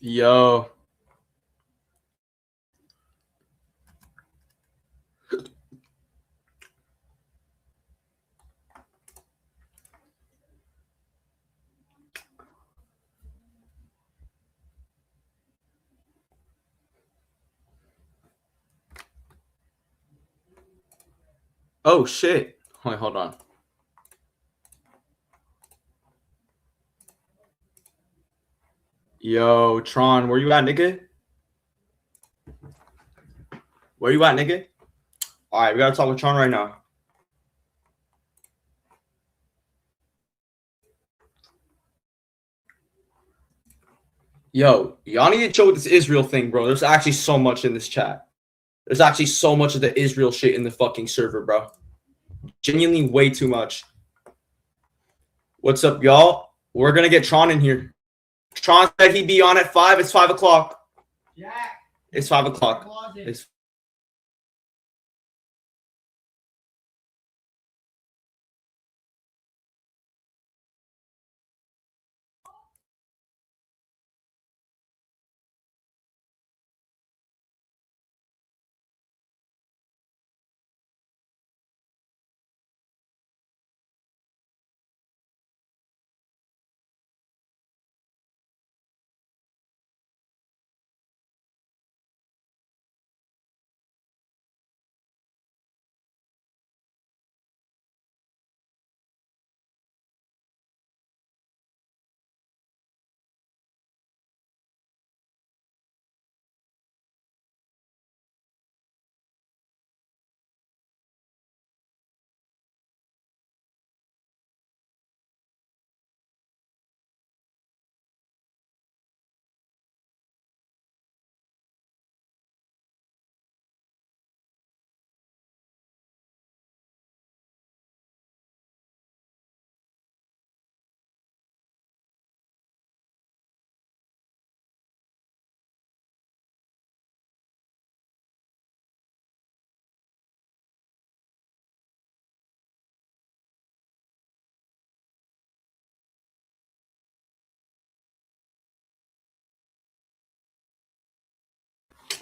Yo. Oh shit. Wait, hold on. Yo, Tron, where you at, nigga? Where you at, nigga? All right, we gotta talk with Tron right now. Yo, y'all need to chill with this Israel thing, bro. There's actually so much in this chat. There's actually so much of the Israel shit in the fucking server, bro. Genuinely way too much. What's up, y'all? We're gonna get Tron in here. Tron said he'd be on at 5. It's 5 o'clock. Yeah. It's 5 o'clock. It's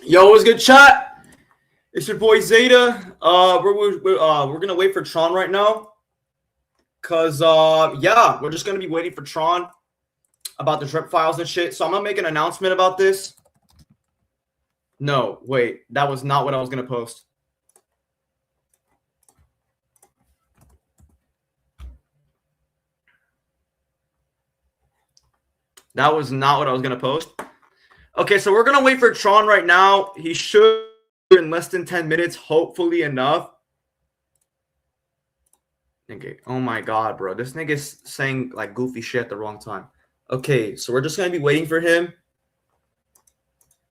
Yo, what's good, chat? It's your boy Zeta. We're gonna wait for Tron right now, cause yeah, we're just gonna be waiting for Tron about the drip files and shit. So I'm gonna make an announcement about this. No, wait, that was not what I was gonna post. That was not what I was gonna post. Okay, so we're gonna wait for Tron right now. He should in less than 10 minutes, hopefully enough. Okay, oh my god, bro. This nigga's saying like goofy shit at the wrong time. Okay, so we're just gonna be waiting for him.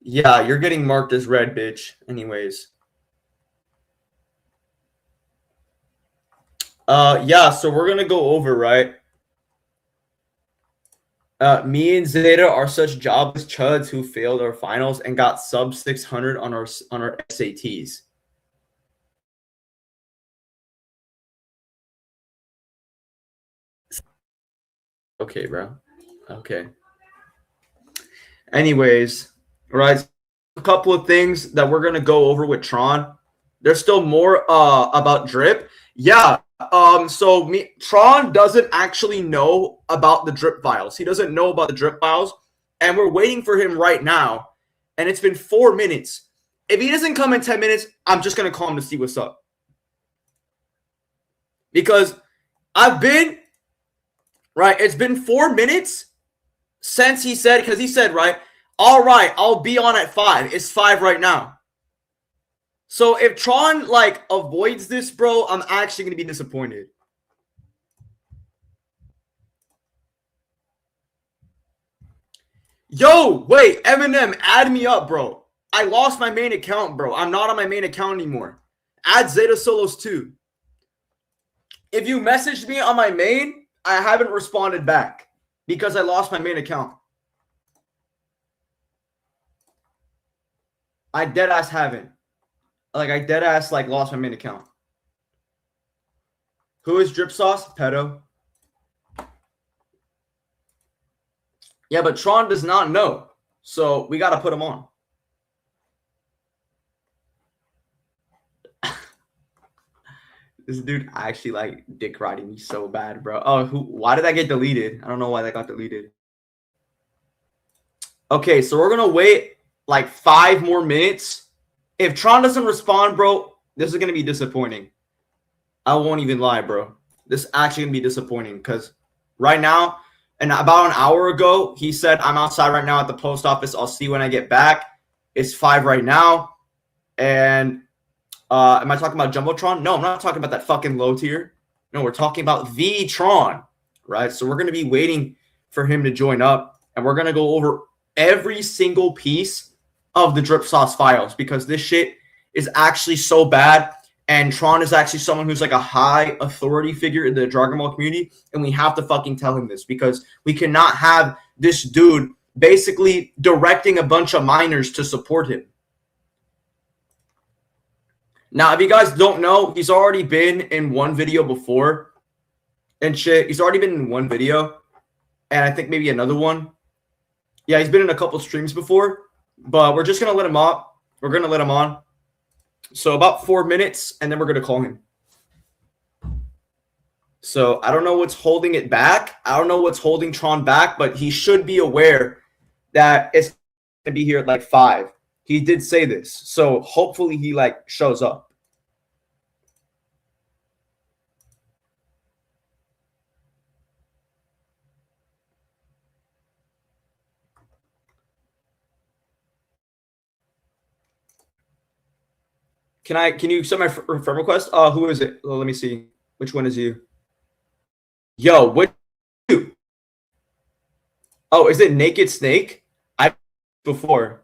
Yeah, you're getting marked as red, bitch. Anyways. Yeah, so we're gonna go over, right? Me and Zeta are such jobless chuds who failed our finals and got sub 600 on our SATs. Okay, bro. Okay. Anyways, right. A couple of things that we're gonna go over with Tron. There's still more about drip. Yeah. So Tron doesn't actually know about the drip files. He doesn't know about the drip files, and we're waiting for him right now. And it's been 4 minutes. If he doesn't come in 10 minutes, I'm just gonna call him to see what's up. Because I've been right. It's been 4 minutes since he said, because he said, right, all right, I'll be on at 5. It's 5 right now. So if Tron like avoids this, bro, I'm actually gonna be disappointed. Yo, wait, Eminem, add me up, bro. I lost my main account, bro. I'm not on my main account anymore. Add Zeta Solos too. If you messaged me on my main, I haven't responded back because I lost my main account. I deadass haven't. Like, I deadass, like, lost my main account. Who is Drip Sauce? Pedo. Yeah, but Tron does not know. So we got to put him on. This dude actually like dick riding me so bad, bro. Oh, why did that get deleted? I don't know why that got deleted. Okay, so we're gonna wait like 5 more minutes. If Tron doesn't respond, bro, this is gonna be disappointing. I won't even lie, bro. This is actually gonna be disappointing because right now, and about an hour ago, he said, I'm outside right now at the post office. I'll see you when I get back. It's 5 right now. And am I talking about Jumbotron? No, I'm not talking about that fucking low tier. No, we're talking about the Tron, right? So we're gonna be waiting for him to join up, and we're gonna go over every single piece of the drip sauce files because this shit is actually so bad. And Tron is actually someone who's like a high authority figure in the Dragon Ball community. And we have to fucking tell him this because we cannot have this dude basically directing a bunch of minors to support him. Now, if you guys don't know, he's already been in one video before and shit. He's already been in one video and I think maybe another one. Yeah, he's been in a couple streams before, but we're just going to let him up. We're going to let him on. So about 4 minutes, and then we're going to call him. So I don't know what's holding it back. I don't know what's holding Tron back, but he should be aware that it's going to be here at like 5. He did say this. So hopefully he like shows up. Can you send my friend request? Who is it? Let me see. Which one is you? Yo, what you? Oh, is it Naked Snake? I before.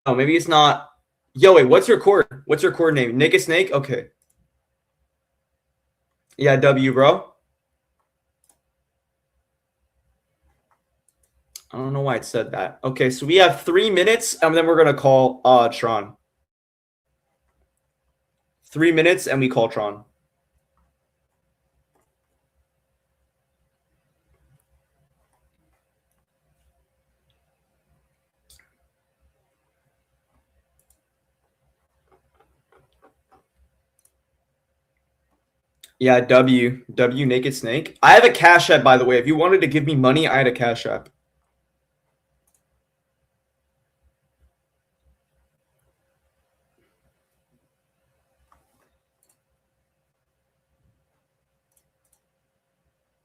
Oh, maybe it's not. Yo, wait, what's your core? What's your core name? Naked Snake? Okay. Yeah, W, bro. I don't know why it said that. Okay, so we have 3 minutes, and then we're gonna call Tron. 3 minutes, and we call Tron. Yeah, W Naked Snake. I have a Cash App, by the way. If you wanted to give me money, I had a Cash App.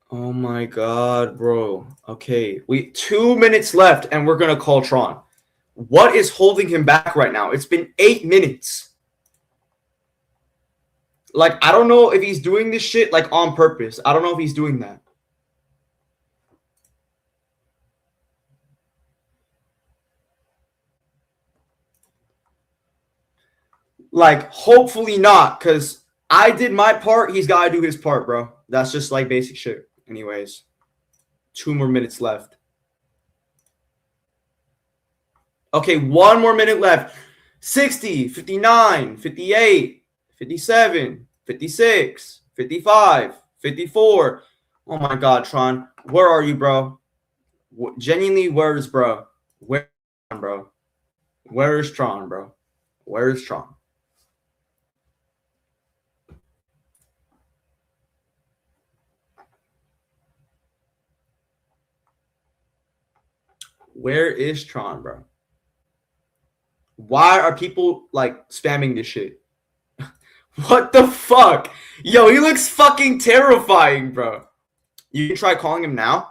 Oh my god, bro. Okay, 2 minutes left, and we're gonna call Tron. What is holding him back right now? It's been 8 minutes. Like, I don't know if he's doing this shit like on purpose. I don't know if he's doing that. Like, hopefully not, because I did my part. He's got to do his part, bro. That's just like basic shit. Anyways, 2 more minutes left. Okay, 1 more minute left. 60, 59, 58, 57, 56, 55, 54. Oh my god, Tron. Where are you, bro? Genuinely, where is bro? Where, bro? Where is Tron, bro? Where is Tron? Where is Tron, bro? Why are people like spamming this shit? What the fuck? Yo, he looks fucking terrifying, bro. You can try calling him now.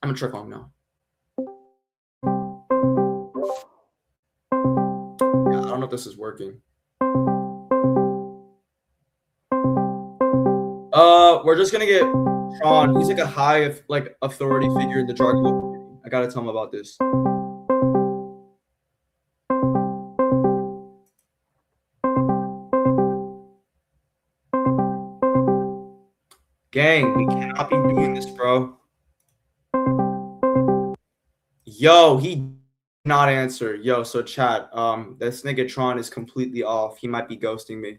I'm gonna try calling him now. Yeah, I don't know if this is working. We're just gonna get Tron. He's like a high like authority figure in the Dragon Ball community. I gotta tell him about this. Gang, we cannot be doing this, bro. Yo, he did not answer. Yo, so chat, this nigga Tron is completely off. He might be ghosting me.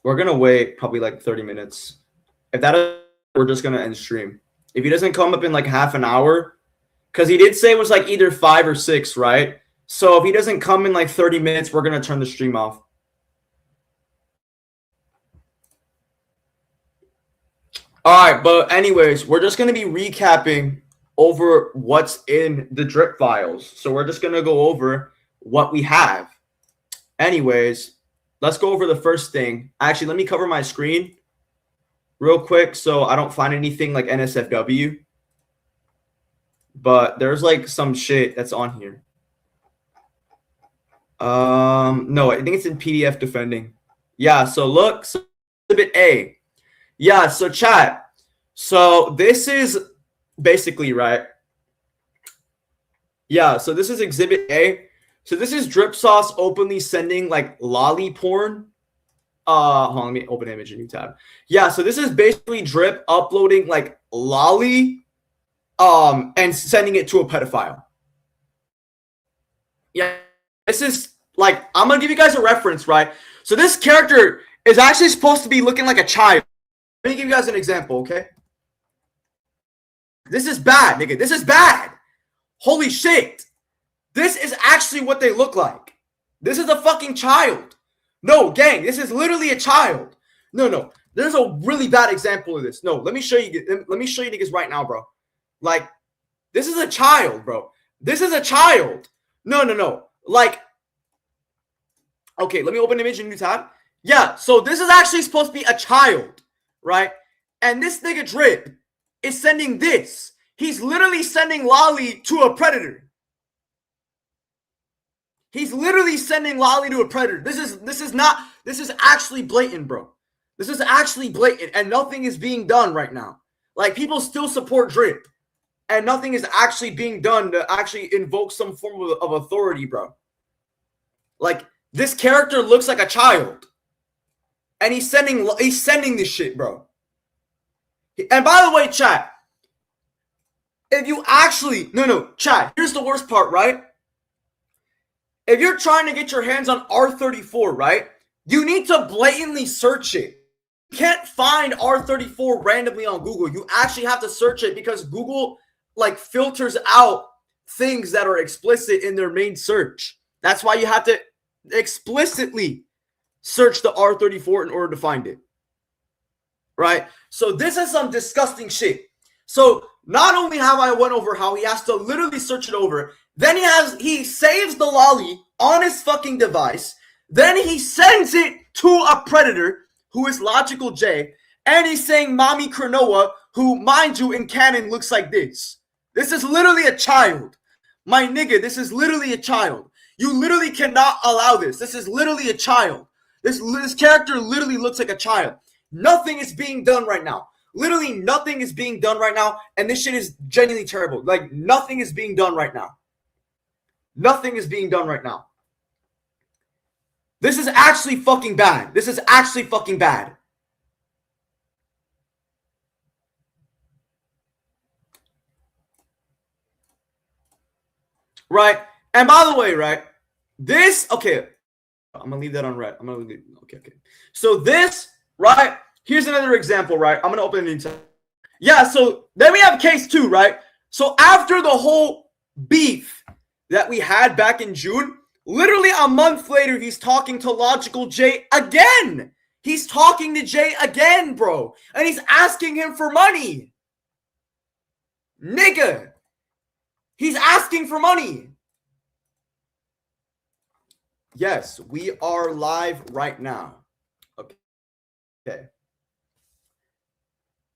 We're gonna wait probably like 30 minutes. If that is, we're just gonna end stream. If he doesn't come up in like half an hour, because he did say it was like either 5 or 6, right? So if he doesn't come in like 30 minutes, we're gonna turn the stream off. All right, but anyways, we're just gonna be recapping over what's in the drip files. So we're just gonna go over what we have. Anyways, let's go over the first thing. Actually, let me cover my screen real quick so I don't find anything like NSFW. But there's like some shit that's on here. No, I think it's in PDF defending. Yeah, so look, so exhibit A. Yeah, so chat. So this is basically right. Yeah, so this is exhibit A. So this is Drip Sauce openly sending like lolly porn. Hold on, let me open image in new tab. Yeah, so this is basically Drip uploading like lolly and sending it to a pedophile. Yeah, this is like, I'm gonna give you guys a reference, right? So this character is actually supposed to be looking like a child. Let me give you guys an example, okay? This is bad, nigga. This is bad. Holy shit. This is actually what they look like. This is a fucking child. No, gang, this is literally a child. No. There's a really bad example of this. No, let me show you. Let me show you niggas right now, bro. Like, this is a child, bro. This is a child. No. Like, okay, let me open image in new tab. Yeah, so this is actually supposed to be a child, right? And this nigga Drip is sending this. He's literally sending lolly to a predator. He's literally sending lolly to a predator. This is actually blatant, bro. This is actually blatant, and nothing is being done right now. Like, people still support Drip, and nothing is actually being done to actually invoke some form of authority, bro. Like, this character looks like a child, and he's sending this shit, bro. And by the way, chat, if you actually chat, here's the worst part, right? If you're trying to get your hands on R34, right, you need to blatantly search it. You can't find R34 randomly on Google. You actually have to search it because Google like filters out things that are explicit in their main search. That's why you have to explicitly search the R34 in order to find it. Right? So this is some disgusting shit. So not only have I went over how he has to literally search it over, then he saves the lolly on his fucking device, then he sends it to a predator who is Logical J, and he's saying Mommy Cronoa, who, mind you, in canon looks like this. This is literally a child. My nigga, this is literally a child. You literally cannot allow this. This is literally a child. This character literally looks like a child. Nothing is being done right now. Literally nothing is being done right now, and this shit is genuinely terrible. Like, nothing is being done right now. Nothing is being done right now. This is actually fucking bad. This is actually fucking bad. Right? And by the way, right? This, okay. I'm going to leave that on red. Okay. So this, right? Here's another example, right? I'm going to open it in. Yeah, so then we have case 2, right? So after the whole beef that we had back in June, literally a month later, he's talking to Logical J again. He's talking to Jay again, bro. And he's asking him for money. Nigga. He's asking for money. Yes, we are live right now.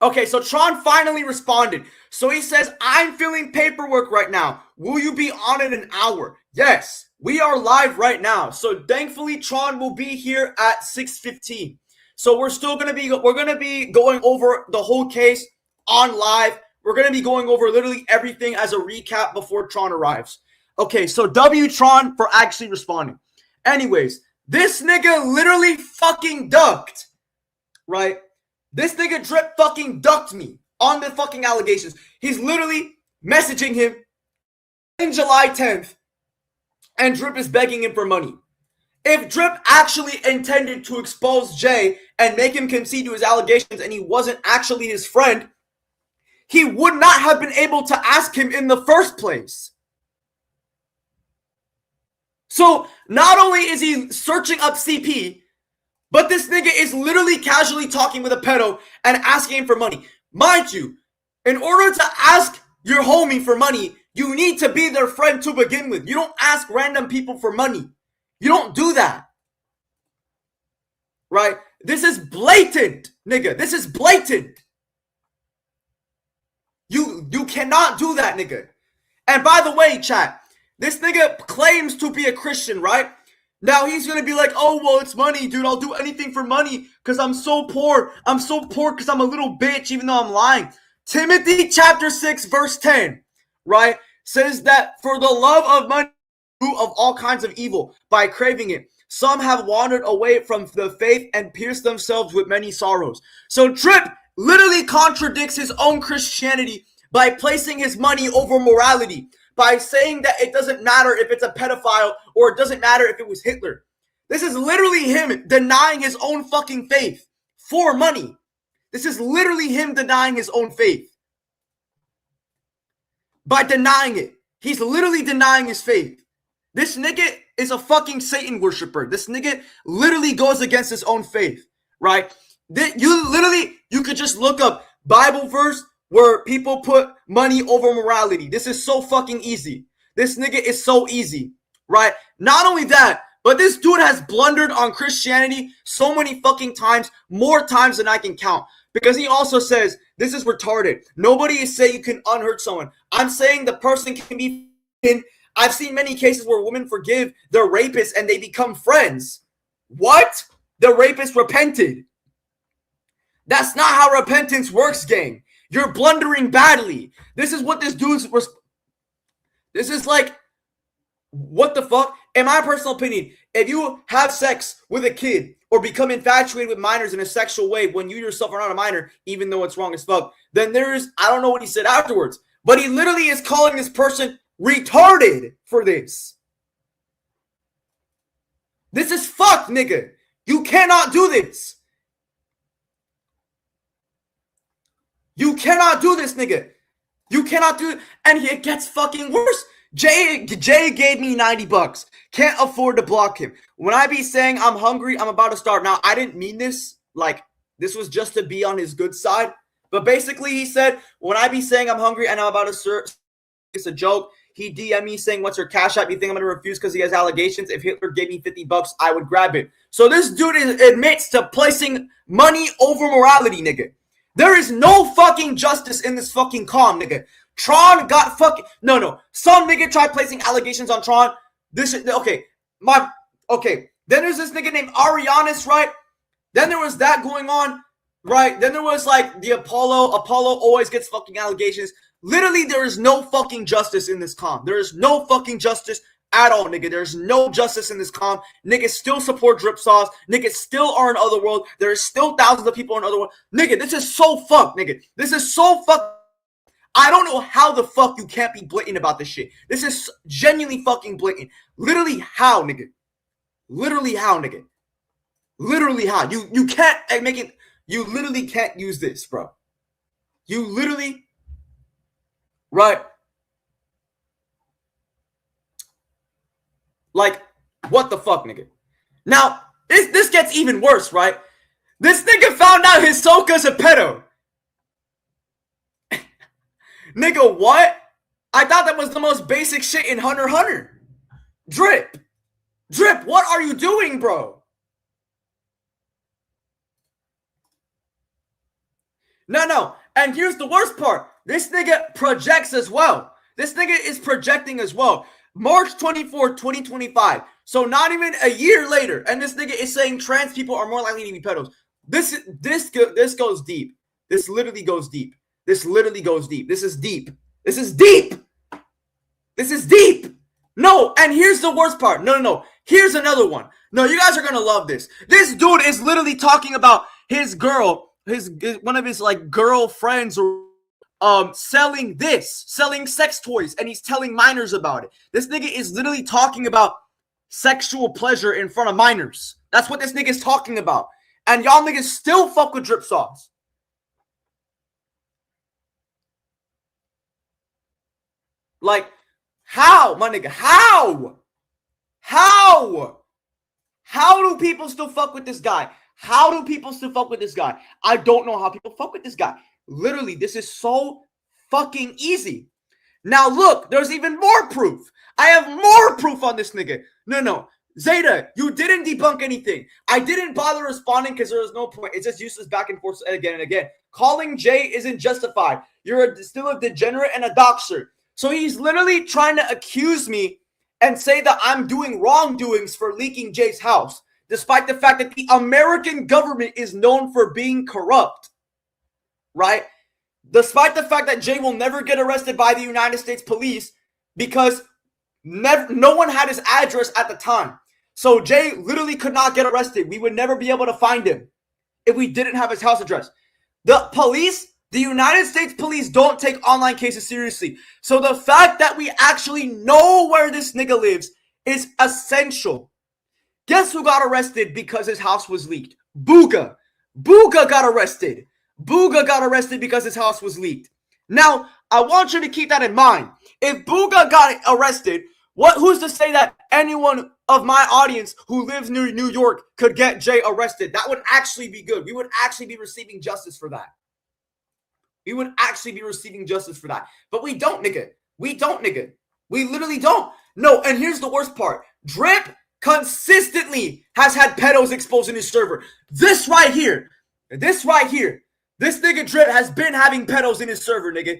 Okay, so Tron finally responded. So he says, I'm filling paperwork right now. Will you be on in an hour? Yes, we are live right now. So thankfully, Tron will be here at 6:15. So we're going to be going over the whole case on live. We're going to be going over literally everything as a recap before Tron arrives. Okay, so W Tron for actually responding. Anyways, this nigga literally fucking ducked, right? This nigga Drip fucking ducked me on the fucking allegations. He's literally messaging him in July 10th, and Drip is begging him for money. If Drip actually intended to expose Jay and make him concede to his allegations and he wasn't actually his friend, he would not have been able to ask him in the first place. So not only is he searching up CP, but this nigga is literally casually talking with a pedo and asking him for money. Mind you, in order to ask your homie for money, you need to be their friend to begin with. You don't ask random people for money. You don't do that. Right? This is blatant, nigga. This is blatant. You cannot do that, nigga. And by the way, chat, this nigga claims to be a Christian, right? Now he's gonna be like, oh, well, it's money, dude. I'll do anything for money because I'm so poor. I'm so poor because I'm a little bitch, even though I'm lying. Timothy chapter 6, verse 10, right? Says that for the love of money, root of all kinds of evil, by craving it. Some have wandered away from the faith and pierced themselves with many sorrows. So Drip literally contradicts his own Christianity by placing his money over morality, by saying that it doesn't matter if it's a pedophile or it doesn't matter if it was Hitler. This is literally him denying his own fucking faith for money. This is literally him denying his own faith. By denying it. He's literally denying his faith. This nigga is a fucking Satan worshiper. This nigga literally goes against his own faith, right? You could just look up Bible verse where people put money over morality. This is so fucking easy. This nigga is so easy, right? Not only that, but this dude has blundered on Christianity so many fucking times, more times than I can count. Because he also says, this is retarded. Nobody is saying you can unhurt someone. I'm saying the person can be... I've seen many cases where women forgive their rapists and they become friends. What? The rapist repented. That's not how repentance works, gang. You're blundering badly. This is what this dude's... This is like... What the fuck? In my personal opinion, if you have sex with a kid or become infatuated with minors in a sexual way when you yourself are not a minor, even though it's wrong as fuck, then there's... I don't know what he said afterwards, but he literally is calling this person retarded for this. This is fucked, nigga. You cannot do this. You cannot do this, nigga. You cannot do it. And it gets fucking worse. Jay gave me $90. Can't afford to block him. When I be saying I'm hungry, I'm about to starve. Now, I didn't mean this. Like, this was just to be on his good side. But basically, he said, when I be saying I'm hungry and I'm about to serve, it's a joke. He DM me saying, what's your cash app? You think I'm going to refuse because he has allegations? If Hitler gave me $50, I would grab it. So this dude admits to placing money over morality, nigga. There is no fucking justice in this fucking calm, nigga. Tron got fucking... No. Some nigga tried placing allegations on Tron. This is... Okay. Okay. Then there's this nigga named Arianis, right? Then there was that going on, right? Then there was, like, the Apollo. Apollo always gets fucking allegations. Literally, there is no fucking justice in this calm. There is no fucking justice at all, nigga. There's no justice in this calm. Niggas still support Drip Sauce. Niggas still are in Otherworld. There is still thousands of people in Otherworld. Nigga, this is so fucked, nigga. This is so fucked. I don't know how the fuck you can't be blatant about this shit. This is genuinely fucking blatant. Literally how, nigga? Literally how, nigga? Literally how? You can't make it... You literally can't use this, bro. You literally... Right? Like, what the fuck, nigga? Now, this gets even worse, right? This nigga found out Hisoka's a pedo. Nigga, what? I thought that was the most basic shit in Hunter x Hunter. Drip, what are you doing, bro? No. And here's the worst part. This nigga projects as well. This nigga is projecting as well. March 24th, 2025. So not even a year later. And this nigga is saying trans people are more likely to be pedos. This goes deep. This literally goes deep. This is deep. No, and here's the worst part. No. Here's another one. No, you guys are gonna love this. This dude is literally talking about his girl, one of his like girlfriends or selling sex toys, and he's telling minors about it. This nigga is literally talking about sexual pleasure in front of minors. That's what this nigga's talking about. And y'all niggas still fuck with drip sauce. Like, how, my nigga? How? How do people still fuck with this guy? How do people still fuck with this guy? I don't know how people fuck with this guy. Literally, this is so fucking easy. Now look, there's even more proof. I have more proof on this nigga. No. Zeta, you didn't debunk anything. I didn't bother responding because there was no point. It's just useless back and forth again and again. Calling Jay isn't justified. You're still a degenerate and a doxer. So he's literally trying to accuse me and say that I'm doing wrongdoings for leaking Jay's house, despite the fact that the American government is known for being corrupt, right? Despite the fact that Jay will never get arrested by the United States police because no one had his address at the time. So Jay literally could not get arrested. We would never be able to find him if we didn't have his house address. The police, the United States police, don't take online cases seriously. So the fact that we actually know where this nigga lives is essential. Guess who got arrested because his house was leaked? Booga. Booga got arrested. Booga got arrested because his house was leaked. Now, I want you to keep that in mind. If Booga got arrested, who's to say that anyone of my audience who lives near New York could get Jay arrested? That would actually be good. We would actually be receiving justice for that. We would actually be receiving justice for that. But we don't, nigga. We don't, nigga. We literally don't. No, and here's the worst part. Drip consistently has had pedos exposed in his server. This right here. This nigga Drip has been having pedos in his server, nigga.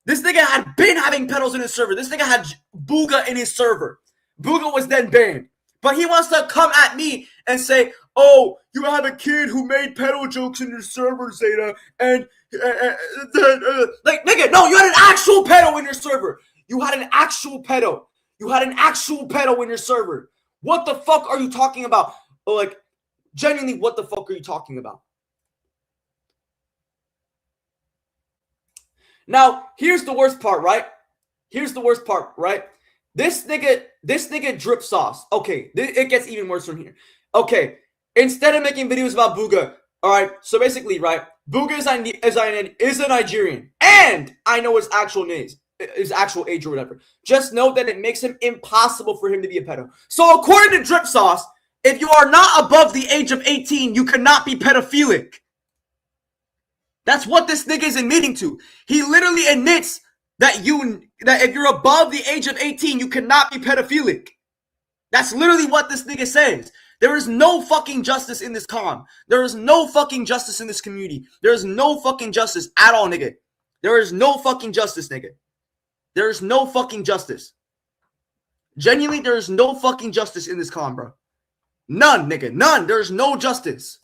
This nigga had been having pedos in his server. This nigga had Booga in his server. Booga was then banned. But he wants to come at me and say, oh, you have a kid who made pedo jokes in your server, Zeta, and like, nigga, no, you had an actual pedo in your server. You had an actual pedo. You had an actual pedo in your server. What the fuck are you talking about? Like, genuinely, what the fuck are you talking about? Now, here's the worst part, right? This nigga Drip Sauce. Okay, it gets even worse from here. Okay, instead of making videos about Booga, all right, so basically, right, Booga is a Nigerian, and I know his actual name, his actual age or whatever. Just note that it makes him impossible for him to be a pedo. So according to Drip Sauce, if you are not above the age of 18, you cannot be pedophilic. That's what this nigga is admitting to. He literally admits that if you're above the age of 18, you cannot be pedophilic. That's literally what this nigga says. There is no fucking justice in this con. There is no fucking justice in this community. There is no fucking justice at all, nigga. There is no fucking justice, nigga. There is no fucking justice. Genuinely, there is no fucking justice in this con, bro. None, nigga. None. There is no justice.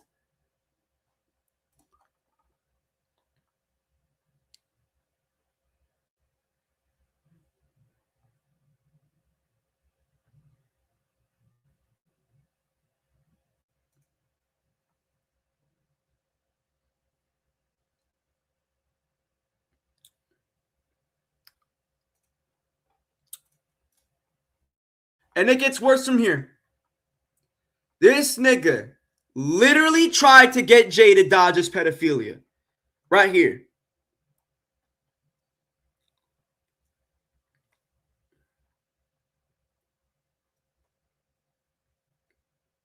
And it gets worse from here. This nigga literally tried to get Jay to dodge his pedophilia. Right here.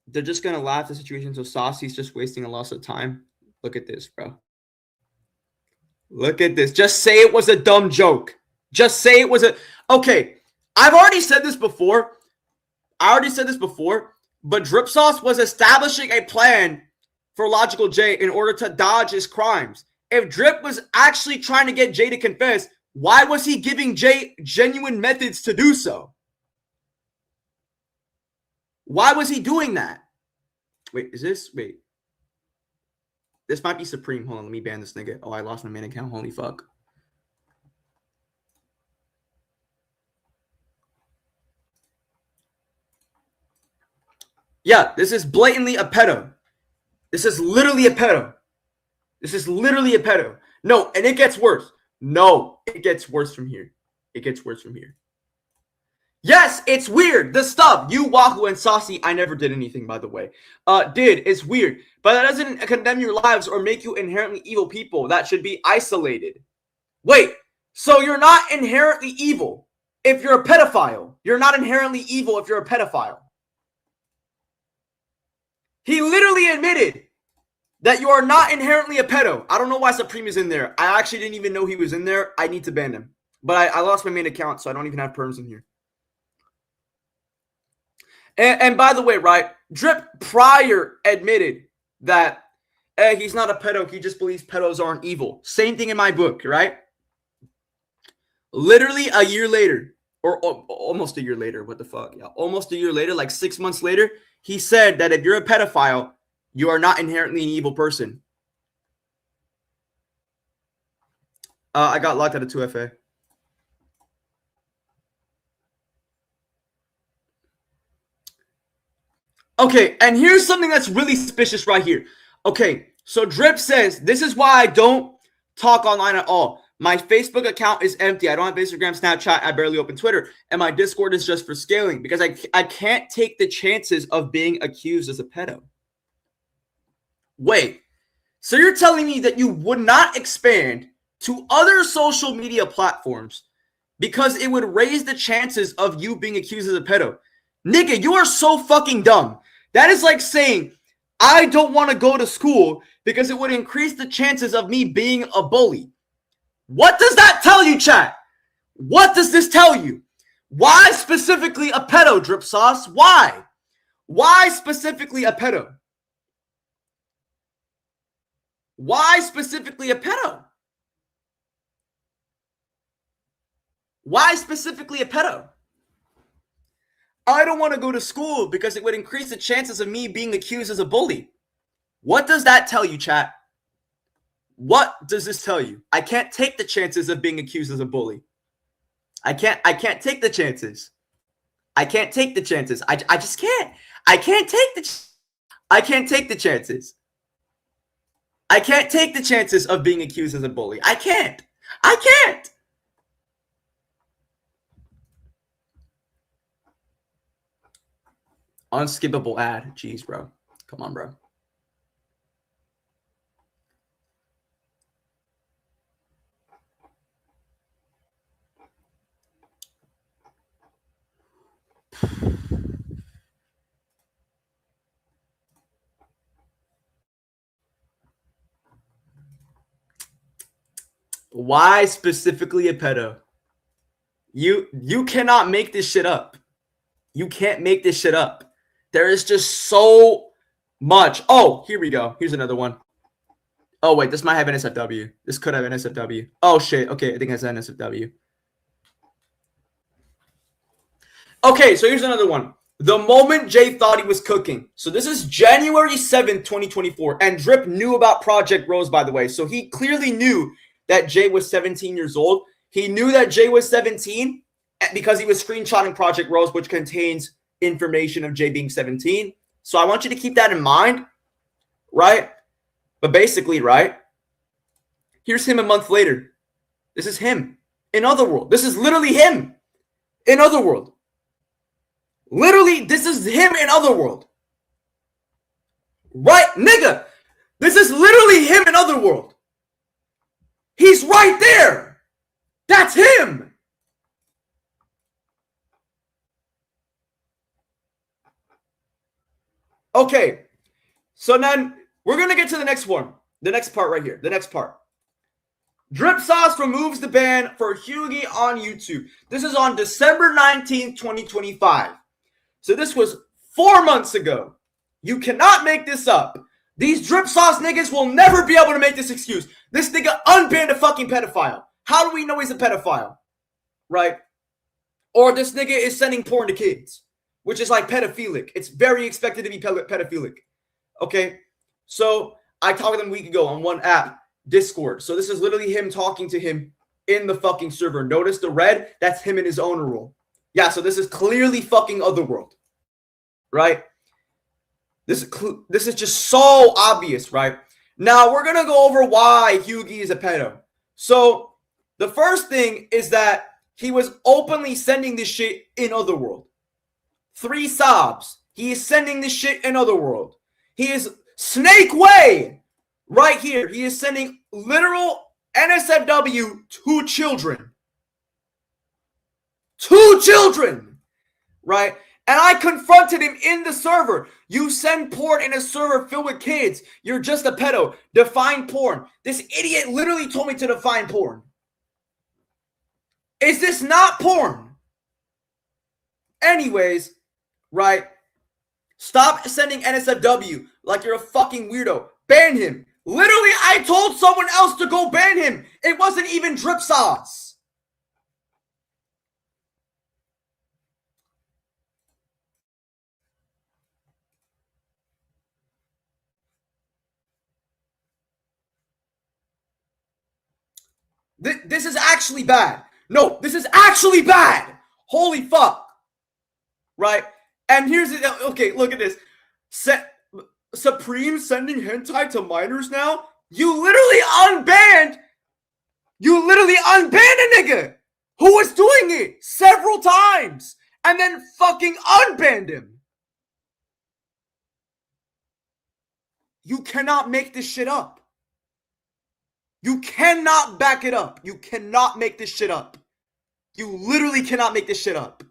They're just going to laugh at the situation, so Saucy's just wasting a lot of time. Look at this, bro. Look at this. Just say it was a dumb joke. Just say it was a... Okay, I've already said this before. But Drip Sauce was establishing a plan for Logical J in order to dodge his crimes. If Drip was actually trying to get Jay to confess, why was he giving Jay genuine methods to do so? Why was he doing that? Wait, is this... Wait. This might be Supreme. Hold on, let me ban this nigga. Oh, I lost my main account. Holy fuck. Yeah, this is blatantly a pedo. This is literally a pedo. This is literally a pedo. No, and it gets worse. No, it gets worse from here. It gets worse from here. Yes, it's weird. The stuff you, Waku, and Saucy, I never did anything, by the way, did. It's weird. But that doesn't condemn your lives or make you inherently evil people that should be isolated. Wait, so you're not inherently evil if you're a pedophile. You're not inherently evil if you're a pedophile. He literally admitted that you are not inherently a pedo. I don't know why Supreme is in there. I actually didn't even know he was in there. I need to ban him. But I lost my main account, so I don't even have perms in here. And by the way, right, Drip prior admitted that he's not a pedo. He just believes pedos aren't evil. Same thing in my book, right? Literally a year later, or almost a year later, what the fuck? Yeah, almost a year later, like 6 months later, he said that if you're a pedophile, you are not inherently an evil person. I got locked out of 2FA. Okay, and here's something that's really suspicious right here. Okay, so Drip says, this is why I don't talk online at all. My Facebook account is empty. I don't have Instagram, Snapchat. I barely open Twitter. And my Discord is just for scaling because I can't take the chances of being accused as a pedo. Wait, so you're telling me that you would not expand to other social media platforms because it would raise the chances of you being accused as a pedo? Nigga, you are so fucking dumb. That is like saying, I don't want to go to school because it would increase the chances of me being a bully. What does that tell you, chat? What does this tell you? Why specifically a pedo, Drip Sauce? Why? Why specifically a pedo? Why specifically a pedo? Why specifically a pedo? I don't want to go to school because it would increase the chances of me being accused as a bully. What does that tell you, chat? What does this tell you? I can't take the chances of being accused as a bully. I can't take the chances. I can't take the chances. I just can't. I can't take the chances. I can't take the chances of being accused as a bully. I can't. Unskippable ad. Jeez, bro. Come on, bro. Why specifically a pedo? You cannot make this shit up. You can't make this shit up. There is just so much. Oh, here we go. Here's another one. Oh, wait. This might have NSFW. This could have NSFW. Oh, shit. Okay, I think it has NSFW. Okay, so here's another one. The moment Jay thought he was cooking. So this is January 7th, 2024. And Drip knew about Project Rose, by the way. So he clearly knew that Jay was 17 years old. He knew that Jay was 17 because he was screenshotting Project Rose, which contains information of Jay being 17. So I want you to keep that in mind, right? But basically, right? Here's him a month later. This is him in Otherworld. This is literally him in Otherworld. Literally, this is him in Otherworld. Right, nigga? This is literally him in Otherworld. He's right there. That's him. Okay. So then we're going to get to the next one. The next part right here. The next part. Drip Sauce removes the ban for Hughie on YouTube. This is on December 19th, 2025. So this was 4 months ago. You cannot make this up. These Drip Sauce niggas will never be able to make this excuse. This nigga unbanned a fucking pedophile. How do we know he's a pedophile? Right? Or this nigga is sending porn to kids, which is like pedophilic. It's very expected to be pedophilic. Okay? So I talked to him a week ago on one app, Discord. So this is literally him talking to him in the fucking server. Notice the red? That's him in his owner role. Yeah, so this is clearly fucking Otherworld. Right? This is just so obvious, right? Now, we're going to go over why Hughie is a pedo. So, the first thing is that he was openly sending this shit in Otherworld. 3 sobs. He is sending this shit in Otherworld. He is Snake Way right here. He is sending literal NSFW to children. 2 children, right? And I confronted him in the server. You send porn in a server filled with kids. You're just a pedo. Define porn. This idiot literally told me to define porn. Is this not porn? Anyways, right? Stop sending NSFW like you're a fucking weirdo. Ban him. Literally, I told someone else to go ban him. It wasn't even Drip Sauce. This is actually bad. No, this is actually bad. Holy fuck. Right? And here's it. Okay, look at this. Supreme sending hentai to minors now? You literally unbanned a nigga who was doing it several times and then fucking unbanned him. You cannot make this shit up. You cannot back it up. You cannot make this shit up. You literally cannot make this shit up.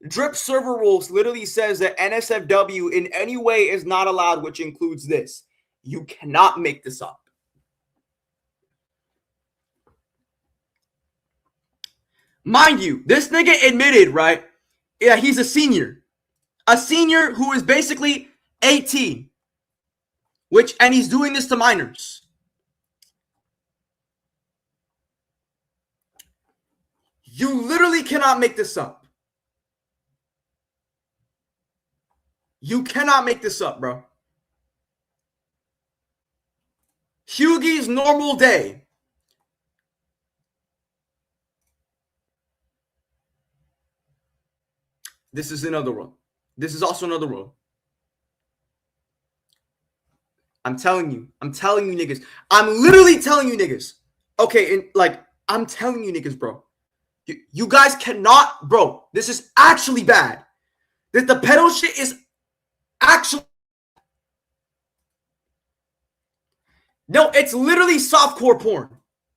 Drip server rules literally says that NSFW in any way is not allowed, which includes this. You cannot make this up. Mind you, this nigga admitted, right? Yeah, he's a senior. A senior who is basically 18. And he's doing this to minors. You literally cannot make this up. You cannot make this up, bro. Hughie's normal day. This is another one. This is also another one. I'm telling you niggas. I'm literally telling you niggas. Okay, and like, I'm telling you niggas, bro. You guys cannot, bro. This is actually bad. The pedo shit is actually. No, it's literally softcore porn.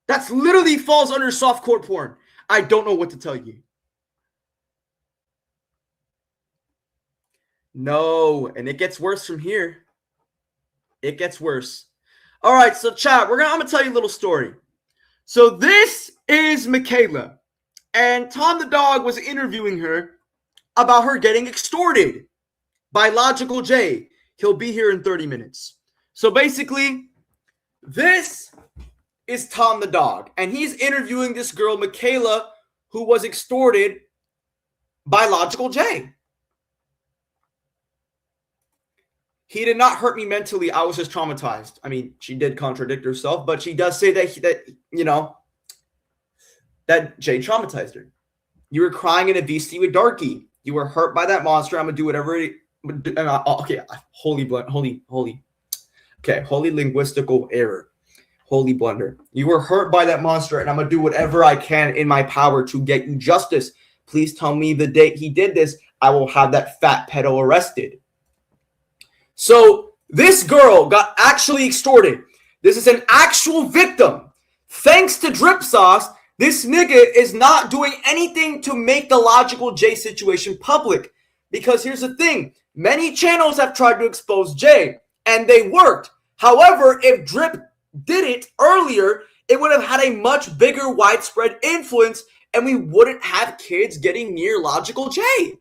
That's literally falls under softcore porn. I don't know what to tell you. No, and it gets worse from here. It gets worse. All right, so chat, I'm gonna tell you a little story. So this is Michaela, and Tom the dog was interviewing her about her getting extorted by Logical J. He'll be here in 30 minutes. So basically, this is Tom the dog, and he's interviewing this girl, Michaela, who was extorted by Logical J. He did not hurt me mentally. I was just traumatized. I mean, she did contradict herself, but she does say that Jay traumatized her. You were crying in a VC with Darky. You were hurt by that monster. I'm gonna do whatever. Okay, holy linguistical error. Holy blunder. You were hurt by that monster, and I'm gonna do whatever I can in my power to get you justice. Please tell me the date he did this. I will have that fat pedo arrested. So this girl got actually extorted. This is an actual victim. Thanks to Drip Sauce, this nigga is not doing anything to make the Logical J situation public. Because here's the thing. Many channels have tried to expose Jay, and they worked. However, if Drip did it earlier, it would have had a much bigger widespread influence, and we wouldn't have kids getting near Logical J.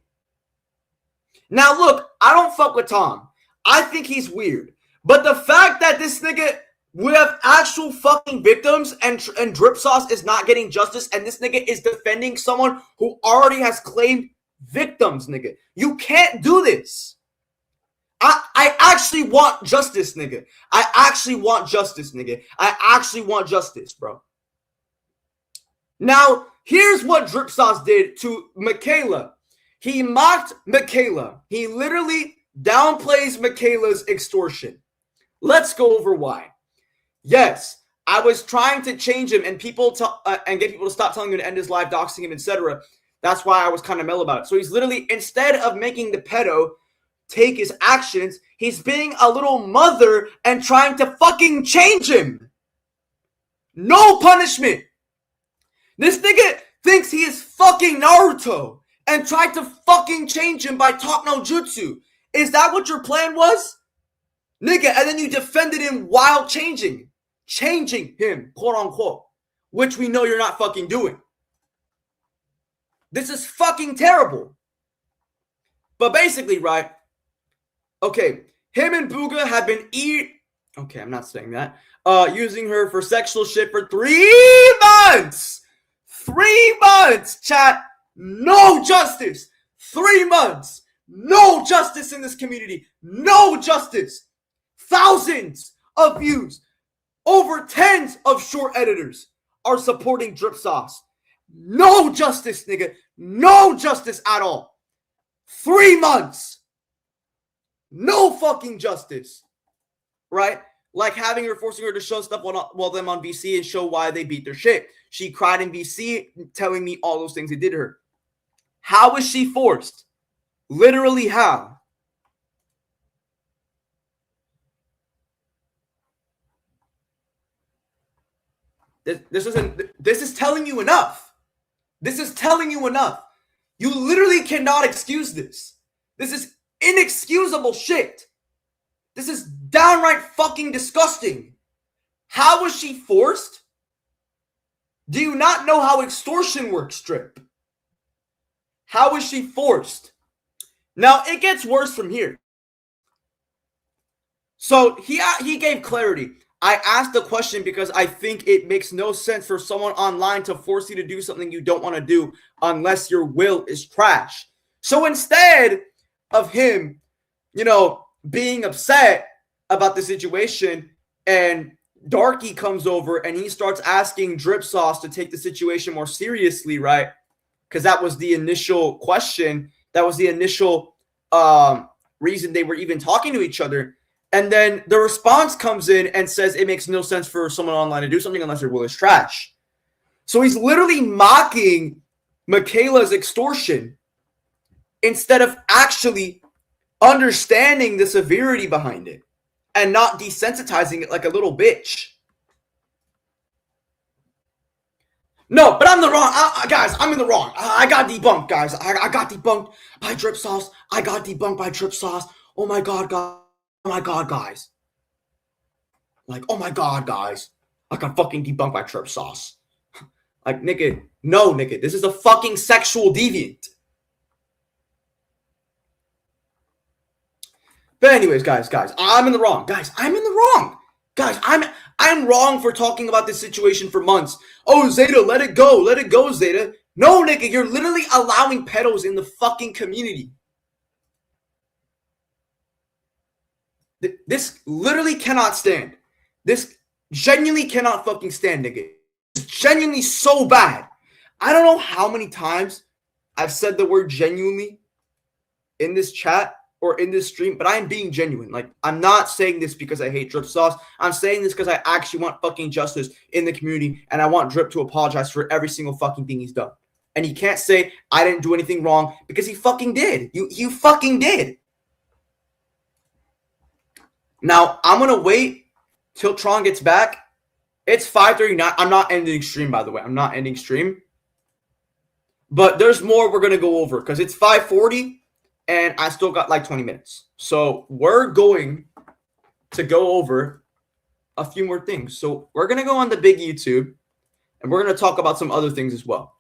Now, look, I don't fuck with Tom. I think he's weird. But the fact that this nigga would have actual fucking victims and Drip Sauce is not getting justice, and this nigga is defending someone who already has claimed victims, nigga. You can't do this. I actually want justice, nigga. I actually want justice, nigga. I actually want justice, bro. Now, here's what Drip Sauce did to Michaela. He mocked Michaela. He literally downplays Michaela's extortion. Let's go over why. Yes, I was trying to change him and and get people to stop telling him to end his life, doxing him, etc. That's why I was kind of mellow about it. So he's literally, instead of making the pedo take his actions, he's being a little mother and trying to fucking change him. No punishment. This nigga thinks he is fucking Naruto and tried to fucking change him by talk no jutsu. Is that what your plan was? Nigga, and then you defended him while changing him, quote unquote, which we know you're not fucking doing. This is fucking terrible. But basically, right, okay, him and Booga have been okay, I'm not saying that. Using her for sexual shit for 3 months. 3 months, chat. No justice. 3 months. No justice in this community. No justice. Thousands of views. Over tens of short editors are supporting Drip Sauce. No justice, nigga. No justice at all. 3 months. No fucking justice. Right? Like forcing her to show stuff while them on VC and show why they beat their shit. She cried in VC telling me all those things they did to her. How was she forced? Literally how? This is telling you enough. This is telling you enough. You literally cannot excuse this. This is inexcusable shit. This is downright fucking disgusting. How was she forced? Do you not know how extortion works, Drip? How was she forced? Now, it gets worse from here. So, he gave clarity. I asked the question because I think it makes no sense for someone online to force you to do something you don't want to do unless your will is trash. So instead of him, being upset about the situation, and Darky comes over and he starts asking Drip Sauce to take the situation more seriously, right? Because that was the initial question. That was the initial reason they were even talking to each other. And then the response comes in and says it makes no sense for someone online to do something unless their will is trash. So he's literally mocking Michaela's extortion instead of actually understanding the severity behind it and not desensitizing it like a little bitch. No, but I'm the wrong. Guys, I'm in the wrong. I got debunked, guys. I got debunked by Drip Sauce. I got debunked by Drip Sauce. Oh my God, guys. Oh my God, guys. Like, oh my God, guys. I got fucking debunked by Drip Sauce. Like, nigga, no, nigga. This is a fucking sexual deviant. But anyways, guys, I'm in the wrong. Guys, I'm in the wrong. Guys, I'm wrong for talking about this situation for months. Oh, Zeta, let it go. Let it go, Zeta. No, nigga, you're literally allowing pedos in the fucking community. This literally cannot stand. This genuinely cannot fucking stand, nigga. It's genuinely so bad. I don't know how many times I've said the word genuinely in this chat or in this stream, but I am being genuine. Like, I'm not saying this because I hate Drip Sauce. I'm saying this because I actually want fucking justice in the community, and I want Drip to apologize for every single fucking thing he's done. And he can't say I didn't do anything wrong because he fucking did. You fucking did. Now, I'm going to wait till Tron gets back. It's 5:39. I'm not ending stream, by the way. I'm not ending stream. But there's more we're going to go over because it's 5:40 and I still got like 20 minutes. So we're going to go over a few more things. So we're going to go on the big YouTube and we're going to talk about some other things as well.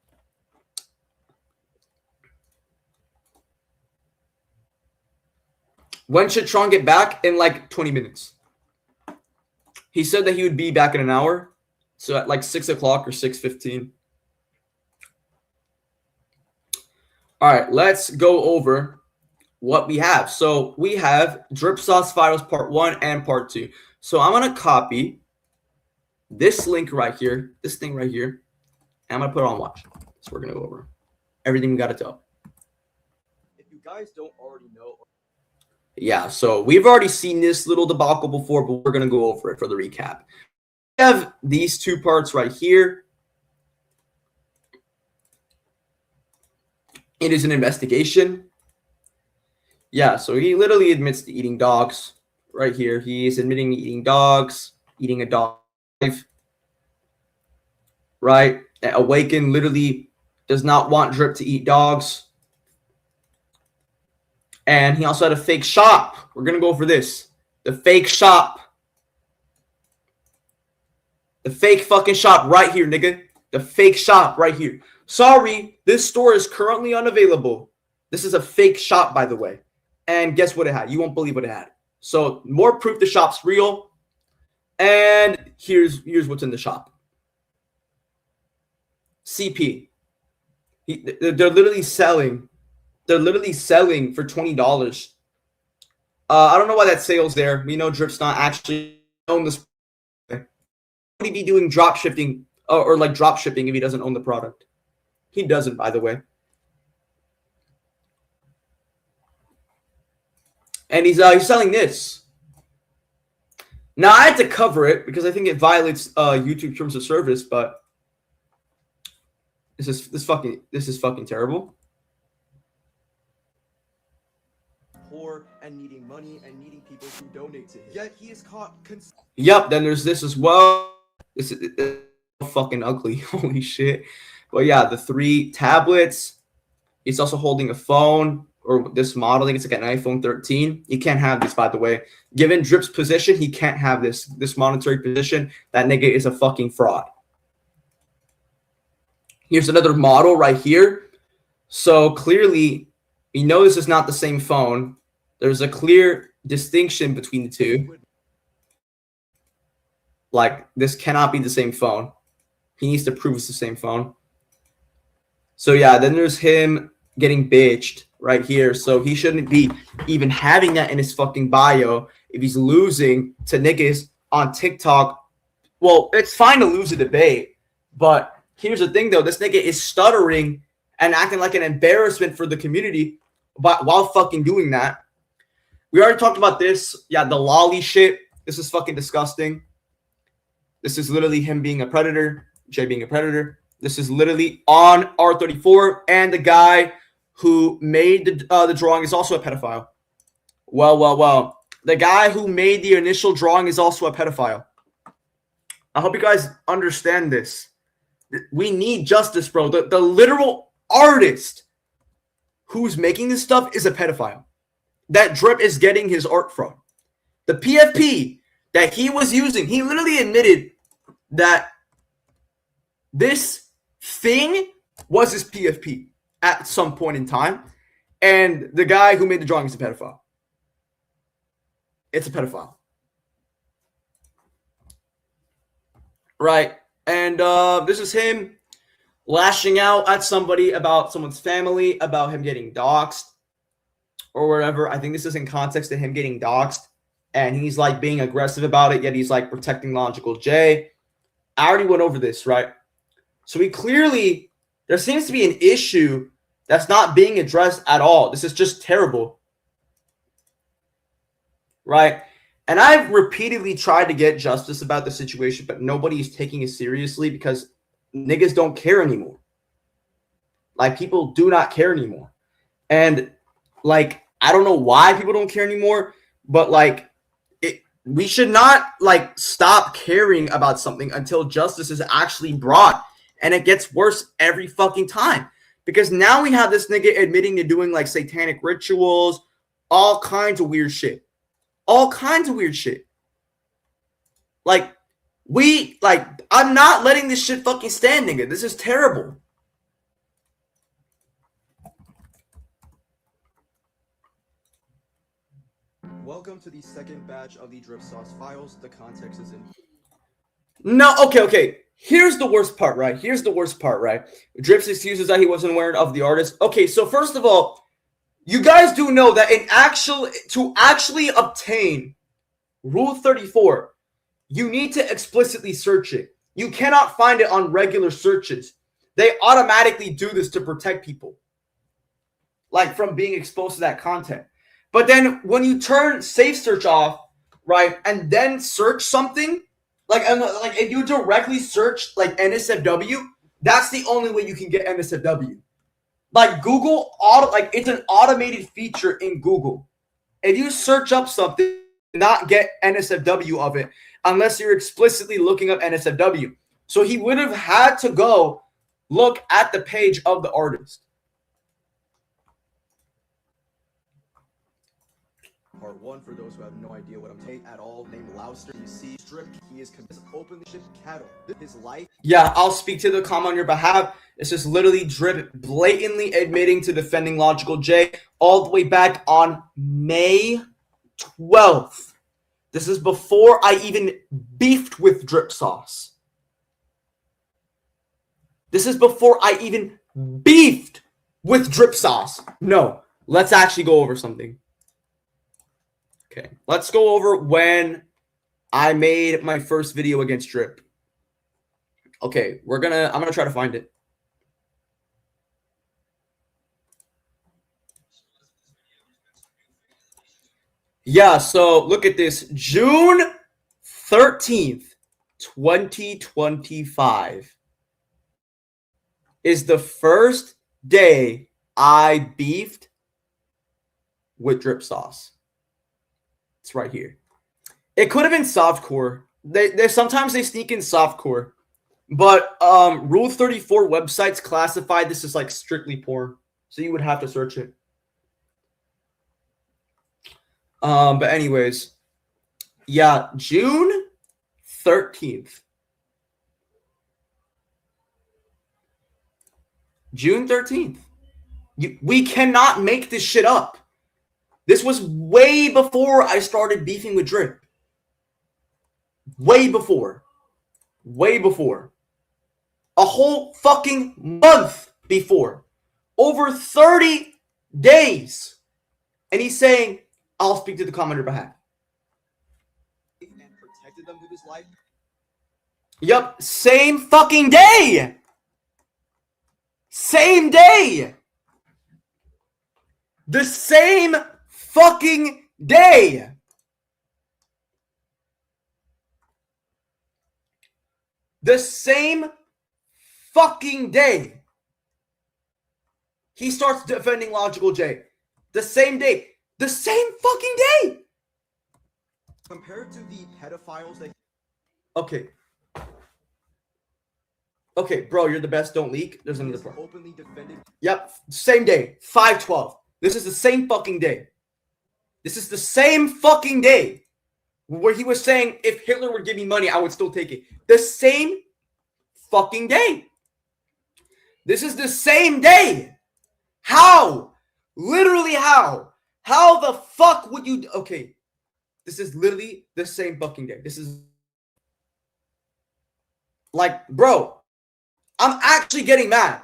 When should Tron get back? In like 20 minutes. He said that he would be back in an hour. So at like 6 o'clock or 6:15. All right, let's go over what we have. So we have Drip Sauce Files Part 1 and Part 2. So I'm going to copy this link right here, this thing right here, and I'm going to put it on watch. So we're going to go over everything we got to tell. If you guys don't already know. Yeah, so we've already seen this little debacle before, but we're going to go over it for the recap. have these two parts right here. It is an investigation. Yeah, so he literally admits to eating dogs right here. He is admitting to eating dogs, eating a dog. Right? Awaken literally does not want Drip to eat dogs. And he also had a fake shop. We're going to go over this. The fake shop. The fake fucking shop right here, nigga. The fake shop right here. Sorry, this store is currently unavailable. This is a fake shop, by the way. And guess what it had? You won't believe what it had. So more proof the shop's real. And here's what's in the shop. CP. They're literally selling. They're literally selling for $20. I don't know why that sale's there. We know Drip's not actually own this. Would he be doing drop shipping or like drop shipping if he doesn't own the product? He doesn't, by the way. And he's selling this. Now I had to cover it because I think it violates YouTube terms of service, but this is fucking terrible. Poor and needing money and needing people to donate to him. Yet he is caught. Yep. Then there's this as well. This is fucking ugly. Holy shit. But yeah, the 3 tablets. He's also holding a phone or this model. I think it's like an iPhone 13. You can't have this, by the way. Given Drip's position, he can't have this monetary position. That nigga is a fucking fraud. Here's another model right here. So clearly, we know this is not the same phone. There's a clear distinction between the two. Like, this cannot be the same phone. He needs to prove it's the same phone. So yeah, then there's him getting bitched right here. So he shouldn't be even having that in his fucking bio if he's losing to niggas on TikTok. Well, it's fine to lose a debate, but here's the thing though. This nigga is stuttering and acting like an embarrassment for the community while fucking doing that. We already talked about this. Yeah, the lolly shit. This is fucking disgusting. This is literally him being a predator, Jay being a predator. This is literally on R34, and the guy who made the drawing is also a pedophile. Well. The guy who made the initial drawing is also a pedophile. I hope you guys understand this. We need justice, bro. The literal artist who's making this stuff is a pedophile. That Drip is getting his art from. The PFP that he was using, he literally admitted that this thing was his PFP at some point in time. And the guy who made the drawing is a pedophile. It's a pedophile. Right. And this is him lashing out at somebody about someone's family, about him getting doxxed or whatever. I think this is in context to him getting doxxed. And he's like being aggressive about it, yet he's like protecting Logical J. I already went over this, right? So there seems to be an issue that's not being addressed at all. This is just terrible. Right? And I've repeatedly tried to get justice about the situation, but nobody's taking it seriously because niggas don't care anymore. Like, people do not care anymore. And, like, I don't know why people don't care anymore, but, like, we should not, like, stop caring about something until justice is actually brought. And it gets worse every fucking time. Because now we have this nigga admitting to doing, like, satanic rituals, all kinds of weird shit. All kinds of weird shit. Like, I'm not letting this shit fucking stand, nigga. This is terrible. Welcome to the second batch of the Drip Sauce files. The context is in. No, okay. Here's the worst part, right? Drip's excuses that he wasn't aware of the artist. Okay, so first of all, you guys do know that to actually obtain Rule 34, you need to explicitly search it. You cannot find it on regular searches. They automatically do this to protect people, like, from being exposed to that content. But then when you turn safe search off, right, and then search something, Like if you directly search like NSFW, that's the only way you can get NSFW. Like Google it's an automated feature in Google. If you search up something, not get NSFW of it unless you're explicitly looking up NSFW. So he would have had to go look at the page of the artist. Part 1 for those who have no idea what I'm saying at all. Named Louster, you see, stripped. He is openly shipped cattle. His life. Yeah, I'll speak to the comment on your behalf. It's just literally Drip blatantly admitting to defending Logical J all the way back on May 12th. This is before I even beefed with Drip Sauce. This is before I even beefed with Drip Sauce. No, let's actually go over something. Okay, let's go over when I made my first video against Drip. Okay, I'm gonna try to find it. Yeah, so look at this. June 13th, 2025 is the first day I beefed with Drip Sauce. It's right here. It could have been softcore. They sometimes they sneak in softcore. But Rule 34 websites classify this as like strictly porn. So you would have to search it. But anyways, yeah, June 13th. June 13th. We cannot make this shit up. This was way before I started beefing with Drip. Way before. Way before. A whole fucking month before. Over 30 days. And he's saying, I'll speak to the commenter behalf. And protected them with his life. Yup, same fucking day. Same day. The same fucking day. The same fucking day. He starts defending Logical J. The same day. The same fucking day. Compared to the pedophiles that... Okay. Okay, bro, you're the best. Don't leak. There's another problem. Openly defended. Yep, same day. 5/12. This is the same fucking day. This is the same fucking day where he was saying if Hitler would give me money, I would still take it. The same fucking day. This is the same day. How? Literally how? How the fuck would you... Okay. This is literally the same fucking day. This is... Like, bro, I'm actually getting mad.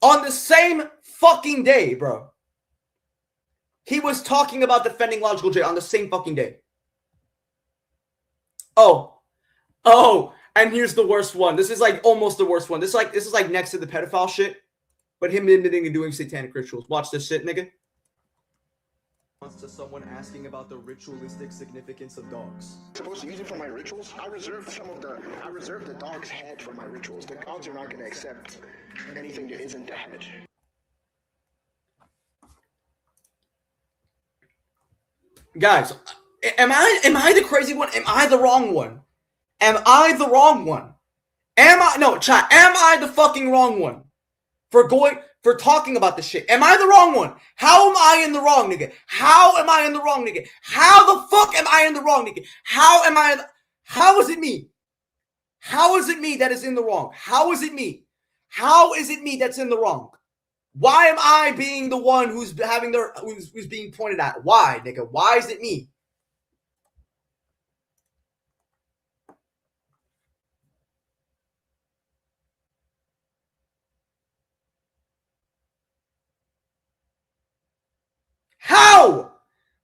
On the same fucking day, bro. He was talking about defending Logical J on the same fucking day. Oh, and here's the worst one. This is like almost the worst one. This is like next to the pedophile shit, but him admitting and doing satanic rituals. Watch this shit, nigga. To someone asking about the ritualistic significance of dogs. Supposed to use it for my rituals? I reserved the dog's head for my rituals. The dogs are not going to accept anything that isn't the head. Guys, am I the crazy one? Am I the wrong one? Am I the wrong one? Am I the fucking wrong one for talking about this shit? Am I the wrong one? How am I in the wrong, nigga? How am I in the wrong, nigga? How the fuck am I in the wrong, nigga? How is it me? How is it me that is in the wrong? How is it me? How is it me that's in the wrong? Why am I being the one who's being pointed at? Why, nigga? Why is it me? How?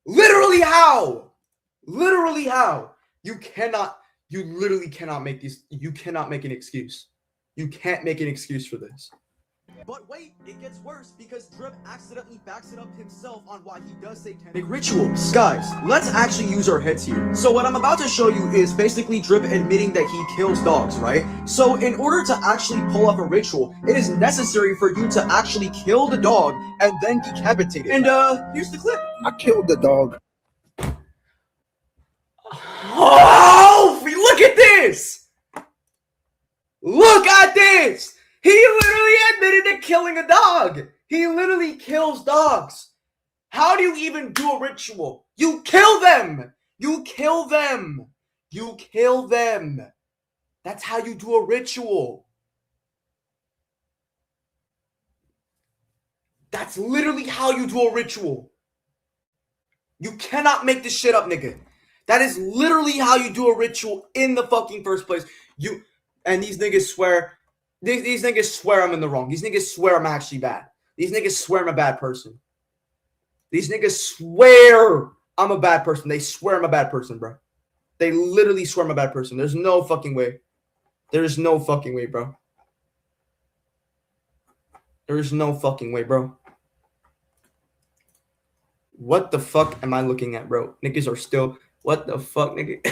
Literally how? Literally how? You literally cannot make these. You cannot make an excuse. You can't make an excuse for this. But wait, it gets worse because Drip accidentally backs it up himself on why he does satanic rituals. Guys, let's actually use our heads here. So what I'm about to show you is basically Drip admitting that he kills dogs, right? So in order to actually pull off a ritual, it is necessary for you to actually kill the dog and then decapitate it. And here's the clip. I killed the dog. Oh, look at this! Look at this! He literally admitted to killing a dog. He literally kills dogs. How do you even do a ritual? You kill them. You kill them. You kill them. That's how you do a ritual. That's literally how you do a ritual. You cannot make this shit up, nigga. That is literally how you do a ritual in the fucking first place. And these niggas swear. These niggas swear I'm in the wrong. These niggas swear I'm actually bad. These niggas swear I'm a bad person. These niggas swear I'm a bad person. They swear I'm a bad person, bro. They literally swear I'm a bad person. There's no fucking way. There is no fucking way, bro. There is no fucking way, bro. What the fuck am I looking at, bro? Niggas are still... What the fuck, nigga?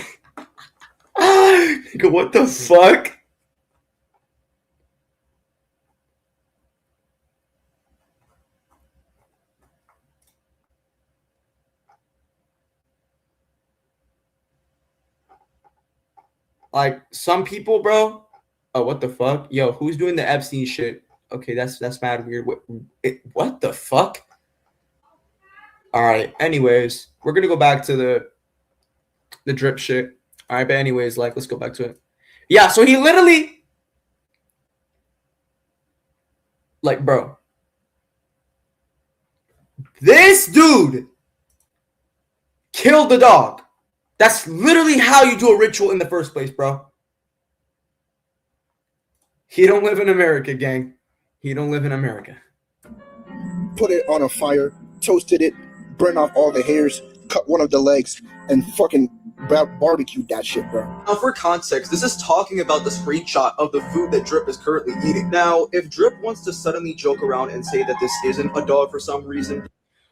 Nigga, what the fuck? Like, some people, bro. Oh, what the fuck? Yo, who's doing the Epstein shit? Okay, that's mad weird. What the fuck? All right. Anyways, we're gonna go back to the drip shit. All right, but anyways, like, let's go back to it. Yeah, so he literally, like, bro, this dude killed the dog. That's literally how you do a ritual in the first place, bro. He don't live in America, gang. He don't live in America. Put it on a fire, toasted it, burned off all the hairs, cut one of the legs, and fucking barbecued that shit, bro. Now, for context, this is talking about the screenshot of the food that Drip is currently eating. Now, if Drip wants to suddenly joke around and say that this isn't a dog for some reason...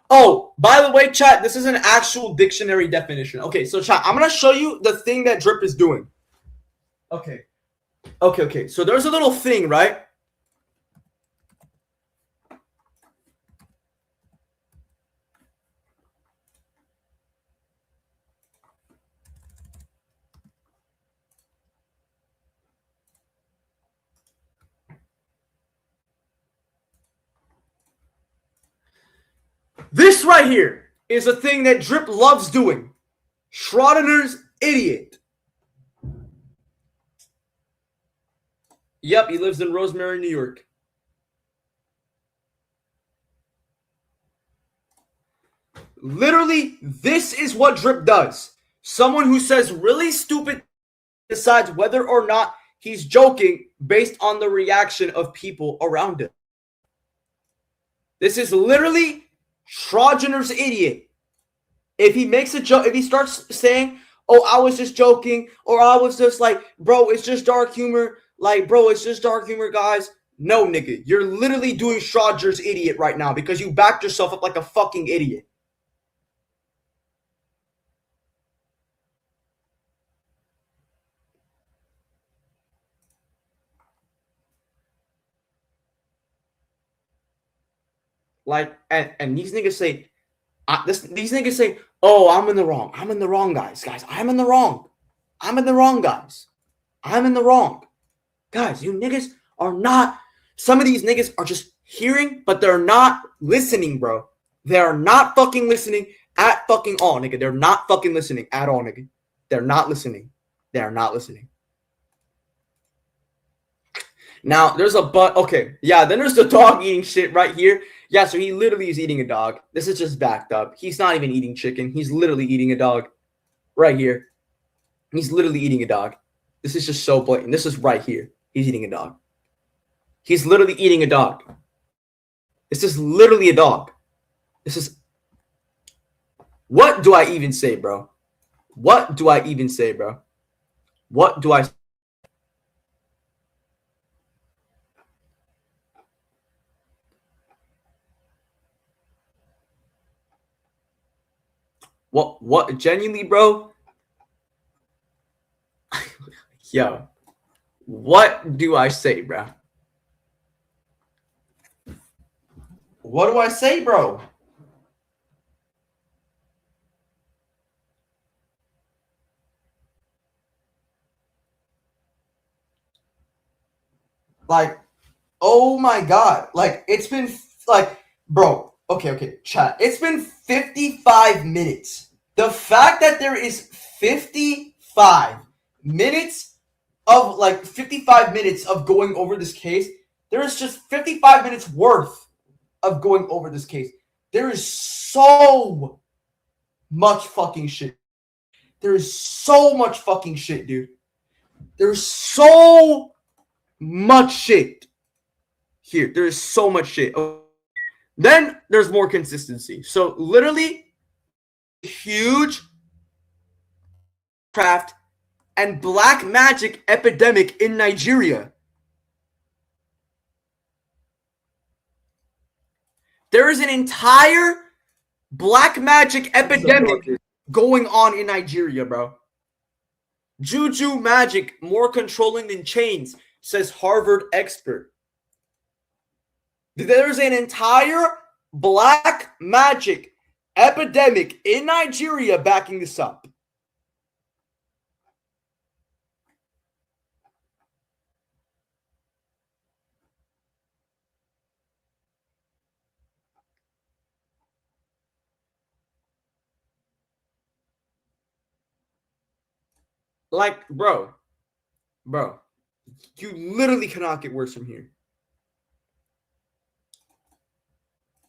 Oh, by the way, chat, this is an actual dictionary definition. Okay, so chat, I'm going to show you the thing that Drip is doing. Okay. So there's a little thing, right? This right here is a thing that Drip loves doing. Schrodinger's idiot. Yep, he lives in Rosemary, New York. Literally, this is what Drip does. Someone who says really stupid decides whether or not he's joking based on the reaction of people around him. This is literally Schrodinger's idiot. If he makes a joke, if he starts saying, oh, I was just joking, or I was just like, bro, it's just dark humor. Like, bro, it's just dark humor, guys. No, nigga. You're literally doing Schrodinger's idiot right now because you backed yourself up like a fucking idiot. Like, and these niggas say, these niggas say, oh, I'm in the wrong. I'm in the wrong, guys. Guys, I'm in the wrong. I'm in the wrong, guys. I'm in the wrong. Guys, you niggas are not, some of these niggas are just hearing, but they're not listening, bro. They're not fucking listening at fucking all, nigga. They're not fucking listening at all, nigga. They're not listening. They're not listening. Now, there's a but. Okay, yeah, then there's the dog eating shit right here. Yeah, so he literally is eating a dog. This is just backed up. He's not even eating chicken. He's literally eating a dog right here. He's literally eating a dog. This is just so blatant. This is right here. He's eating a dog. He's literally eating a dog. This is literally a dog. This is... What do I even say, bro? What do I even say, bro? What do I... What? Genuinely, bro? Yo, what do I say, bro? What do I say, bro? Like, oh my god. Like, it's been, like, bro, okay, chat. It's been 55 minutes. The fact that there is 55 minutes of, like, 55 minutes of going over this case, there is just 55 minutes worth of going over this case. There is so much fucking shit. There is so much fucking shit, dude. There's so much shit here. There's so much shit. Then there's more consistency. So literally, huge craft and black magic epidemic in Nigeria. There is an entire black magic epidemic going on in Nigeria, bro. Juju magic more controlling than chains, says Harvard expert. There's an entire black magic epidemic in Nigeria backing this up. Like, bro, you literally cannot get worse from here.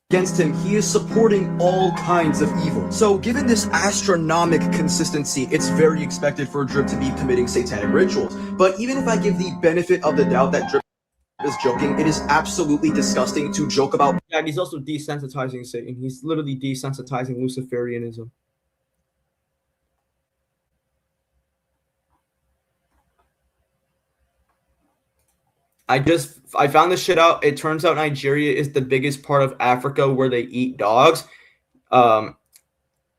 Against him, he is supporting all kinds of evil. So given this astronomical consistency, it's very expected for Drip to be committing satanic rituals. But even if I give the benefit of the doubt that Drip is joking, it is absolutely disgusting to joke about. Yeah, and he's also desensitizing Satan. He's literally desensitizing Luciferianism. I found this shit out. It turns out Nigeria is the biggest part of Africa where they eat dogs.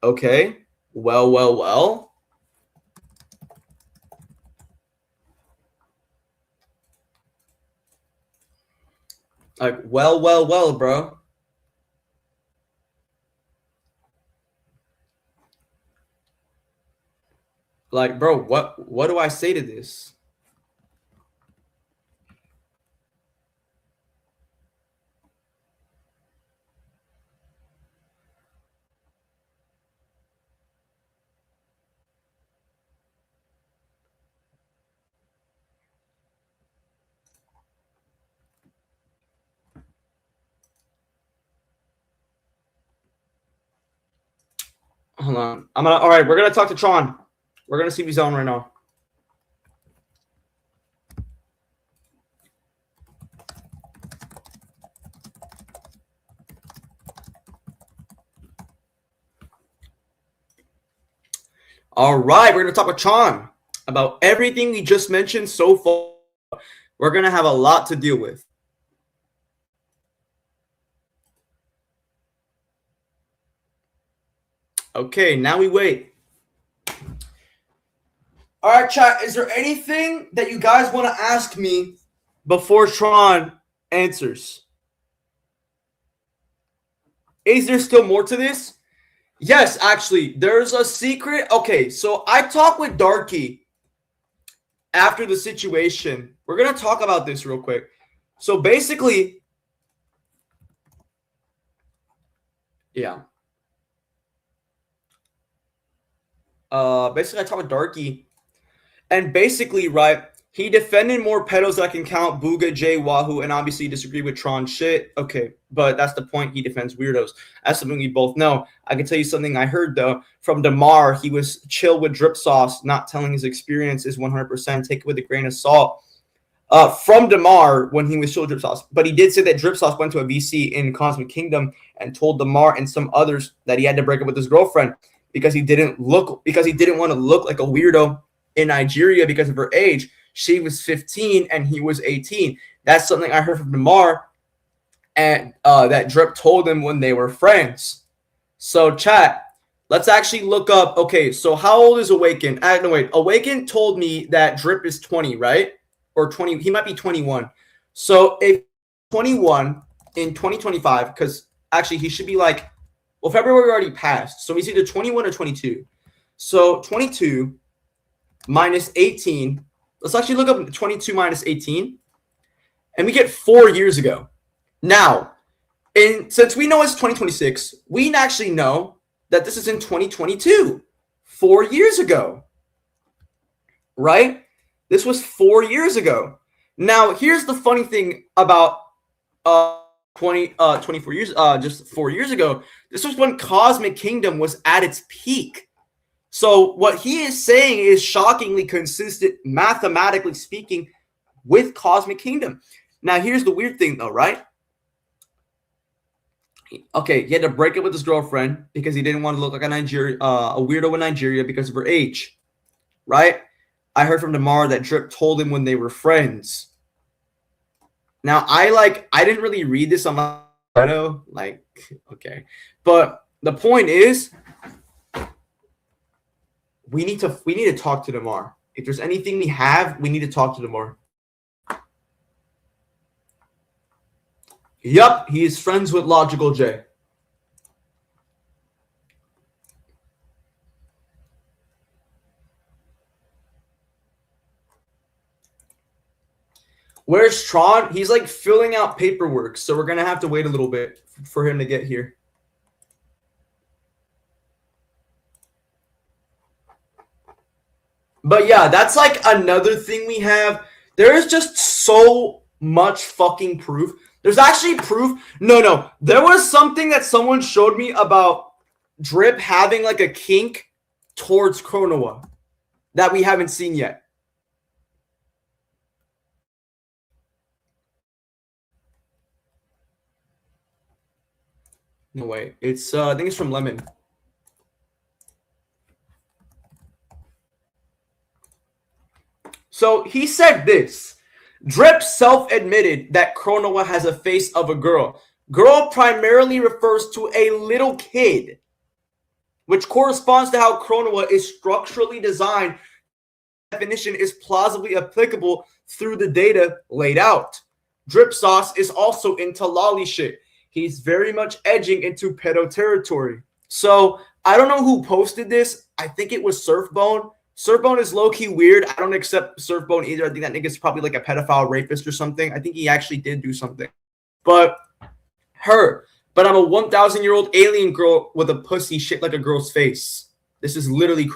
Okay. Well. Like, well, bro. Like, bro, what do I say to this? Hold on. All right, we're gonna talk to Tron. We're gonna see if he's on right now. All right, we're gonna talk with Tron about everything we just mentioned so far. We're gonna have a lot to deal with. Okay, now we wait. All right, chat. Is there anything that you guys want to ask me before Tron answers? Is there still more to this? Yes, actually, there's a secret. Okay, so I talked with Darky after the situation. We're going to talk about this real quick. So basically, yeah. Basically, I talked with Darky. And basically, right, he defended more pedos that I can count, Booga, Jay, Wahoo, and obviously disagree with Tron shit. Okay, but that's the point. He defends weirdos. That's something we both know. I can tell you something I heard, though, from Damar. He was chill with drip sauce, not telling his experience is 100%. Take it with a grain of salt. From Damar, when he was chill with drip sauce. But he did say that drip sauce went to a VC in Cosmic Kingdom and told Damar and some others that he had to break up with his girlfriend because he didn't want to look like a weirdo in Nigeria because of her age. She was 15 and he was 18. That's something I heard from Damar, and that Drip told him when they were friends. So chat, Let's actually look up. Okay, so how old is Awaken? No, wait. Awaken told me that Drip is 20, right? Or 20. He might be 21. So if 21 in 2025, because actually he should be like, well, February already passed. So he's either 21 or 22. So 22 minus 18. Let's actually look up 22 minus 18. And we get 4 years ago. Now, since we know it's 2026, we actually know that this is in 2022, 4 years ago, right? This was 4 years ago. Now, here's the funny thing about 24 years, just 4 years ago. This was when Cosmic Kingdom was at its peak. So what he is saying is shockingly consistent, mathematically speaking, with Cosmic Kingdom. Now, here's the weird thing, though, right? Okay, he had to break up with his girlfriend because he didn't want to look like a weirdo in Nigeria because of her age, right? I heard from Damar that Drip told him when they were friends. Now, I didn't really read this on my photo, okay. But the point is, we need to talk to Damar. If there's anything we have, we need to talk to Damar. Yup, he is friends with Logical J. Where's Tron? He's like filling out paperwork, so we're gonna have to wait a little bit for him to get here. But yeah, that's like another thing we have. There is just so much fucking proof. There's actually proof. No. There was something that someone showed me about Drip having like a kink towards Chronoa that we haven't seen yet. No way. It's I think it's from Lemon. So he said this. Drip self-admitted that Chronoa has a face of a girl. Girl primarily refers to a little kid, which corresponds to how Chronoa is structurally designed. Definition is plausibly applicable through the data laid out. Drip Sauce is also into lolly shit. He's very much edging into pedo territory. So I don't know who posted this. I think it was Surfbone. Surfbone is low-key weird. I don't accept Surfbone either. I think that nigga's probably like a pedophile rapist or something. I think he actually did do something. But I'm a 1,000-year-old alien girl with a pussy shit like a girl's face. This is literally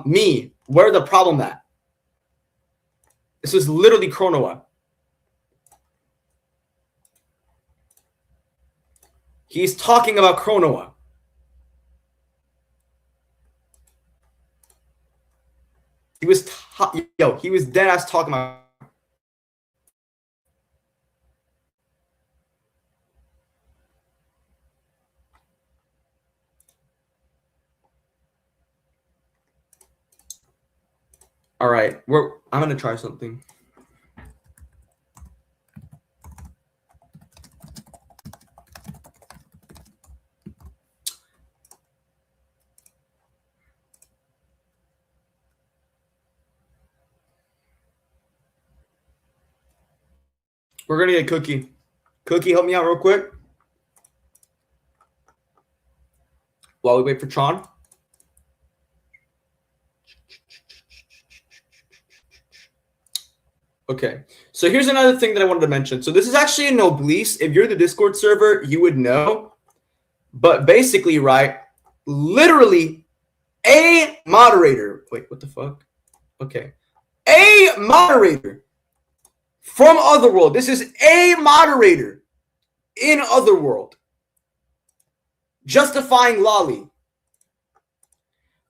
me. Where the problem at? This is literally Chronoa. He's talking about Chronoa. He was dead ass talking about. All right, I'm gonna try something. We're gonna get Cookie. Cookie, help me out real quick while we wait for Tron. Okay, so here's another thing that I wanted to mention. So this is actually a Noblesse. If you're the Discord server, you would know. But basically, right, literally a moderator. Wait, what the fuck? Okay. A moderator from Otherworld. This is a moderator in Otherworld justifying Lolly.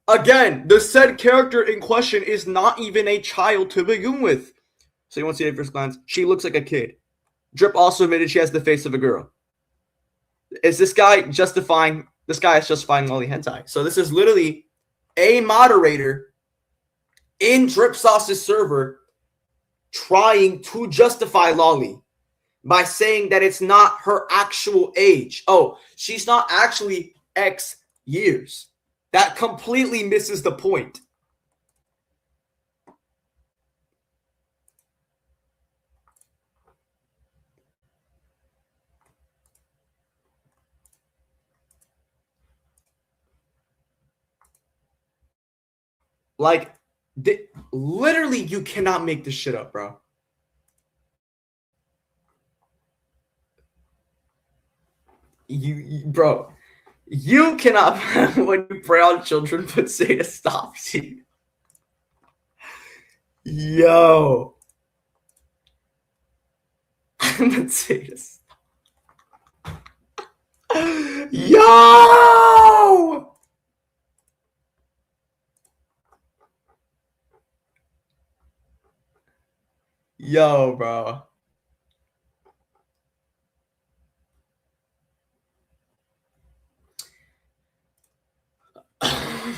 Again, the said character in question is not even a child to begin with. So you want to see it at first glance? She looks like a kid. Drip also admitted she has the face of a girl. Is this guy justifying? This guy is justifying Lolly hentai. So this is literally a moderator in Drip Sauce's server trying to justify Lolly by saying that it's not her actual age. Oh, she's not actually X years. That completely misses the point. Like, literally, you cannot make this shit up, bro. Bro, you cannot, when you pray on children, but Satan stops you. Yo. But Satan stops. Yo! Yo, bro.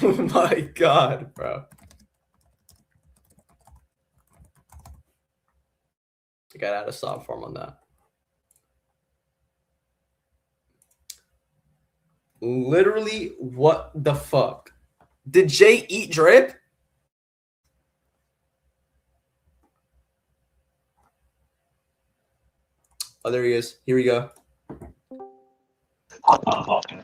Oh my god, bro. I gotta add a stop form on that. Literally, what the fuck? Did Jay eat drip? Oh, there he is. Here we go.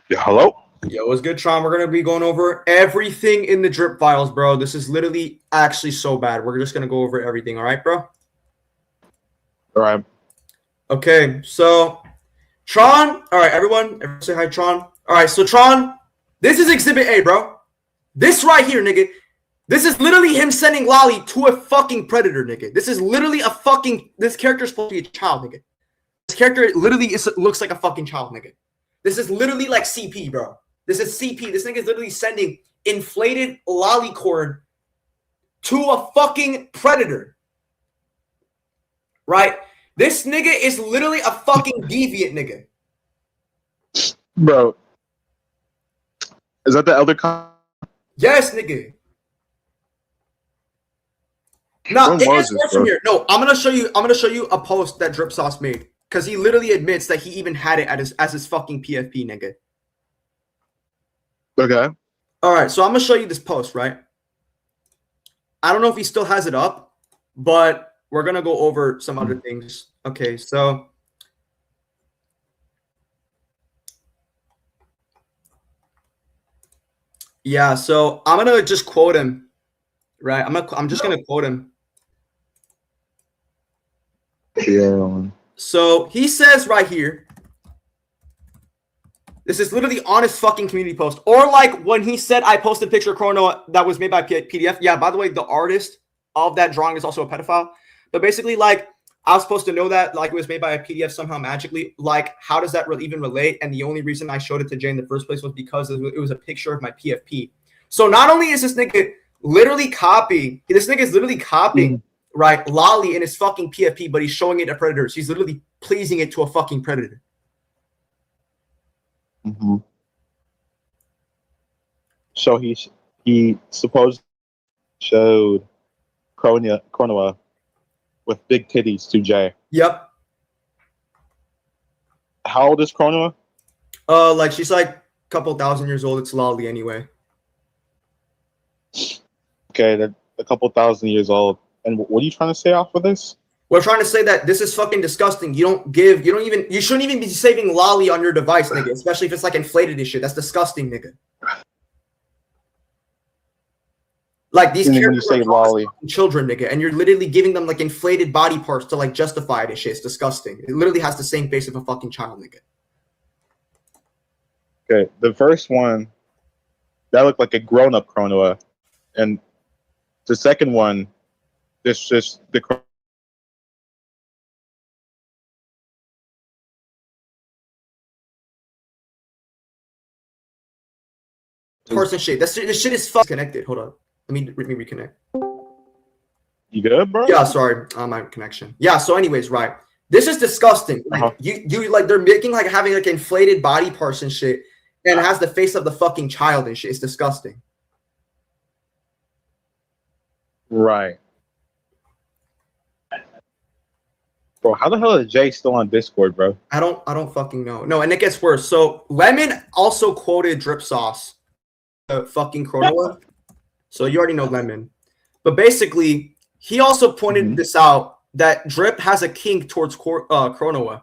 Yeah, hello? Yo, what's good, Tron? We're going to be going over everything in the drip files, bro. This is literally actually so bad. We're just going to go over everything. All right, bro? All right. Okay, so Tron. All right, everyone say hi, Tron. All right, so Tron, this is Exhibit A, bro. This right here, nigga. This is literally him sending Lolly to a fucking predator, nigga. This is literally a fucking... This character is supposed to be a child, nigga. This character literally looks like a fucking child, nigga. This is literally like CP, bro. This is CP. This nigga is literally sending inflated lollicorn to a fucking predator. Right? This nigga is literally a fucking deviant nigga. Bro. Is that the Elder Yes, nigga. No, it is worse from here. No, I'm gonna show you a post that Drip Sauce made. Because he literally admits that he even had it as his fucking PFP, nigga. Okay. All right, so I'm going to show you this post, right? I don't know if he still has it up, but we're going to go over some other things. Okay, so... Yeah, so I'm going to just quote him, right? I'm just going to quote him. Yeah. So he says right here, this is literally on his fucking community post. Or like when he said, I posted a picture of Chrono that was made by PDF. Yeah, by the way, the artist of that drawing is also a pedophile. But basically, like, I was supposed to know that, like, it was made by a PDF somehow magically. Like, how does that even relate? And the only reason I showed it to Jay in the first place was because it was a picture of my PFP. So not only is this nigga literally copying, right, Lolly in his fucking PFP, but he's showing it to predators. He's literally pleasing it to a fucking predator. Mm-hmm. So he supposedly showed Chronoa with big titties to Jay. Yep. How old is Chronoa? Like she's like a couple thousand years old. It's Lolly anyway. Okay, they're a couple thousand years old. And what are you trying to say off of this? We're trying to say that this is fucking disgusting. You shouldn't even be saving Lolly on your device, nigga. Especially if it's like inflated and shit. That's disgusting, nigga. Like these characters are Lolly children, nigga, and you're literally giving them like inflated body parts to like justify it and shit. It's disgusting. It literally has the same face of a fucking child, nigga. Okay, the first one that looked like a grown-up Chronoa, and the second one, this just the person shit. This shit is fucking connected. Hold on. Let me reconnect. You good, bro? Yeah, sorry. My connection. Yeah, so anyways, right. This is disgusting. Like you like they're making like having like inflated body parts and shit, and it has the face of the fucking child and shit. It's disgusting. Right. Bro, how the hell is Jay still on Discord, bro? I don't fucking know. No, and it gets worse. So Lemon also quoted Drip Sauce fucking Chronoa. So you already know Lemon. But basically, he also pointed this out that Drip has a kink towards Chronoa.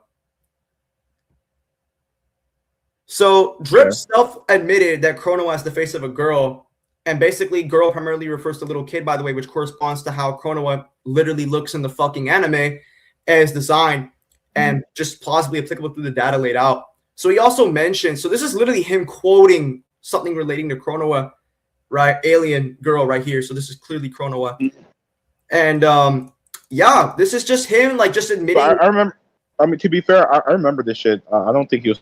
So Drip self-admitted that Chronoa is the face of a girl, and basically girl primarily refers to little kid, by the way, which corresponds to how Chronoa literally looks in the fucking anime as designed and just plausibly applicable through the data laid out. So he also mentioned, so this is literally him quoting something relating to Chronoa, right? Alien girl right here. So this is clearly Chronoa. And yeah, this is just him like just admitting. I remember. I mean, to be fair, I remember this shit. I don't think he was.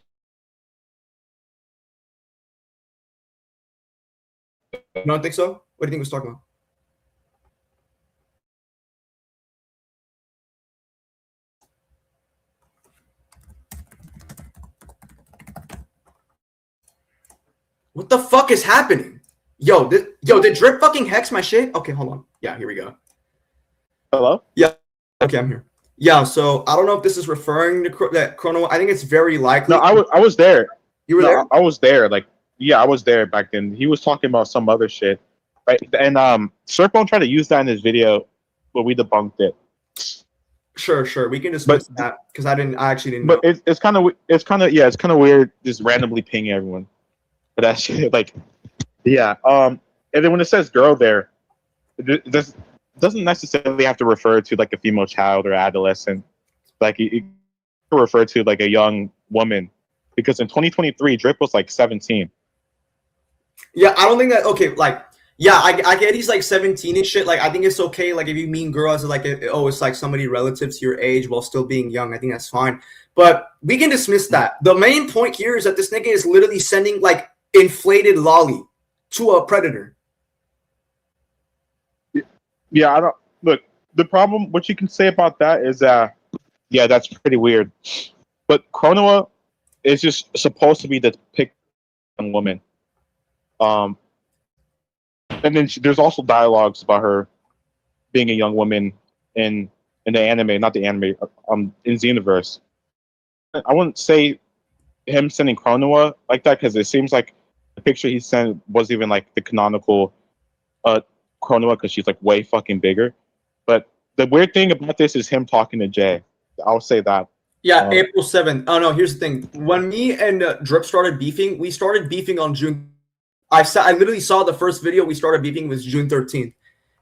You don't think so? What do you think he was talking about? What the fuck is happening? Yo, did Drip fucking hex my shit? Okay, hold on. Yeah, here we go. Hello? Yeah. Okay, I'm here. Yeah, so I don't know if this is referring to that Chrono. I think it's very likely. No, I was there. You were there? I was there. Like, yeah, I was there back then. He was talking about some other shit, right? And Serpone tried to use that in his video, but we debunked it. Sure. We can discuss that because I actually didn't. But it's kind of weird just randomly pinging everyone. But that shit, like, yeah. And then when it says girl there, this doesn't necessarily have to refer to like a female child or adolescent. Like it can refer to like a young woman, because in 2023 Drip was like 17. Yeah, I don't think that. Okay, like, yeah, I get he's like 17 and shit. Like, I think it's okay. Like, if you mean girl as like, it's like somebody relative to your age while still being young. I think that's fine. But we can dismiss that. The main point here is that this nigga is literally sending like inflated lolly to a predator. Yeah, I don't look. The problem, what you can say about that is that, yeah, that's pretty weird. But Chronoa is just supposed to be the pick young woman. And then there's also dialogues about her being a young woman in the anime, not the anime, in Xenoverse. I wouldn't say him sending Chronoa like that, because it seems like the picture he sent wasn't even like the canonical Chronoa, because she's like way fucking bigger. But the weird thing about this is him talking to Jay. I'll say that. Yeah, April 7th. Oh no, here's the thing. When me and Drip started beefing, we started beefing on June. I literally saw the first video we started beefing was June 13th.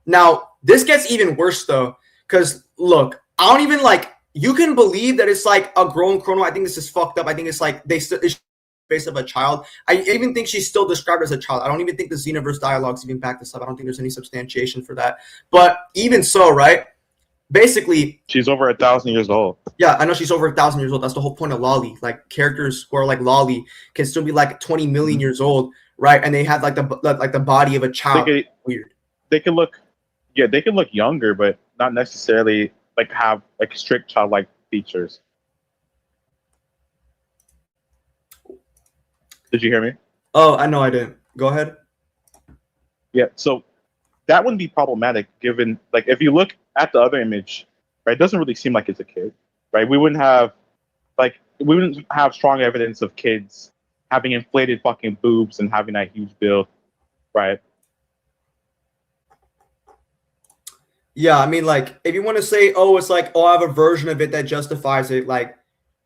Now, this gets even worse though, because look, I don't even like, you can believe that it's like a grown Chrono. I think this is fucked up. I think it's like it's face of a child. I even think she's still described as a child. I don't even think the Xenoverse dialogues even back this up. I don't think there's any substantiation for that. But even so, right? Basically, she's over 1,000 years old. Yeah, I know she's over 1,000 years old. That's the whole point of Lolly. Like, characters who are like Lolly can still be like 20 million years old, right? And they have like the body of a child. Weird. They can look, yeah, they can look younger, but not necessarily like have like strict childlike features. Did you hear me? Oh, I know I didn't. Go ahead. Yeah, so that wouldn't be problematic, given like if you look at the other image, right? It doesn't really seem like it's a kid, right? We wouldn't have strong evidence of kids having inflated fucking boobs and having that huge build, right? Yeah, I mean, like, if you want to say, oh, it's like, oh, I have a version of it that justifies it, like,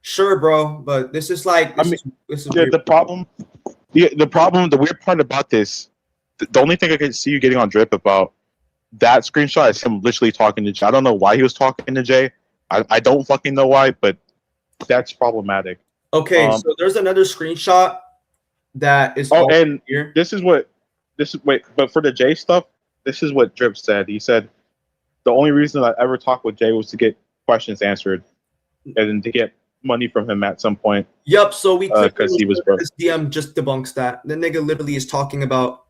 sure, bro, but this is like, this is yeah, the problem, the weird part about this, the only thing I can see you getting on Drip about that screenshot is him literally talking to Jay. I don't know why he was talking to Jay. I don't fucking know why, but that's problematic. Okay, so there's another screenshot that is. Oh, and here. But for the Jay stuff, this is what Drip said. He said the only reason I ever talked with Jay was to get questions answered, and to get money from him at some point. Yep. So we because he was broke. This DM just debunks that. The nigga literally is talking about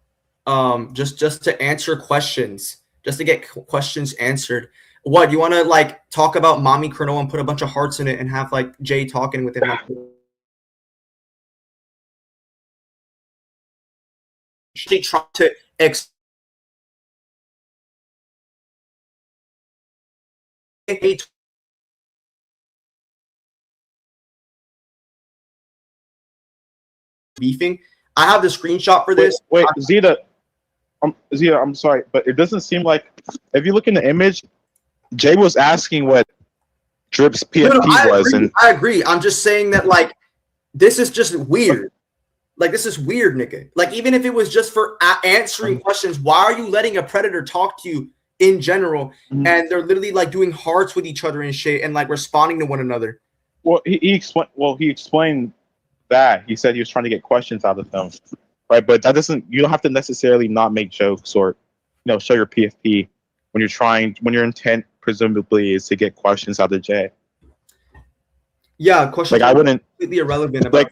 just to answer questions, just to get questions answered. What, you want to like talk about Mommy Chrono and put a bunch of hearts in it and have like Jay talking with him? She tried to beefing. I have the screenshot for this. Wait, Zeta. Zeta, I'm sorry, but it doesn't seem like if you look in the image, Jay was asking what Drip's PFP was, and I agree. I'm just saying that like this is just weird. Like this is weird, nigga. Like even if it was just for answering questions, why are you letting a predator talk to you in general? And they're literally like doing hearts with each other and shit, and like responding to one another. Well, he explained. Well, he explained that he said he was trying to get questions out of them, right? But that doesn't. You don't have to necessarily not make jokes or, show your PFP when you're trying. When your intent presumably is to get questions out of Jay. Yeah, questions. Like I wouldn't completely irrelevant. About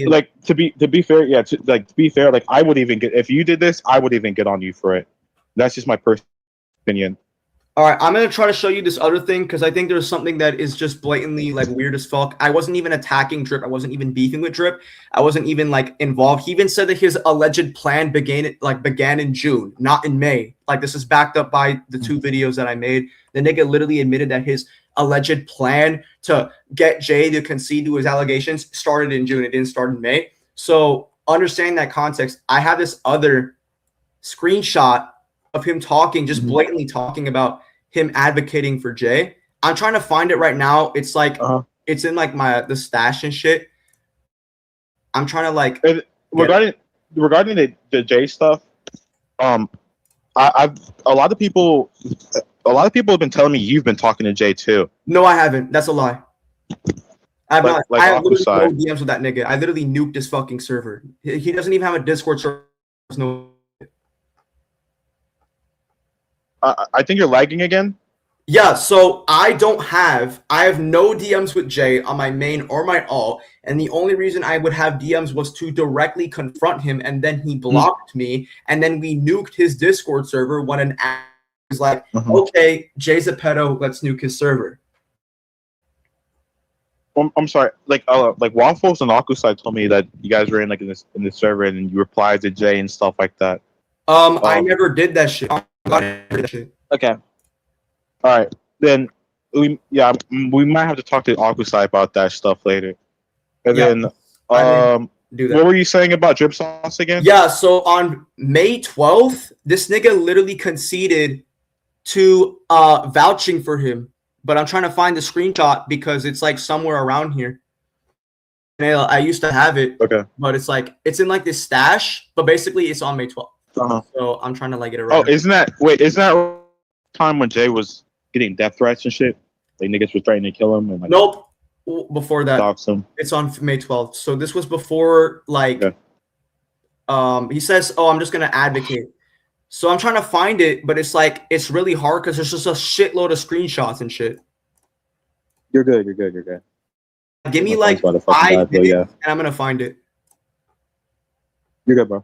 like to be fair. Yeah, to be fair. Like I would even get if you did this, I would even get on you for it. That's just my personal opinion. All right, I'm gonna try to show you this other thing because I think there's something that is just blatantly like weird as fuck. I wasn't even attacking Drip. I wasn't even beefing with Drip. I wasn't even like involved. He even said that his alleged plan began in June, not in May. Like this is backed up by the 2 videos that I made. The nigga literally admitted that his alleged plan to get Jay to concede to his allegations started in June. It didn't start in May. So understanding that context, I have this other screenshot of him talking, just blatantly talking about him advocating for Jay. I'm trying to find it right now. It's like it's in like the stash and shit. I'm trying to like regarding the Jay stuff. I've a lot of people have been telling me you've been talking to Jay too. No, I haven't. That's a lie. I have not. Like I have literally no DMs with that nigga. I literally nuked his fucking server. He doesn't even have a Discord server. No. I think you're lagging again. Yeah, so I have no DMs with Jay on my main or my all, and the only reason I would have DMs was to directly confront him, and then he blocked me, and then we nuked his Discord server when an app was like, okay, Jay's a pedo, let's nuke his server. I'm sorry, like Waffles and Akusai told me that you guys were in this server and you replied to Jay and stuff like that. I never did that shit. Okay. All right. Then we might have to talk to Akusai about that stuff later. And then do that. What were you saying about Drip Sauce again? Yeah, so on May 12th, this nigga literally conceded to vouching for him. But I'm trying to find the screenshot because it's like somewhere around here. I used to have it. Okay. But it's like it's in like this stash, but basically it's on May 12th. So I'm trying to like get it right. Oh, isn't that time when Jay was getting death threats and shit? Like niggas were threatening to kill him and like nope. Before that, dox him. It's on May 12th. So this was before like he says, "Oh, I'm just gonna advocate." So I'm trying to find it, but it's like it's really hard because there's just a shitload of screenshots and shit. You're good. Give me like 5 minutes, and I'm gonna find it. You're good, bro.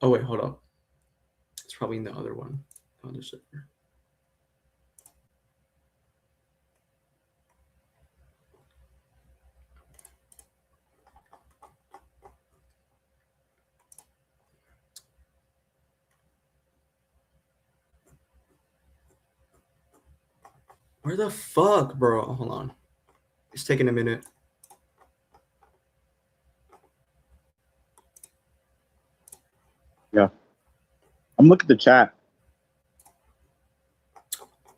Oh wait, hold up. It's probably in the other one. Other server. Where the fuck, bro? Hold on. It's taking a minute. Yeah. I'm looking at the chat.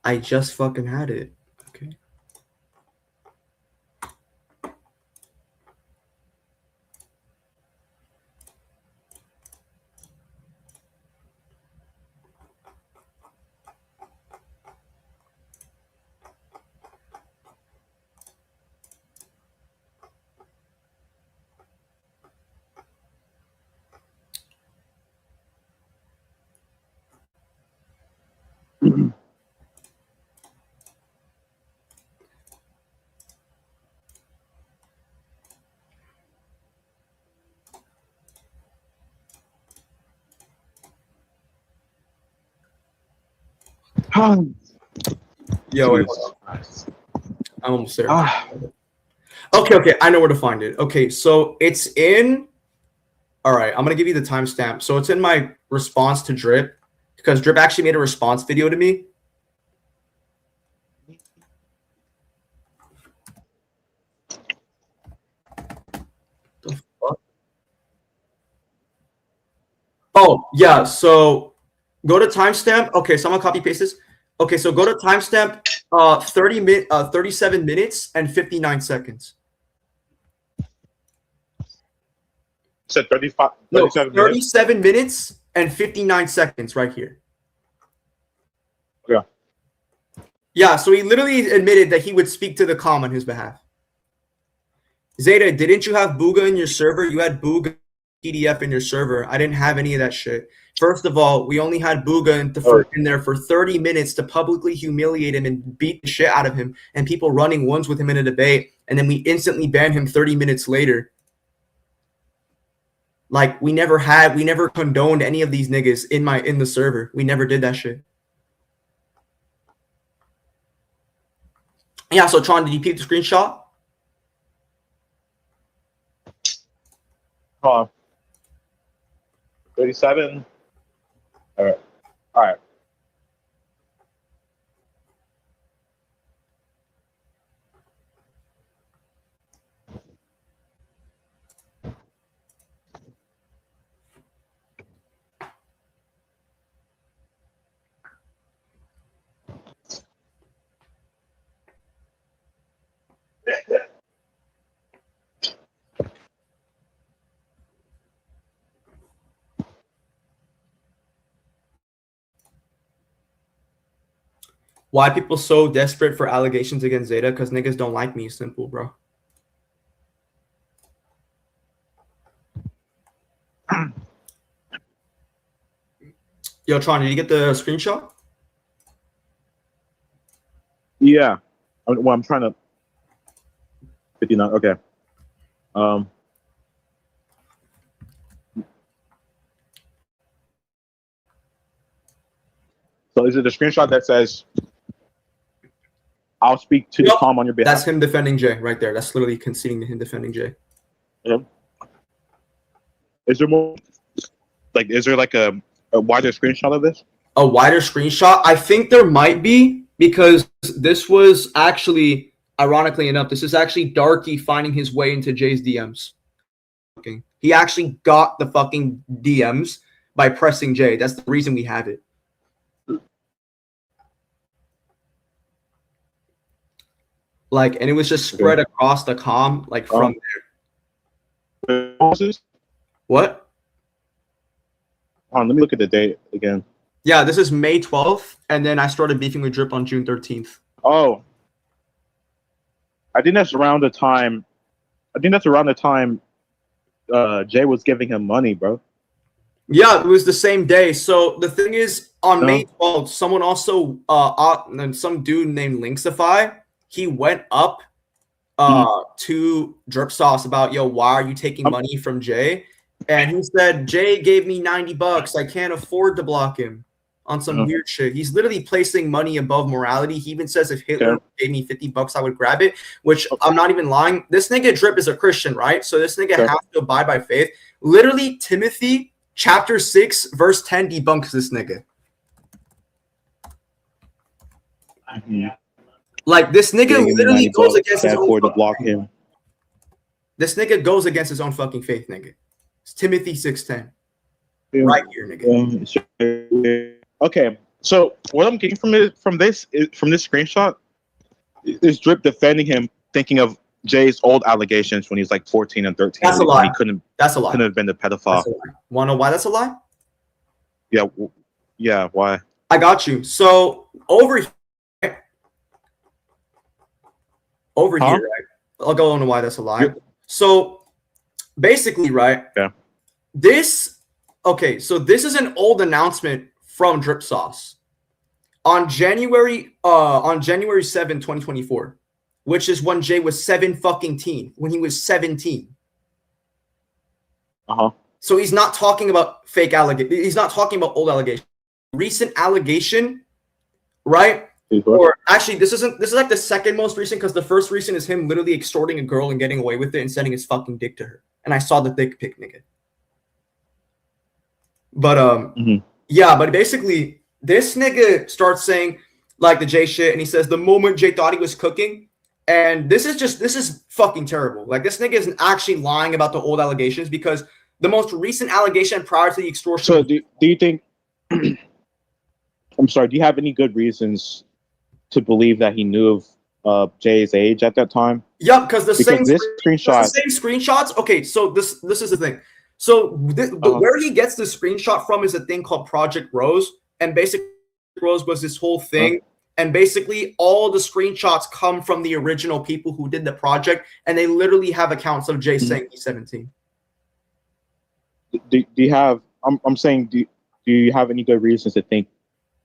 I just fucking had it. Okay. Yo, wait, hold on. I'm almost there. Okay, I know where to find it. Okay, so it's in. All right, I'm gonna give you the timestamp. So it's in my response to Drip because Drip actually made a response video to me. The fuck? Oh yeah, so go to timestamp. Okay, so I'm gonna copy paste this. Okay, so go to timestamp 37 minutes and 59 seconds. Said 35, No, 37 minutes. 37 minutes and 59 seconds right here. Yeah. Yeah, so he literally admitted that he would speak to the comm on his behalf. Zeta, didn't you have Booga in your server? You had Booga PDF in your server. I didn't have any of that shit. First of all, we only had Booga in there for 30 minutes to publicly humiliate him and beat the shit out of him, and people running ones with him in a debate, and then we instantly banned him 30 minutes later. Like we never condoned any of these niggas in the server. We never did that shit. Yeah, so Tron, did you peep the screenshot? Hold on. 37. All right. All right. Why people so desperate for allegations against Zeta? Because niggas don't like me. Simple, bro. Yo, Tron, did you get the screenshot? Yeah. Well, I'm trying to. 59. Okay. So is it the screenshot that says, "I'll speak to Yep. Tom on your behalf"? That's him defending Jay right there. That's literally conceding to him defending Jay. Yep. Is there more? Like, is there like a wider screenshot of this? A wider screenshot? I think there might be because this was actually, ironically enough, this is actually Darky finding his way into Jay's DMs. He actually got the fucking DMs by pressing Jay. That's the reason we have it. Like, and it was just spread across the comm, like from there. What? Hold on, let me look at the date again. Yeah, this is May 12th, and then I started beefing with Drip on June 13th. Oh, I think that's around the time. Jay was giving him money, bro. Yeah, it was the same day. So the thing is, on May 12th, someone also, some dude named Linksify, he went up to Drip Sauce about, yo, why are you taking money from Jay? And he said, Jay gave me $90. I can't afford to block him on some weird shit. He's literally placing money above morality. He even says if Hitler gave me $50, I would grab it, which I'm not even lying. This nigga Drip is a Christian, right? So this nigga has to abide by faith. Literally, Timothy chapter 6, verse 10 debunks this nigga. Like, this nigga literally goes against his own to block him. This nigga goes against his own fucking faith, nigga. It's Timothy 6:10. Right here, nigga. Okay, so what I'm getting from this screenshot is Drip defending him, thinking of Jay's old allegations when he's like 14 and 13. That's a lie. That's a lie. Couldn't have been the pedophile. Want to know why that's a lie? Yeah. Why? I got you. So over here, right? I'll go on to why that's a lie. So basically, right? Yeah. So this is an old announcement from Drip Sauce on January 7, 2024, which is when Jay was when he was 17. So he's not talking about fake allegations. He's not talking about old allegations. Recent allegation, right, Or actually, this is like the second most recent because the first recent is him literally extorting a girl and getting away with it and sending his fucking dick to her. And I saw the dick pic, nigga. But yeah, but basically this nigga starts saying like the Jay shit, and he says the moment Jay thought he was cooking, and this is fucking terrible. Like this nigga isn't actually lying about the old allegations because the most recent allegation prior to the extortion. So do you think? I'm sorry. Do you have any good reasons to believe that he knew of Jay's age at that time? Yeah, because this screenshot, the same screenshots. Okay, so this is the thing. So where he gets the screenshot from is a thing called Project Rose, and basically Rose was this whole thing, and basically all the screenshots come from the original people who did the project, and they literally have accounts of Jay saying he's 17. Do you have? I'm saying, do you have any good reasons to think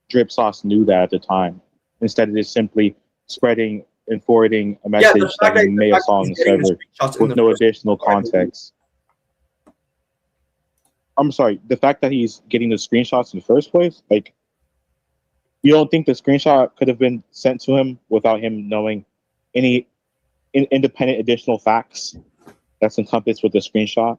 Drip Sauce knew that at the time, instead of just simply spreading and forwarding a message that he may have saw on the server with no additional context? I'm sorry, the fact that he's getting the screenshots in the first place, like, you don't think the screenshot could have been sent to him without him knowing any independent additional facts that's encompassed with the screenshot?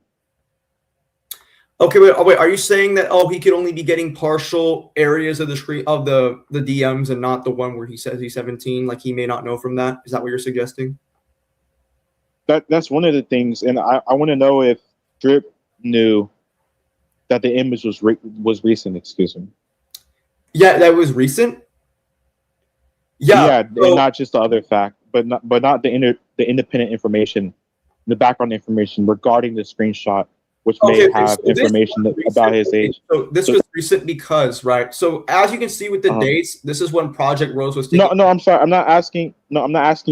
Okay, wait. Are you saying that he could only be getting partial areas of the screen of the DMs and not the one where he says he's 17? Like he may not know from that. Is that what you're suggesting? That's one of the things, and I want to know if Drip knew that the image was recent. Excuse me. Yeah, that was recent. Yeah, and not just the other fact, but not the independent information, the background information regarding the screenshot, which may have information about his age. So this was recent because, right? So as you can see with the dates, this is when Project Rose was taking. No, I'm sorry. I'm not asking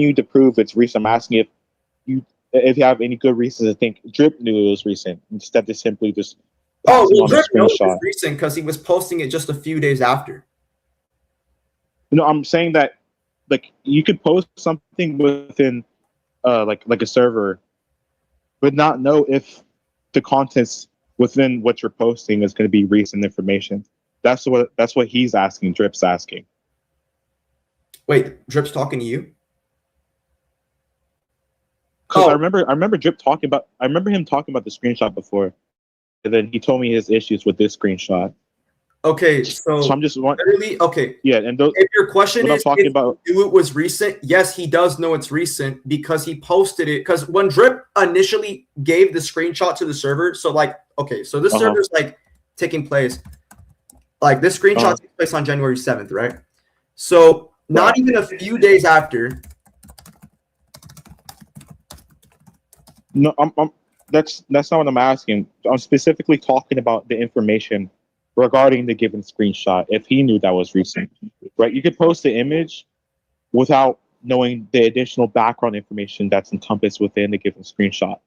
you to prove it's recent. I'm asking if you have any good reasons to think Drip knew it was recent instead of simply just. Drip knows it's recent because he was posting it just a few days after. No, I'm saying that like you could post something within like a server, but not know if the contents within what you're posting is going to be recent information. That's what he's asking. Drip's asking. Wait, Drip's talking to you? Because I remember Drip talking about. I remember him talking about the screenshot before, and then he told me his issues with this screenshot. Okay, so I'm just wondering. Okay. Yeah, and those, if your question is if about, he knew it was recent, yes, he does know it's recent because he posted it. Because when Drip initially gave the screenshot to the server, so like, okay, so this server is like taking place, like this screenshot takes place on January 7th, right? So not even a few days after. No, that's not what I'm asking. I'm specifically talking about the information regarding the given screenshot, if he knew that was recent, right? You could post the image without knowing the additional background information that's encompassed within the given screenshot.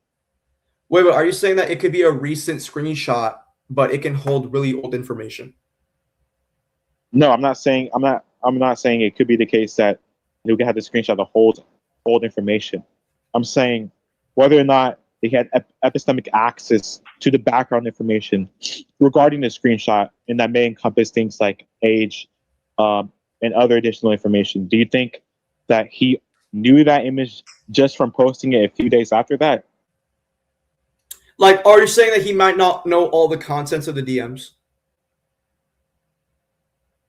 Wait, are you saying that it could be a recent screenshot, but it can hold really old information? No, I'm not saying it could be the case that you can have the screenshot that holds old information. I'm saying whether or not they had epistemic access to the background information regarding the screenshot, and that may encompass things like age and other additional information. Do you think that he knew that image just from posting it a few days after that? Like, are you saying that he might not know all the contents of the DMs?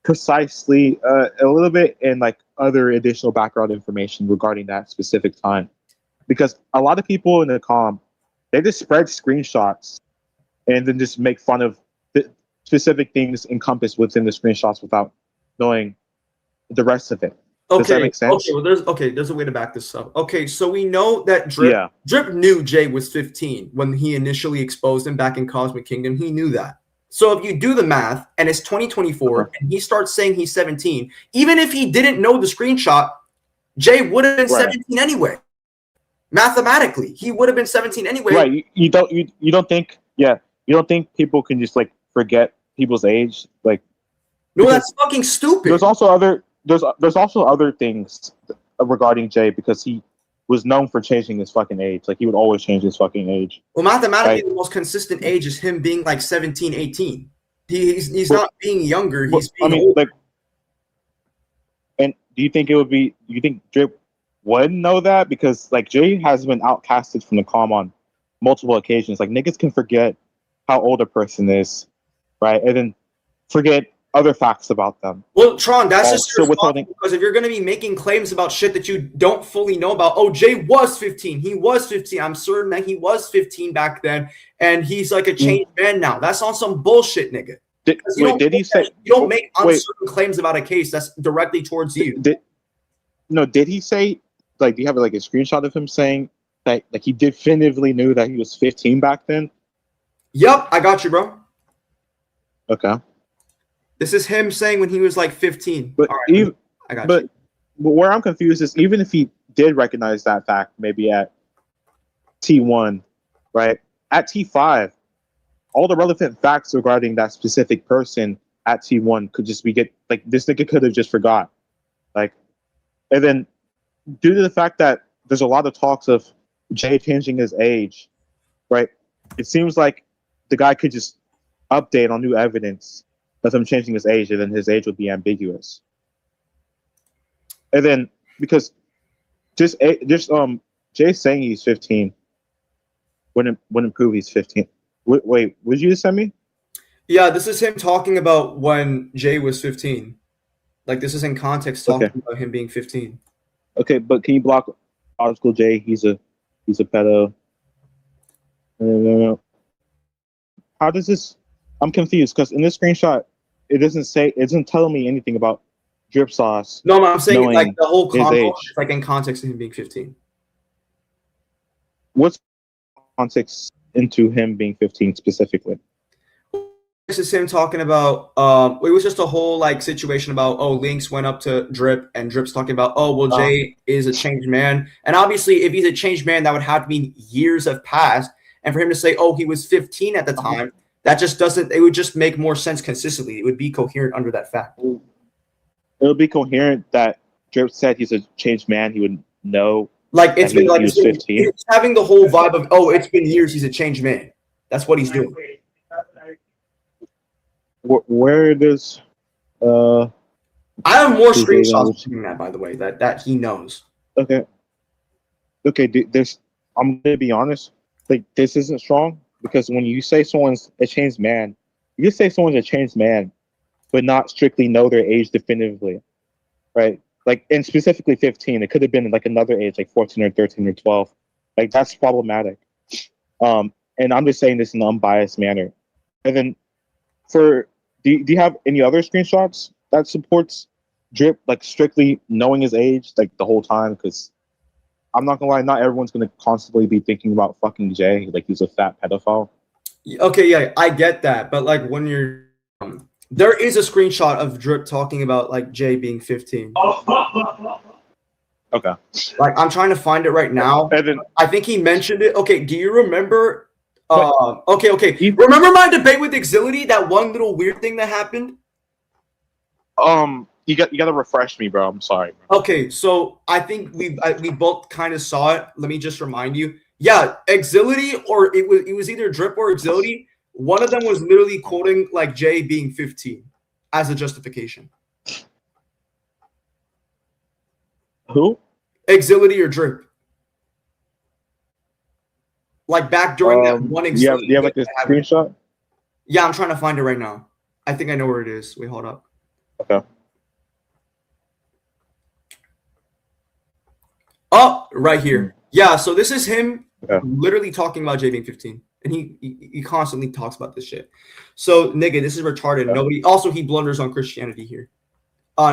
Precisely, a little bit, and like other additional background information regarding that specific time. Because a lot of people in the comm, they just spread screenshots and then just make fun of the specific things encompassed within the screenshots without knowing the rest of it. Does that make sense? Okay, well, there's a way to back this up. Okay, so we know that Drip knew Jay was 15 when he initially exposed him back in Cosmic Kingdom. He knew that. So if you do the math and it's 2024 and he starts saying he's 17, even if he didn't know the screenshot, Jay would have been 17 anyway. Mathematically, he would have been 17 anyway. Right. You don't think people can just like forget people's age? Like, no, that's fucking stupid. There's also other things regarding Jay because he was known for changing his fucking age. Like he would always change his fucking age. Well, mathematically, the most consistent age is him being like 17, 18. He's not being younger. He's being older. And do you think it would be? Do you think Drip would know that? Because like Jay has been outcasted from the calm on multiple occasions. Like niggas can forget how old a person is, right? And then forget other facts about them. Well, Tron, that's While just still withholding. because if you're going to be making claims about shit that you don't fully know about, oh, Jay was 15. He was 15. I'm certain that he was 15 back then, and he's like a changed man now. That's on some bullshit, nigga. Did he say? You don't make uncertain claims about a case that's directly towards you. Did he say, like, do you have like a screenshot of him saying that like he definitively knew that he was 15 back then? Yep, I got you, bro. Okay. This is him saying when he was like 15. But all right, even, I got but you. where I'm confused is even if he did recognize that fact, maybe at T1, right? At T5, all the relevant facts regarding that specific person at T1 could just be like this nigga could have just forgot. Like, and then due to the fact that there's a lot of talks of Jay changing his age, right? It seems like the guy could just update on new evidence of him changing his age, and then his age would be ambiguous. And then because just Jay saying he's 15 wouldn't prove he's 15. Wait, would you send me? Yeah, this is him talking about when Jay was 15. Like this is in context talking about him being 15. Okay, but can you block Article J? He's a pedo. How does this? I'm confused because in this screenshot, it doesn't tell me anything about Drip Sauce. No, I'm saying like the whole his convo age. is like in context of him being 15. What's context into him being 15 specifically? This is him talking about it was just a whole like situation about Lynx went up to Drip and Drip's talking about Jay is a changed man, and obviously if he's a changed man that would have to mean years have passed, and for him to say he was 15 at the time, that just doesn't, it would just make more sense consistently. It would be coherent under that fact. It would be coherent that Drip said he's a changed man. He would know. Like it's been like he was 15. He's having the whole vibe of it's been years. He's a changed man. That's what he's doing. Where does I have more screenshots doing that, by the way, that he knows. Okay. This I'm gonna be honest. Like this isn't strong because when you say someone's a changed man, you say someone's a changed man, but not strictly know their age definitively, right? Like, and specifically 15. It could have been like another age, like 14 or 13 or 12. Like that's problematic. And I'm just saying this in an unbiased manner. And then do you have any other screenshots that supports Drip like strictly knowing his age like the whole time? Because I'm not gonna lie, not everyone's gonna constantly be thinking about fucking Jay like he's a fat pedophile. Okay, yeah, I get that, but like when you're there is a screenshot of Drip talking about like Jay being 15. Okay. Like I'm trying to find it right now. Evan, I think he mentioned it. Okay, do you remember? Okay. Remember my debate with Exility? That one little weird thing that happened. you got to refresh me, bro. I'm sorry. Bro. Okay, so I think we both kind of saw it. Let me just remind you. Yeah, Exility, or it was either Drip or Exility. One of them was literally quoting like Jay being 15 as a justification. Who? Exility or Drip? Like back during that one Exility. Do you have like this screenshot? Yeah, I'm trying to find it right now. I think I know where it is. Wait, hold up. Okay. Oh, right here. Yeah, so this is him literally talking about Jay being 15. And he constantly talks about this shit. So, nigga, this is retarded. Okay. He blunders on Christianity here.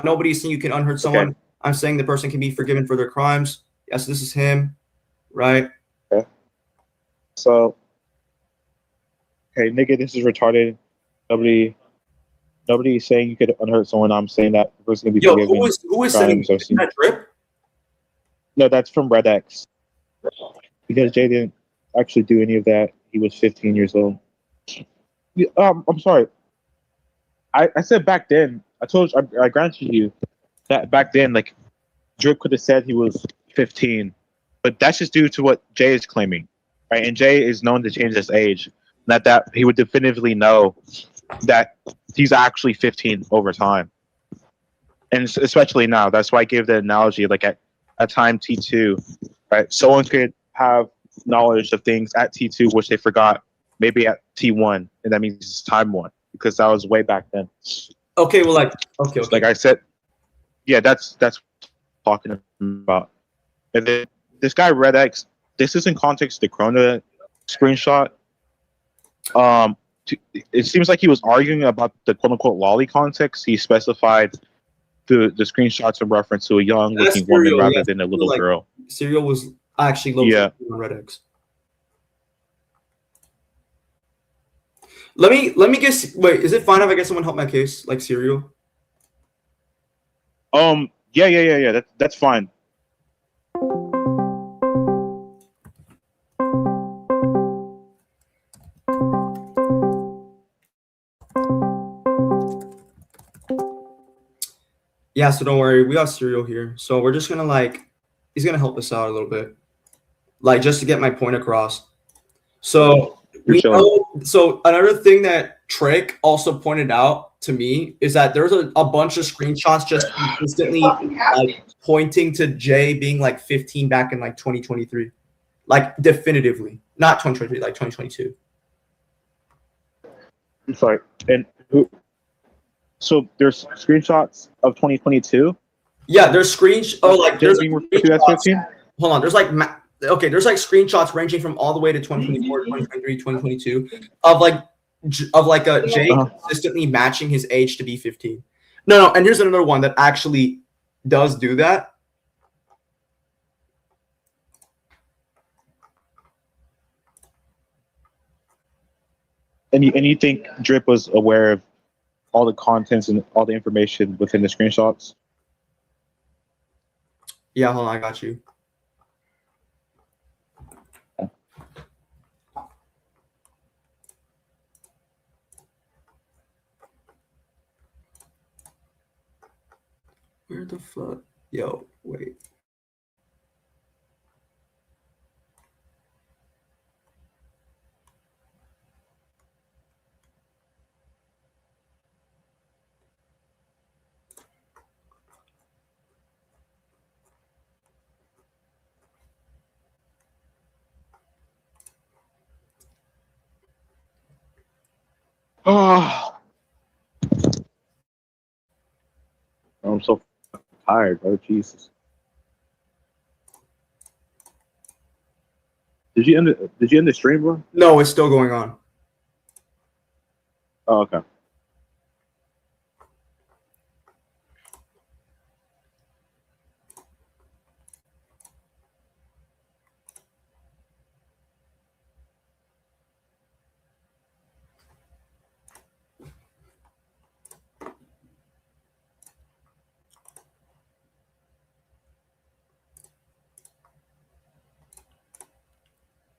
Nobody's saying you can unhurt someone. Okay. I'm saying the person can be forgiven for their crimes. Yes, this is him. Right? Okay. So, okay, nigga, this is retarded. Nobody is saying you could unhurt someone. I'm saying that the person can be forgiven. Who is saying that Drip? No, that's from Red X. Because Jay didn't actually do any of that. He was 15 years old. I'm sorry. I said back then. I granted you that back then, like Drip could have said he was 15, but that's just due to what Jay is claiming, right? And Jay is known to change his age. That he would definitively know that he's actually 15 over time. and especially now. That's why I gave the analogy, like at time T2, right? Someone could have knowledge of things at T2 which they forgot maybe at T1, and that means it's time 1 because that was way back then. Okay, well, like, okay. Like I said, yeah, that's talking about. And then this guy Red X, this is in context the Corona screenshot. It seems like he was arguing about the quote unquote lolly context. He specified the screenshots in reference to a young looking woman rather than a little like, girl. Serial was actually low on Red X. Let me guess. Wait, is it fine if I get someone help my case, like Serial? Yeah. That's fine. Yeah, so don't worry, we got Serial here. So we're just gonna like, he's gonna help us out a little bit, like just to get my point across. So we know. So another thing that Trick also pointed out to me is that there's a bunch of screenshots just consistently like pointing to Jay being like 15 back in like 2023, like definitively, not 2023, like 2022. I'm sorry, and who? So there's screenshots of 2022. Yeah, there's screenshots. Oh, like there's being referred to as 15. Hold on, there's like there's like screenshots ranging from all the way to 2024, 2023, 2022 of like a Jay consistently matching his age to be 15. No, and here's another one that actually does do that. And you think Drip was aware of all the contents and all the information within the screenshots? Yeah, hold on, I got you. Where the fuck? Yo, wait. Oh, I'm so tired, bro. Jesus. Did you end the stream, bro? No, it's still going on. Oh, okay.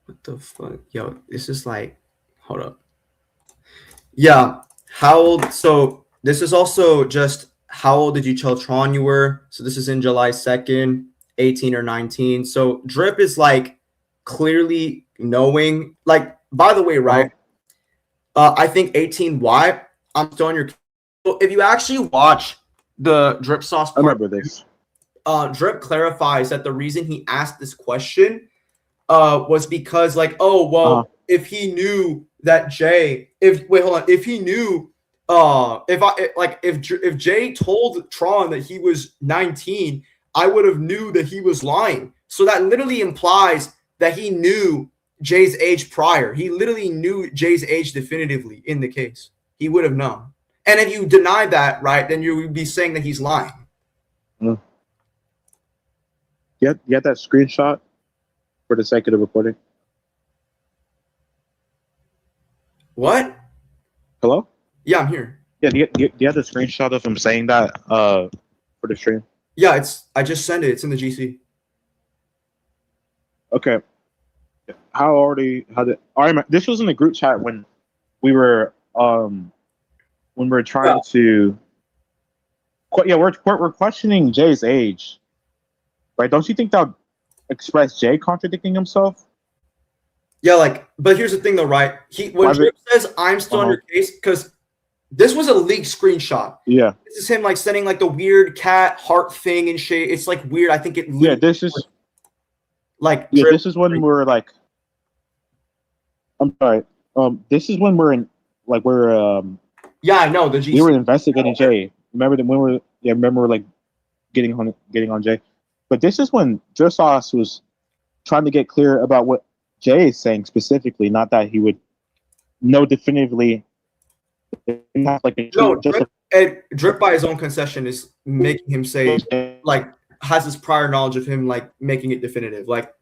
What the fuck? Yo, this is like, hold up. Yeah, how old? So this is also just how old did you tell Tron you were? So this is in July 2nd, 18 or 19. So Drip is like clearly knowing, like, by the way, right? I think 18. Why? I'm still on your. If you actually watch the Drip Sauce, I remember this. Drip clarifies that the reason he asked this question was because, like, oh well, if he knew that Jay, if he knew, if Jay told Tron that he was 19, I would have knew that he was lying. So that literally implies that he knew Jay's age prior. He literally knew Jay's age definitively in the case. He would have known. And if you deny that, right, then you would be saying that he's lying. You have that screenshot for the sake of the recording? What? Hello? Yeah, I'm here. Yeah, do you have the screenshot of him saying that for the stream? Yeah, I just sent it. It's in the GC. Okay. This was in the group chat when we were trying to. Yeah, we're questioning Jay's age, right? Don't you think that would express Jay contradicting himself? Yeah, like, but here's the thing though, right? When Drip says I'm still on your case, because This was a leaked screenshot. Yeah. This is him like sending like the weird cat heart thing and shit. It's like weird. I think it. Yeah. This is like. Yeah. This is when we're like. I'm sorry. This is when we're in like we're Yeah, I know the GC. we were investigating Jay. Remember that when we're like getting on Jay. But this is when Drip Sauce was trying to get clear about what Jay is saying specifically, not that he would know definitively. Like Drip by his own concession is making him say like has this prior knowledge of him like making it definitive. Like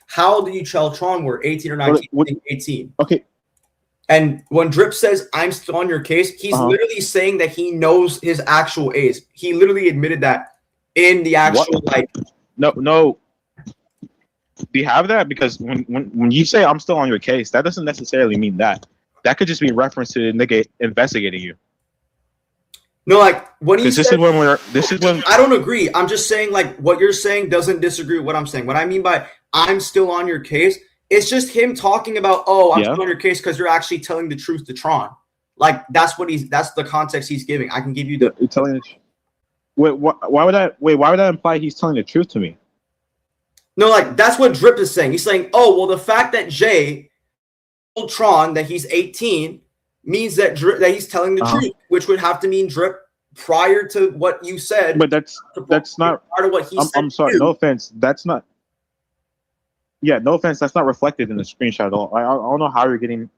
how old do you tell Tron were 18 or 19? 18. Okay. And when Drip says I'm still on your case, he's literally saying that he knows his actual age. He literally admitted that in the actual No. Do you have that? Because when you say I'm still on your case, that doesn't necessarily mean that. That could just be reference to the nigga investigating you. No, like when he said, this is when I don't agree. I'm just saying like what you're saying doesn't disagree with what I'm saying. What I mean by I'm still on your case, it's just him talking about I'm still on your case because you're actually telling the truth to Tron. Like that's the context he's giving. I can give you the you're telling the why would that imply he's telling the truth to me? No, like that's what Drip is saying. He's saying, oh well, the fact that Jay told Tron that he's 18 means that that he's telling the truth, which would have to mean Drip prior to what you said. But that's not part of what he said. I'm sorry, no offense. That's not. Yeah, no offense. That's not reflected in the screenshot at all. I don't know how you're getting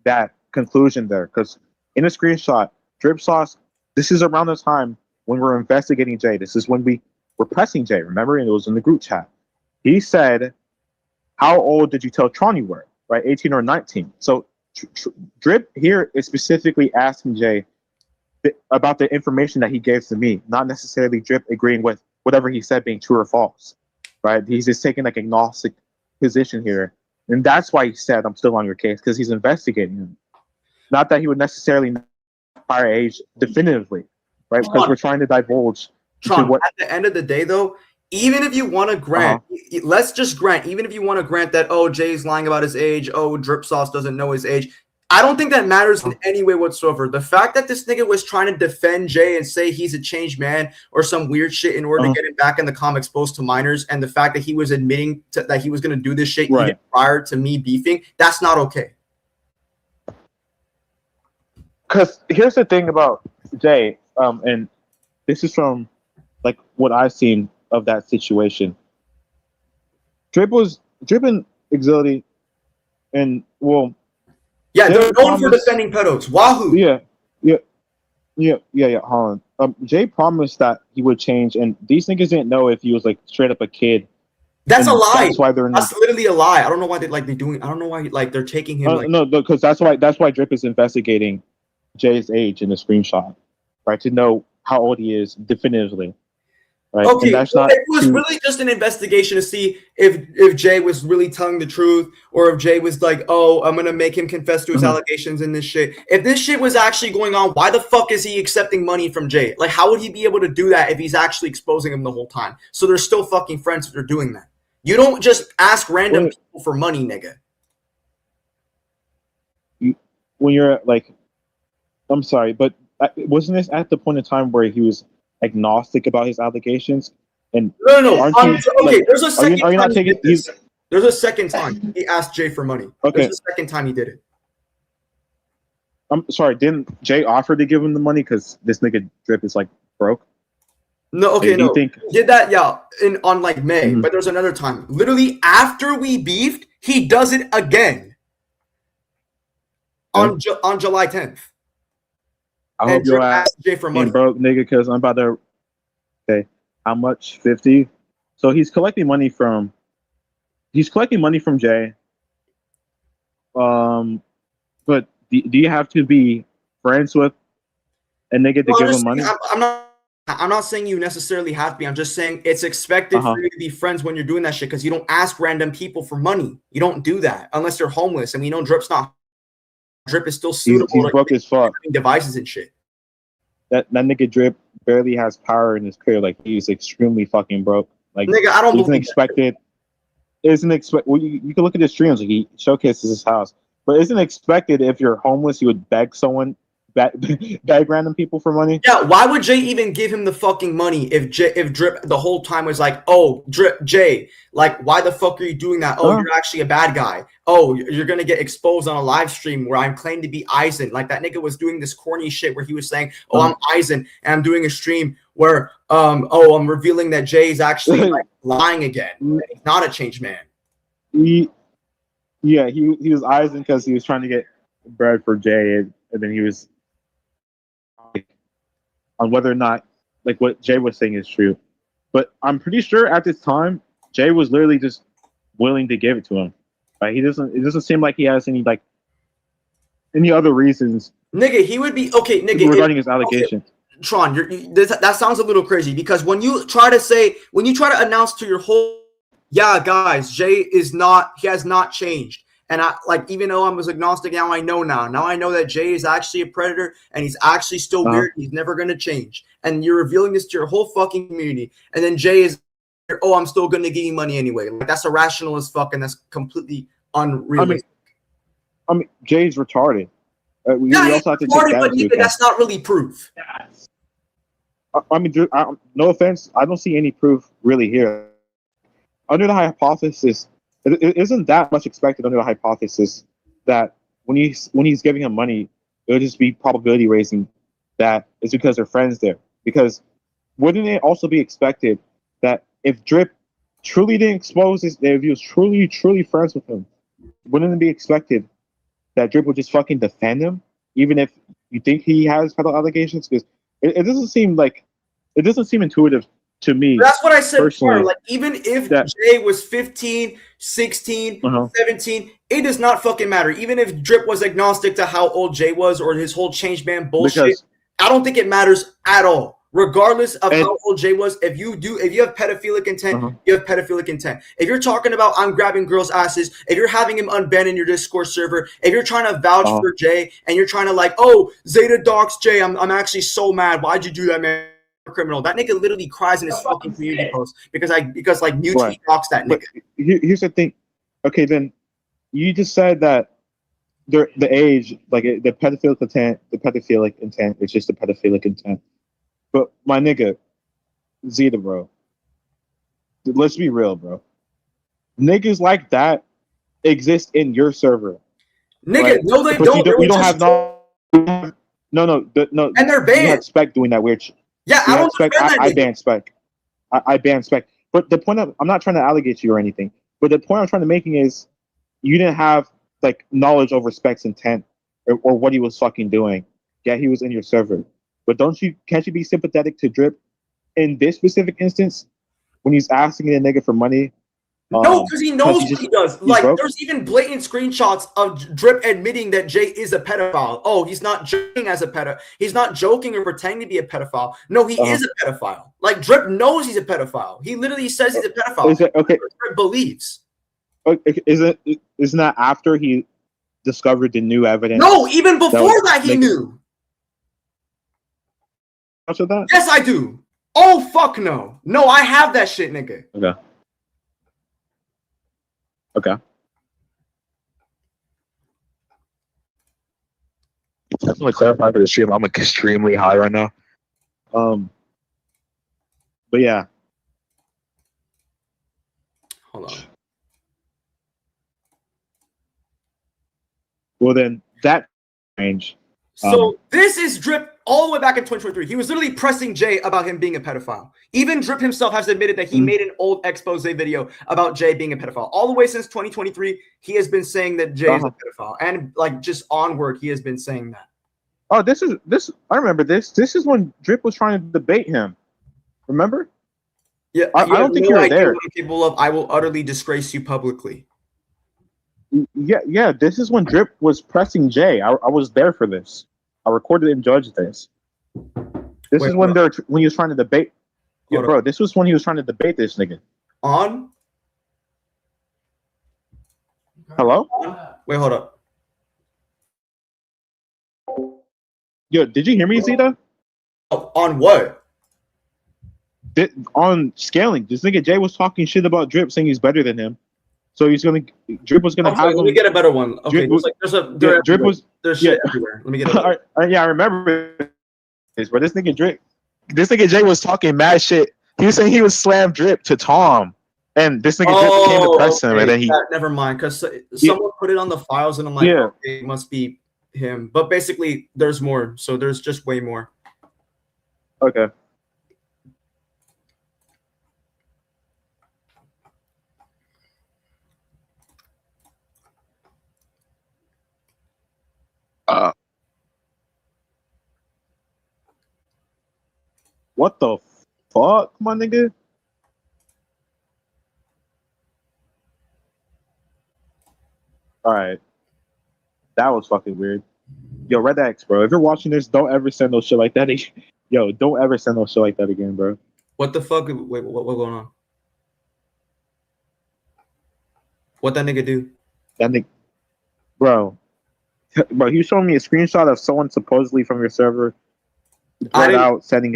that conclusion there, because in the screenshot, Drip Sauce. This is around the time when we're investigating Jay. This is when we were pressing Jay. Remember, and it was in the group chat. He said, "How old did you tell Tron you were? Right, 18 or 19?" So Drip here is specifically asking Jay about the information that he gave to me, not necessarily Drip agreeing with whatever he said being true or false. Right? He's just taking like agnostic position here, and that's why he said, "I'm still on your case," because he's investigating him. Not that he would necessarily know prior age definitively, right? Because we're trying to divulge. Tron, at the end of the day, though, even if you want to grant, let's just grant, even if you want to grant that, oh, Jay's lying about his age, oh, Drip Sauce doesn't know his age, I don't think that matters in any way whatsoever. The fact that this nigga was trying to defend Jay and say he's a changed man or some weird shit in order to get him back in the comics exposed to minors, and the fact that he was admitting that he was going to do this shit even prior to me beefing, that's not okay. Because here's the thing about Jay, and this is from like what I've seen of that situation. Drip and Exility, and well, yeah, they're known for defending pedos. Wahoo. Yeah. Holland. Jay promised that he would change, and these niggas didn't know if he was like straight up a kid. That's a lie. That's why that's literally a lie. I don't know why they're doing. I don't know why they're taking him. No, because that's why Drip is investigating Jay's age in the screenshot, right? To know how old he is definitively. Right? Okay, and that's not it was really just an investigation to see if Jay was really telling the truth, or if Jay was like, oh, I'm gonna make him confess to his allegations in this shit. If this shit was actually going on, why the fuck is he accepting money from Jay? Like, how would he be able to do that if he's actually exposing him the whole time? So they're still fucking friends if they're doing that. You don't just ask random people for money, nigga. When you're like, I'm sorry, but wasn't this at the point in time where he was agnostic about his allegations? And no. There's a second. Are you not taking? There's a second time he asked Jay for money. Okay. There's a second time he did it. I'm sorry. Didn't Jay offer to give him the money because this nigga Drip is like broke? No. Okay. No. He did that. Yeah. On like May, but there's another time. Literally after we beefed, he does it again. On July 10th. I hope you're asking Jay for money, broke nigga, because I'm about to. Okay, how much? 50. So he's collecting money from Jay. But do you have to be friends with a nigga to give him money? I'm not saying you necessarily have to be. I'm just saying it's expected for you to be friends when you're doing that shit, because you don't ask random people for money. You don't do that unless you're homeless, and we know Drip's not. Drip is still suitable. He's broke as fuck. Devices and shit. That nigga Drip barely has power in his career. Like, he's extremely fucking broke. Like, nigga, I don't believe expected. Isn't expect. Well, you can look at his streams. Like, he showcases his house, but isn't expected if you're homeless, you would beg someone bag random people for money. Yeah, why would Jay even give him the fucking money if Drip the whole time was like, oh, Drip, Jay, like, why the fuck are you doing that? Oh, you're actually a bad guy. Oh, you're gonna get exposed on a live stream where I'm claimed to be Eisen. Like, that nigga was doing this corny shit where he was saying, oh, I'm Eisen, and I'm doing a stream where, oh, I'm revealing that Jay is actually like lying again. He's not a changed man. He was Eisen because he was trying to get bread for Jay, and then he was on whether or not like what Jay was saying is true. But I'm pretty sure at this time Jay was literally just willing to give it to him. Like it doesn't seem like he has any like any other reasons. Nigga, he would be okay, nigga, regarding his allegations. Okay. Tron, that sounds a little crazy because when you try to announce to your whole, yeah, guys, Jay has not changed. And I like, even though I was agnostic, now I know that Jay is actually a predator and he's actually still weird. He's never going to change. And you're revealing this to your whole fucking community. And then Jay is, oh, I'm still going to give you money anyway. Like, that's irrational as fuck. And that's completely unrealistic. I mean Jay's retarded. We also have to retarded, but even that's not really proof. I mean, no offense. I don't see any proof really here. Under the hypothesis, it isn't that much expected under the hypothesis that when he's giving him money, it would just be probability raising that it's because they're friends there. Because wouldn't it also be expected that if Drip truly didn't expose this, if he was truly friends with him, wouldn't it be expected that Drip would just fucking defend him, even if you think he has federal allegations? Because it doesn't seem intuitive to me. That's what I said before. Like, even if Jay was 15, 16, 17, it does not fucking matter. Even if Drip was agnostic to how old Jay was or his whole changed man bullshit, I don't think it matters at all. Regardless of how old Jay was, if you have pedophilic intent, you have pedophilic intent. If you're talking about I'm grabbing girls' asses, if you're having him unbanned in your Discord server, if you're trying to vouch for Jay and you're trying to like, oh, Zeta docs Jay, I'm actually so mad. Why'd you do that, man? Criminal. That nigga literally cries in his fucking community post because Mewtwo docs that nigga. Here's the thing. Okay, then you just said that the age, like the pedophilic intent is just the pedophilic intent. But my nigga, Zeta, bro, let's be real, bro. Niggas like that exist in your server. Nigga, right? no, they but don't. You don't have no. And they're banned. You have Spec doing that weird shit. Yeah, I don't Spec. I ban Spec. I ban Spec. But the point I'm not trying to allegate you or anything. But the point I'm trying to making is you didn't have like knowledge over Spec's intent or what he was fucking doing. Yeah, he was in your server. But can't you be sympathetic to Drip in this specific instance when he's asking the nigga for money? No, because he knows what he does. Like, there's even blatant screenshots of Drip admitting that Jay is a pedophile. Oh, he's not joking as a pedophile. He's not joking or pretending to be a pedophile. No, he is a pedophile. Like, Drip knows he's a pedophile. He literally says he's a pedophile. Is it, okay. Drip believes. Isn't that after he discovered the new evidence? No, even before that he knew. Of that? Yes, I do. Oh, fuck no. No, I have that shit, nigga. Okay. I just want to clarify for the stream, I'm extremely high right now. But yeah. Hold on. Well then, that range. So this is Drip all the way back in 2023. He was literally pressing Jay about him being a pedophile. Even Drip himself has admitted that he made an old expose video about Jay being a pedophile. All the way since 2023, he has been saying that Jay is a pedophile. And like just onward, he has been saying that. Oh, this. I remember this. This is when Drip was trying to debate him. Remember? Yeah, I don't think you were there. What I'm capable of. I will utterly disgrace you publicly. Yeah. This is when Drip was pressing Jay. I was there for this. I recorded and judged this. This is when he was trying to debate. Yeah, bro. This was when he was trying to debate this nigga. On? Hello? Wait, hold up. Yo, did you hear me, Zeta? Oh, on what? On scaling. This nigga Jay was talking shit about Drip, saying he's better than him. So Drip was gonna Okay, have let me him. get a better one. Okay, Drip was. There's shit everywhere. Let me get a better one. Yeah, I remember this, but this nigga Jay was talking mad shit. He was saying he was slam Drip to Tom, and this nigga Drip came to press him, and then never mind, because someone put it on the files, and I'm like, okay, it must be him. But basically, there's more. So there's just way more. Okay. What the fuck, my nigga? Alright. That was fucking weird. Yo, Red X, bro. If you're watching this, don't ever send no shit like that. Yo, don't ever send no shit like that again, bro. What the fuck? Wait, what going on? What that nigga do? That nigga, bro, he showing me a screenshot of someone supposedly from your server out sending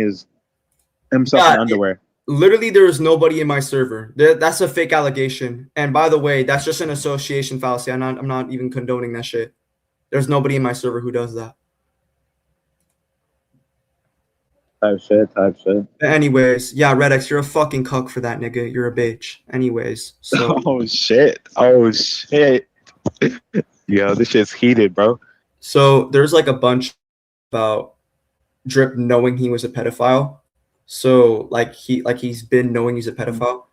himself in underwear. Literally, there is nobody in my server. That's a fake allegation. And by the way, that's just an association fallacy. I'm not even condoning that shit. There's nobody in my server who does that. Type shit. Anyways, yeah, Red X, you're a fucking cuck for that, nigga. You're a bitch. Anyways, so. Oh shit. Yo, this shit's heated, bro. So there's like a bunch about Drip knowing he was a pedophile. So he's been knowing he's a pedophile.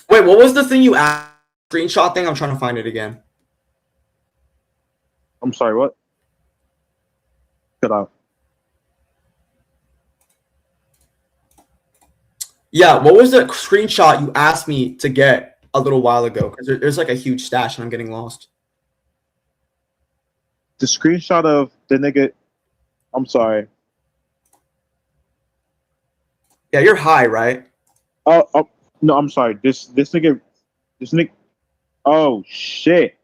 Wait, what was the thing you asked? Screenshot thing? I'm trying to find it again. I'm sorry, what? Shut up. Yeah, what was the screenshot you asked me to get a little while ago? Because there's like a huge stash and I'm getting lost. The screenshot of the nigga. I'm sorry. Yeah, you're high, right? Oh no, I'm sorry. This nigga. Oh shit.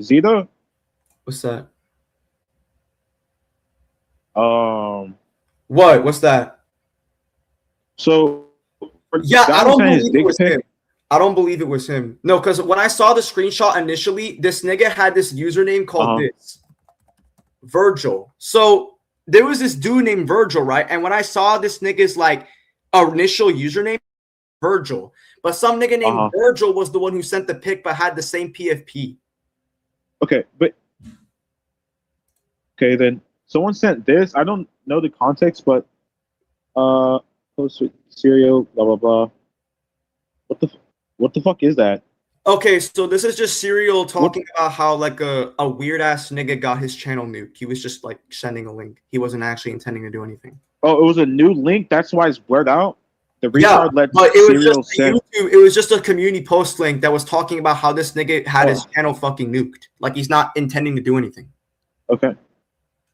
Zeta. What's that? What? What's that? So. Yeah, I don't believe it was him. I don't believe it was him. No, because when I saw the screenshot initially, this nigga had this username called this Virgil. So there was this dude named Virgil, right? And when I saw this nigga's like initial username, Virgil, but some nigga named Virgil was the one who sent the pic but had the same PFP. Okay, then someone sent this. I don't know the context, but post with cereal, blah blah blah. What the fuck is that? Okay, so this is just Serial talking about how like a weird ass nigga got his channel nuked. He was just like sending a link. He wasn't actually intending to do anything. Oh, it was a new link. That's why it's blurred out. The retard let but it was just a community post link that was talking about how this nigga had his channel fucking nuked. Like he's not intending to do anything. Okay.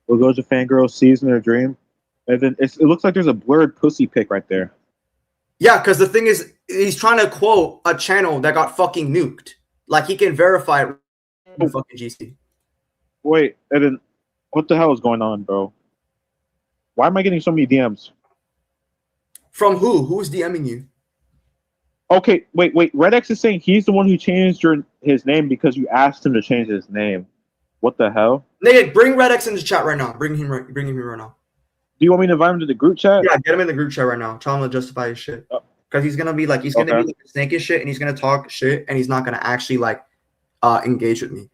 What goes to fangirl sees in their dream, and then it looks like there's a blurred pussy pic right there. Yeah, because the thing is, he's trying to quote a channel that got fucking nuked. Like, he can verify it in fucking GC. Wait, and then what the hell is going on, bro? Why am I getting so many DMs? From who? Who's DMing you? Okay, wait. Red X is saying he's the one who changed his name because you asked him to change his name. What the hell? Nigga, bring Red X into chat right now. Bring him here right now. Do you want me to invite him to the group chat? Yeah, get him in the group chat right now. Tell him to justify his shit. Because he's gonna be like snake his shit, and he's gonna talk shit, and he's not gonna actually like engage with me.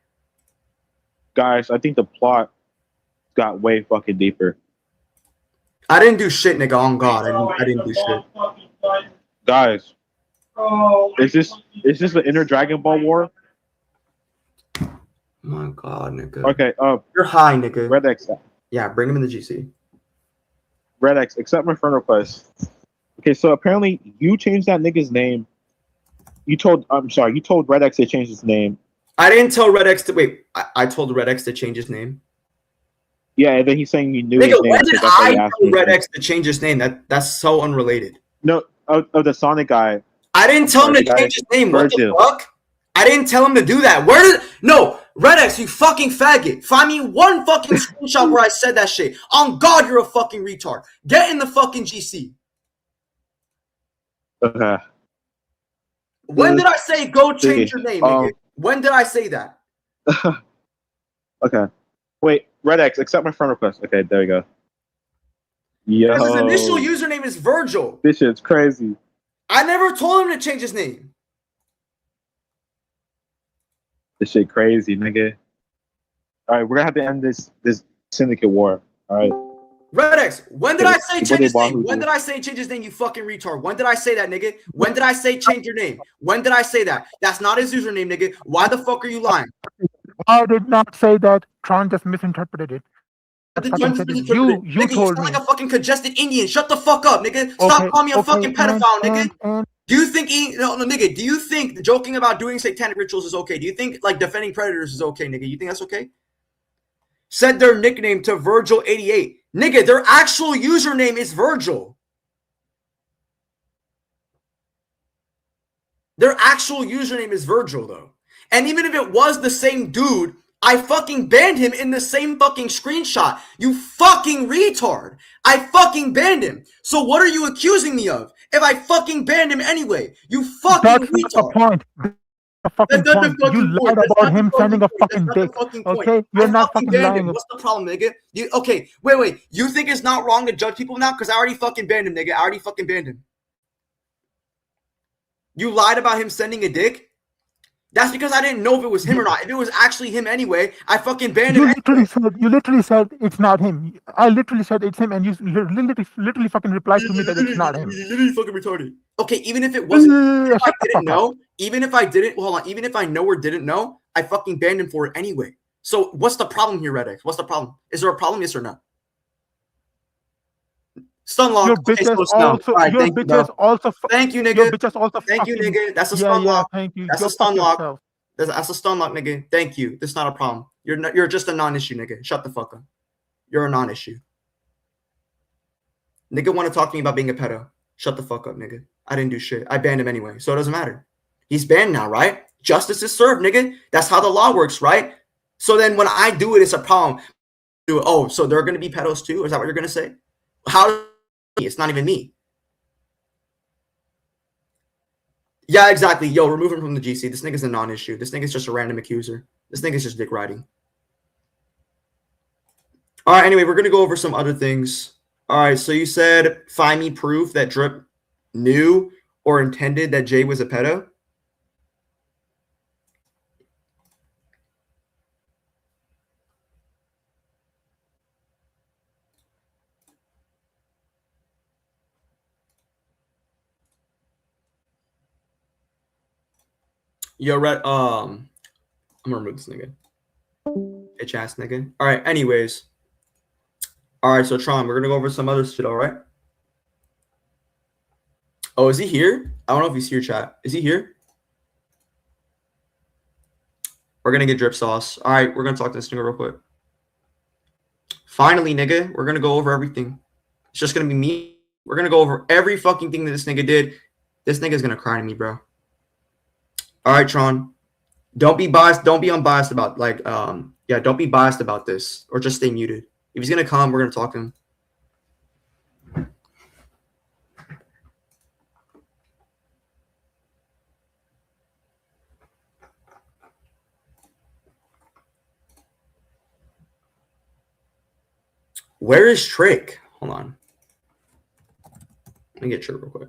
Guys, I think the plot got way fucking deeper. I didn't do shit, nigga. On God, I didn't do shit. Guys, is this the inner Dragon Ball war? Oh my God, nigga. Okay, you're high, nigga. Red X. Yeah, bring him in the GC. Red X, accept my friend request. Okay, so apparently you changed that nigga's name. You told Red X to change his name. I didn't tell Red X to wait. I told Red X to change his name. Yeah, and then he's saying you knew nigga, his name. When did I tell Red X to change his name? That's so unrelated. No, the Sonic guy. I didn't tell him to change his name. Virgil. What the fuck? I didn't tell him to do that. No, Red X, you fucking faggot. Find me one fucking screenshot where I said that shit. On God, you're a fucking retard. Get in the fucking GC. Okay. When did I say go change your name, nigga? Um, When did I say that? Okay. Wait, Red X, accept my friend request. Okay, there we go. Because his initial Yo, username is Virgil. this shit's crazy. I never told him to change his name. This shit crazy, nigga. All right, we're gonna have to end this syndicate war. All right. Red X, when did I say What change they his name? bought When did I say change his name, you fucking retard? When did I say that, nigga? When did I say change your name? When did I say that? That's not his username, nigga. Why the fuck are you lying? I did not say that. Tron just misinterpreted it. The fucking terms said it. misinterpreted. You Nigga, you told sound me. like a fucking congested Indian. Shut the fuck up, nigga. Stop calling me a fucking pedophile, nigga. And Do you think no, nigga? Do you think joking about doing satanic rituals is okay? Do you think like defending predators is okay, nigga? You think that's okay? Said their nickname to Virgil88. Nigga, their actual username is Virgil. Their actual username is Virgil, though. And even if it was the same dude, I fucking banned him in the same fucking screenshot. You fucking retard. I fucking banned him. So what are you accusing me of? If I fucking banned him anyway, you fucking that's retard. not the point. The fucking That's not the point. fucking You point. lied That's about not the him fucking sending a point. fucking That's not the dick. fucking point. Okay, you're I not fucking fucking banned lying. him. What's the problem, nigga? Okay, wait. You think it's not wrong to judge people now? Because I already fucking banned him, nigga. I already fucking banned him. You lied about him sending a dick? That's because I didn't know if it was him or not. If it was actually him anyway, I fucking banned him. You literally said it's not him. I literally said it's him, and you literally fucking replied to me that it's not him. You're literally fucking retarded. Okay, even if it wasn't, even if I didn't know, even if I didn't, hold on, even if I know or didn't know, I fucking banned him for it anyway. So what's the problem here, Red X? What's the problem? Is there a problem, yes or no? Stunlock. Your Okay, bitches so no. also. Right, Your thank you, bitches bro. also. Thank you, nigga. Your bitches also. Thank you, fucking- nigga. That's a Yeah, stun yeah. lock. Thank you. That's Go a stun fuck lock. yourself. That's a stun lock, nigga. Thank you. That's not a problem. You're just a non-issue, nigga. Shut the fuck up. You're a non-issue. Nigga want to talk to me about being a pedo. Shut the fuck up, nigga. I didn't do shit. I banned him anyway, so it doesn't matter. He's banned now, right? Justice is served, nigga. That's how the law works, right? So then when I do it, it's a problem. Oh, so they're going to be pedos too? Is that what you're going to say? How? It's not even me. Yeah, exactly. Yo, remove him from the GC. This nigga's a non-issue. This nigga's just a random accuser. This nigga's just dick riding. All right, anyway, we're going to go over some other things. All right, so you said, find me proof that Drip knew or intended that Jay was a pedo? Yo, I'm gonna remove this nigga. Bitch ass nigga. All right, anyways. All right, so Tron, we're gonna go over some other shit, all right? Oh, is he here? I don't know if he's here, chat. Is he here? We're gonna get drip sauce. All right, we're gonna talk to this nigga real quick. Finally, nigga, we're gonna go over everything. It's just gonna be me. We're gonna go over every fucking thing that this nigga did. This nigga's gonna cry to me, bro. All right, Tron. Don't be biased. Don't be unbiased about yeah, don't be biased about this, or just stay muted. If he's gonna come, we're gonna talk to him. Where is Trick? Hold on. Let me get Trick real quick.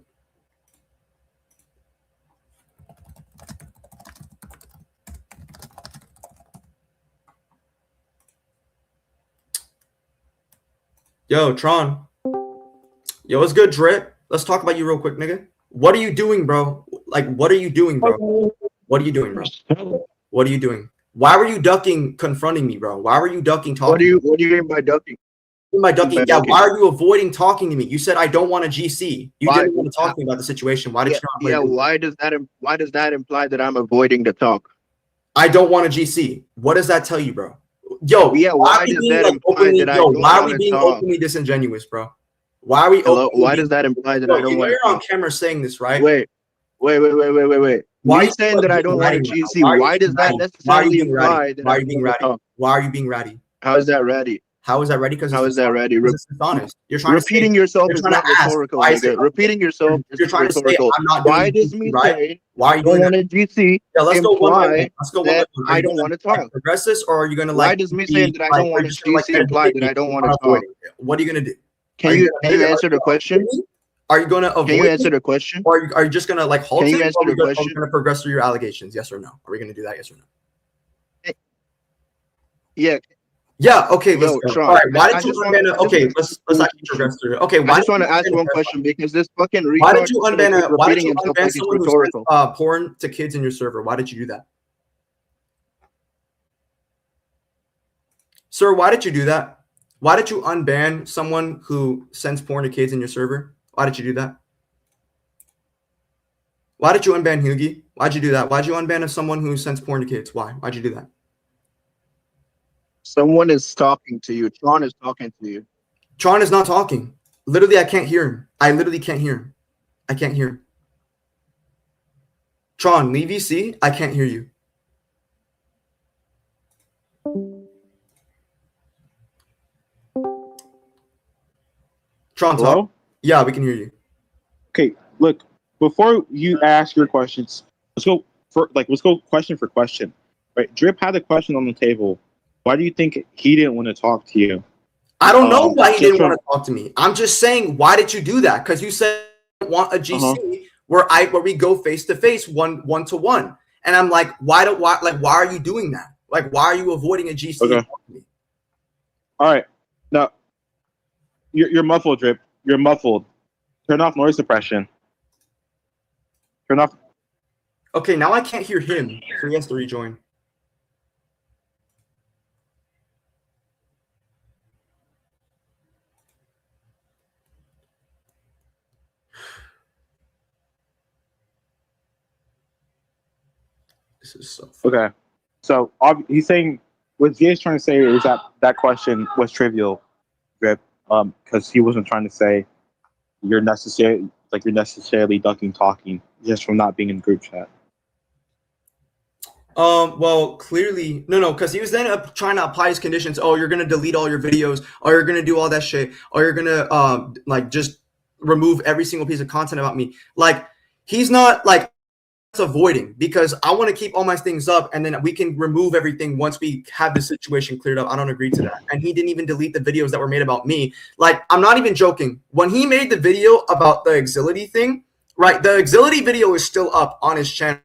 Yo, Tron. Yo, what's good, Drip? Let's talk about you real quick, nigga. What are you doing, bro? Like, what are you doing, bro? What are you doing, bro? What are you doing? Why were you ducking confronting me, bro? Why were you ducking talking? What do you mean by ducking? By ducking, by yeah. ducking? Why are you avoiding talking to me? You said I don't want a GC. You Why? didn't want to talk to me about the situation. Why did you not? Yeah, why does that imply that I'm avoiding the talk? I don't want a GC. What does that tell you, bro? Yo, Yeah, why does that imply that I don't why are we wanna being talk? openly disingenuous, bro? Why are we Hello? openly Why does that imply that I don't you know want you're to on talk? camera saying this, right? Wait. Why Why are you you saying that I don't want a being ratty right GC? now? Why does that Why are you necessarily being ratty? imply that Why are I you being don't want ratty? to talk? Why are you being ratty? How is that ratty? How is that ready? Because How is that ready? it's dishonest. You're trying Repeating to say, yourself you're is trying not to ask, rhetorical, why is it nigga. Repeating yourself is you're trying to say rhetorical. I'm not Why doing does me GC, right? say Why are you I doing don't that? want a GC Yeah, let's go one by one. imply Let's go one by that one. Are I you don't gonna want to like, talk? progress this, or are you gonna Why like does me be saying that I like, don't are want you a just gonna like GC imply entertain that me I don't want or to talk? avoiding it? What are you gonna do? Can you answer the question? Are you gonna avoid Can you answer it? the question? Or are you just gonna like halt Can you it? answer Or the are we question? gonna progress through your allegations? Yes or no? Are we gonna do that? Yes or no? Yeah. Yeah. Okay. Let's Yo, go. Tron. All right. Why I did you just want. unban? I just Okay. want to ask Let's one actually question. progress through it. Okay. I just want to ask one question because this fucking Why did retard you is gonna unban keep why did repeating you himself unban like it's someone who rhetorical. sends porn to kids in your server? Why did you do that? Sir, why did you do that? Why did you unban someone who sends porn to kids in your server? Why did you do that? Why did you unban Hugie? Why'd you do that? Why'd you unban someone who sends porn to kids? Why? Why'd you do that? Someone is talking to you. Tron is talking to you. Tron is not talking. Literally, I can't hear him. I literally can't hear him. I can't hear him. Tron, leave EC. I can't hear you. Tron, Hello? talk. Yeah, we can hear you. Okay, look, before you ask your questions, let's go question for question. Right? Drip had a question on the table. Why do you think he didn't want to talk to you? I don't know why he just didn't from- want to talk to me. I'm just saying, why did you do that? Because you said you want a GC where we go face to face, one to one, and I'm like, why are you doing that? Like, why are you avoiding a GC? Okay. All right, now you're muffled, Drip. You're muffled. Turn off noise suppression. Turn off. Okay, now I can't hear him, so he has to rejoin. This is so funny. Okay, so he's saying what Jay is trying to say is that question was trivial, Drip, because he wasn't trying to say you're necessarily ducking talking just from not being in the group chat. Well, clearly, no, because he was then trying to apply his conditions. Oh, you're gonna delete all your videos. Oh, you're gonna do all that shit. Oh, you're gonna like just remove every single piece of content about me. Like, he's not like avoiding, because I want to keep all my things up, and then we can remove everything once we have the situation cleared up. I don't agree to that. And he didn't even delete the videos that were made about me. Like, I'm not even joking. When he made the video about the Exility thing, right? The Exility video is still up on his channel.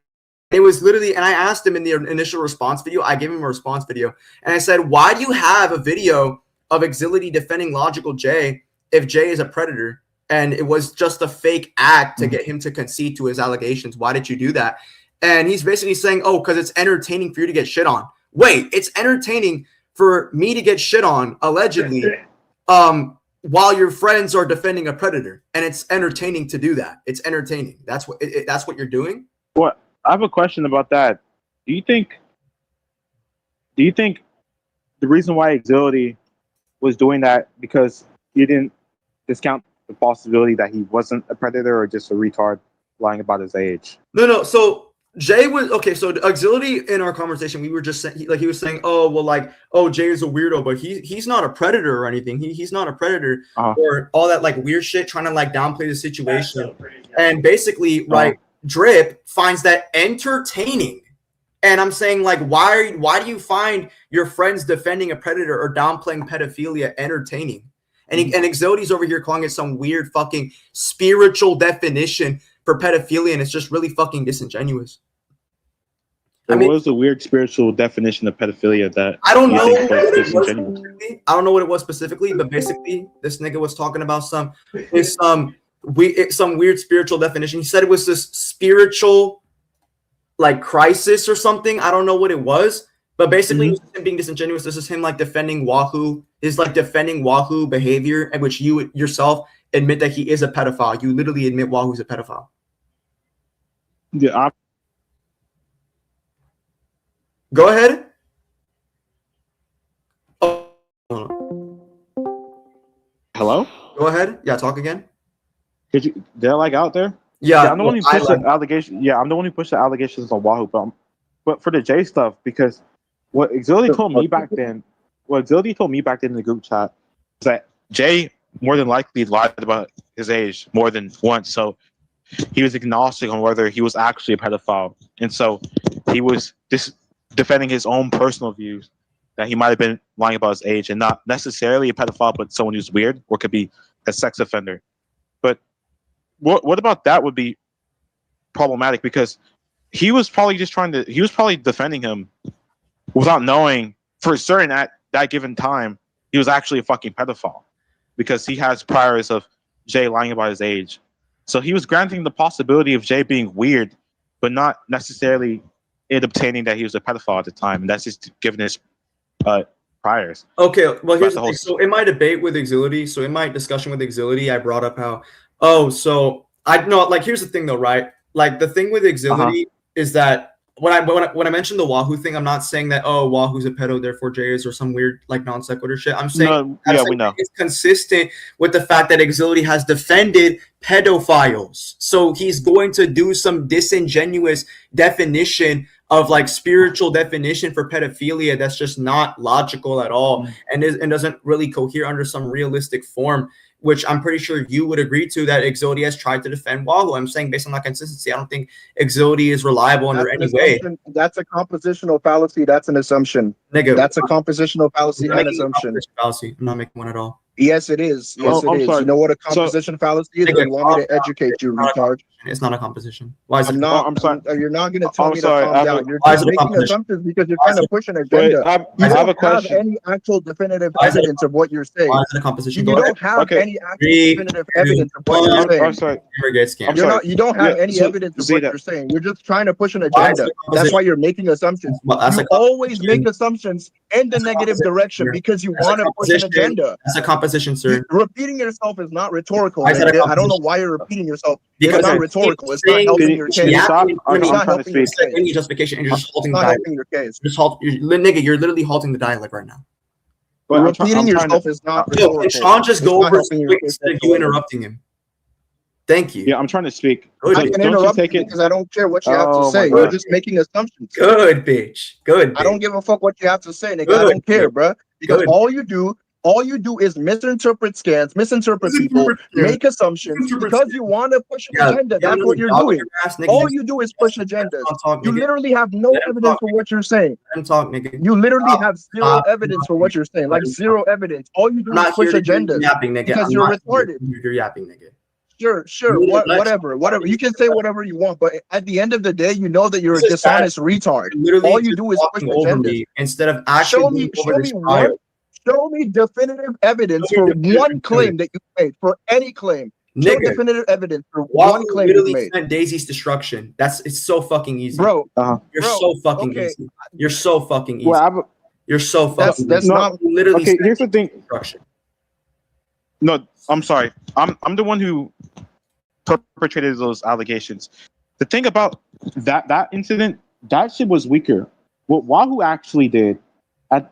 It was literally, and I asked him in the initial response video, I gave him a response video, and I said, why do you have a video of Exility defending Logical J if J is a predator? And it was just a fake act to get him to concede to his allegations. Why did you do that? And he's basically saying, oh, because it's entertaining for you to get shit on. Wait, it's entertaining for me to get shit on, allegedly, while your friends are defending a predator. And it's entertaining to do that. It's entertaining. That's what you're doing? What? I have a question about that. Do you think the reason why Exility was doing that because he didn't discount the possibility that he wasn't a predator or just a retard lying about his age? No. So Jay was okay. So Exility, in our conversation, we were just saying, he was saying, oh, well, like, oh, Jay is a weirdo, but he's not a predator or anything. He's not a predator or all that like weird shit, trying to like downplay the situation. And basically, right, Drip finds that entertaining. And I'm saying, like, why do you find your friends defending a predator or downplaying pedophilia entertaining? And Exility's over here calling it some weird fucking spiritual definition for pedophilia, and it's just really fucking disingenuous. What was the weird spiritual definition of pedophilia that I don't know was what it was disingenuous? specifically. I don't know what it was specifically, but basically, this nigga was talking about some weird spiritual definition. He said it was this spiritual like crisis or something. I don't know what it was. But basically, it was him being disingenuous. This is him like defending Wahoo. Is like defending Wahoo behavior, in which you yourself admit that he is a pedophile. You literally admit Wahoo's a pedophile. Yeah. Go ahead. Oh, Hello? go ahead. Yeah, talk again. Did I like out there? Yeah, I'm the one who pushed the allegation. Yeah, I'm the one who pushed the allegations on Wahoo, but for the J stuff, because what Exility told me back then what Exility told me back then in the group chat is that Jay more than likely lied about his age more than once. So he was agnostic on whether he was actually a pedophile, and so he was just defending his own personal views that he might have been lying about his age and not necessarily a pedophile, but someone who's weird or could be a sex offender. But what about that would be problematic because he was probably defending him without knowing for certain at that given time he was actually a fucking pedophile because he has priors of Jay lying about his age. So he was granting the possibility of Jay being weird, but not necessarily it obtaining that he was a pedophile at the time, and that's just given his priors. Okay, well here's the whole thing. So in my debate with Exility, so in my discussion with Exility, I brought up how, so I know, like, here's the thing though, right? Like the thing with Exility is that when I mentioned the Wahoo thing, I'm not saying that Wahoo's a pedo, therefore Jay is, or some weird like non sequitur shit. I'm saying we know it's consistent with the fact that Exility has defended pedophiles, so he's going to do some disingenuous definition of like spiritual definition for pedophilia that's just not logical at all, and doesn't really cohere under some realistic form, which I'm pretty sure you would agree to, that Exility has tried to defend Wahoo. I'm saying based on that consistency, I don't think Exility is reliable under any way. That's a compositional fallacy. That's an assumption. Nigga, That's a compositional fallacy and assumption. Fallacy. I'm not making one at all. Yes, it is. Yes, it is. Sorry. You know what a composition fallacy is? Nigga, You want me to educate you, retard? It's not a composition. Why is it? I'm not. I'm sorry. You're not going to tell I'm me sorry, to calm down. You're why is just it a making competition? assumptions because you're Why is trying to it- push an Wait, agenda. I You have a don't question. have any actual definitive Why is it a evidence of what you're saying. Why is it a composition? You Go ahead. don't have Okay. any actual Three, definitive two, evidence of what you're one. saying. I'm sorry. You're gay scam. I'm sorry. You don't have Yeah, any so- evidence of see what that- you're saying. You're just trying to push an Why is it agenda. a That's composition? why you're making assumptions. Well, that's You a always composition. make assumptions in the That's a negative composition. direction because you That's a want to push an composition. agenda. That's a composition, sir. Repeating yourself is not rhetorical. Why is that a nigga. I don't know composition? why you're repeating yourself. Because It's not you're rhetorical. It's saying- not helping Can your you case. stop? I'm It's trying not to helping your speak. case. Any justification, and you're just It's halting the not dialogue. helping your case. Nigga, you're literally halting the dialogue right now. But Repeating I'm trying yourself to, is not Yo, rhetorical. can Sean just It's go not over helping your quick case instead of you whatsoever. interrupting him? Thank you. yeah, I'm trying to speak. Good, I bitch. can Don't you interrupt take you it? because I don't care what you have Oh to my say. God. You're just making assumptions. Good, bitch. Good, bitch. I don't give a fuck what you have to say, nigga. I Good. don't care, bruh. Because Good. all you do is misinterpret scans, misinterpret people, make assumptions Misinterpret because you want to push an Yeah, agenda. yeah, That's what you're dog doing. your ass, nigga. All Just you do is push agendas. let him talk, You nigga. literally have no Let him evidence talk. for what you're saying. Let him talk, nigga. You literally Stop. have zero Stop. evidence for what you're saying. Like Let him zero evidence. All you do I'm is not push here to hear you agendas. yapping, nigga. because I'm you're not here retarded. to hear you yapping, nigga. Sure, You let- whatever. You can say whatever you want, but at the end of the day, you know that you're a This is bad. dishonest retard. Literally, All you just do is push talking over agendas. me instead of actually Show me, going over this show me trial. one, show me definitive evidence Show for me definitive one claim that you made, for any claim. Show Nigga, definitive evidence for Wahoo one claim you literally made, sent Daisy's destruction. It's so fucking easy. bro. You're bro, so fucking okay. easy. You're so fucking easy. Well, I have a, You're so fucking That's easy. not. You literally okay, sent here's the thing. destruction. No, I'm sorry. I'm the one who perpetrated those allegations. The thing about that incident, that shit was weaker. What Wahoo actually did,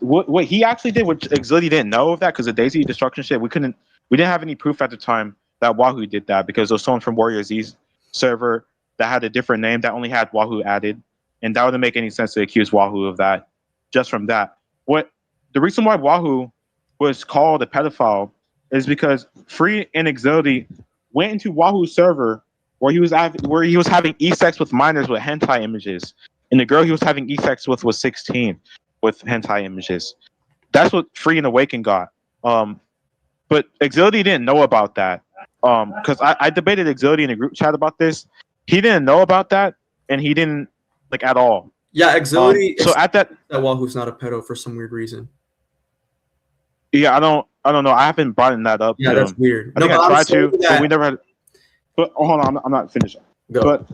what he actually did, which Exility didn't know of that because the Daisy destruction shit, we didn't have any proof at the time that Wahoo did that because there was someone from Warrior Z's server that had a different name that only had Wahoo added, and that wouldn't make any sense to accuse Wahoo of that just from that. The reason why Wahoo was called a pedophile is because Free and Exility went into Wahoo's server where he was having e-sex with minors with hentai images, and the girl he was having e-sex with was 16 with hentai images. That's what Free and Awaken got. But Exility didn't know about that. Because I debated Exility in a group chat about this. He didn't know about that, and he didn't at all. Yeah, Exility. So at that Wahoo's not a pedo for some weird reason. Yeah, I don't know. I haven't brought that up. Yeah, to that's him. weird. I think I but I'm tried saying to, that- but we never had. But hold on, I'm not finished. Go. But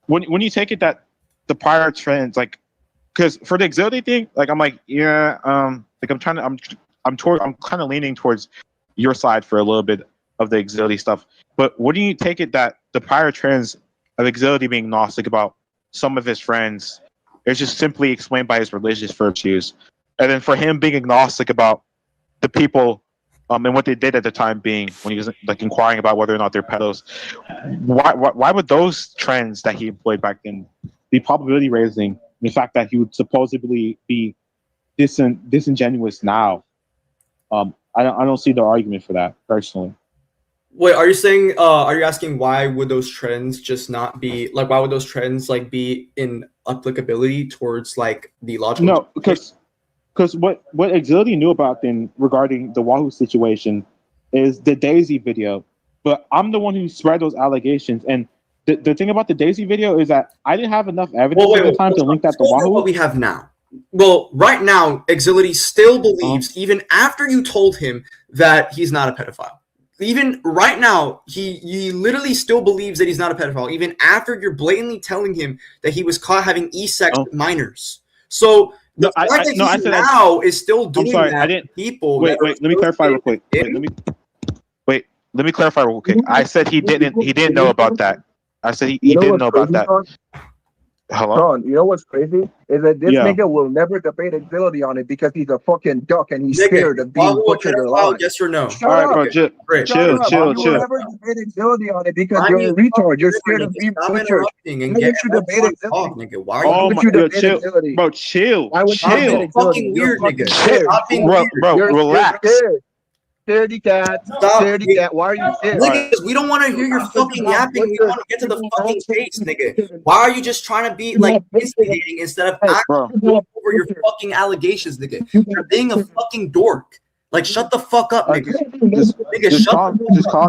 when you take it that the prior trends, because for the Exility thing, I'm like, yeah, I'm kind of leaning towards your side for a little bit of the Exility stuff. But when you take it that the prior trends of Exility being Gnostic about some of his friends, it's just simply explained by his religious virtues, and then for him being agnostic about the people and what they did at the time being when he was inquiring about whether or not they're pedos. Why would those trends that he employed back then be probability raising? The fact that he would supposedly be disingenuous now. I don't see the argument for that personally. Wait, are you saying? Are you asking why would those trends just not be like? Why would those trends like be in applicability towards like the logical? No, because what Exility knew about then regarding the Wahoo situation is the Daisy video. But I'm the one who spread those allegations. And the thing about the Daisy video is that I didn't have enough evidence at the time to link that to Wahoo. What we have now. Well, right now, Exility still believes, even after you told him that he's not a pedophile. Even right now, he literally still believes that he's not a pedophile, even after you're blatantly telling him that he was caught having e-sex with minors. So the fact that he now is still doing that. I didn't. People. Wait. Let me clarify real quick. Let me clarify real quick. I said he didn't know about that. I said he didn't know about that. Hello? Tron, you know what's crazy? Is that this nigga will never debate Exility on it because he's a fucking duck and he's scared of being butchered alive. Yes or no? All right, bro. Chill. You'll never debate Exility on it because you're a retard. You're scared of being butchered. Why would you debate Exility? Why would you debate Exility? Bro, chill. Why would you debate Exility? Fucking weird, nigga. Bro, relax. Scaredy cat. Why are you scared? Niggas, we don't want to hear your fucking yapping. We want to get to the fucking case, nigga. Why are you just trying to be like instigating instead of actually going over your fucking allegations, nigga? You're being a fucking dork. Like, shut the fuck up, nigga. Just calm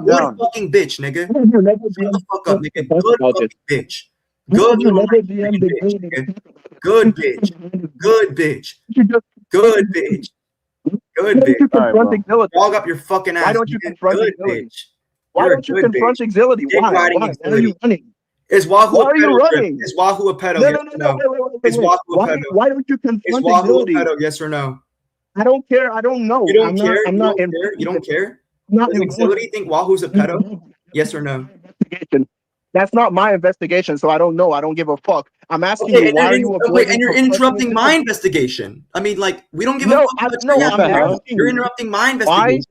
down. Good fucking bitch, nigga. Shut the fuck up, nigga. Good fucking bitch. Good bitch, nigga. Good bitch. Good bitch. Good bitch. Good bitch. Dog up your fucking ass. Why don't you confront Exility? Why don't you confront Exility? Why are you running? Is Wahoo Why are you running? Is Wahoo a pedo? No. Is Wahoo a pedo? Why don't you confront Is Wahoo a Exility? pedo? Yes or no? I don't care. I don't know. You don't care? You don't care? Does Exility think Wahoo's a pedo? Yes or no? That's not my investigation, so I don't know. I don't give a fuck. I'm asking you, why are you avoiding? And you're interrupting my investigation. I mean, like, we don't give a fuck. You're interrupting my investigation.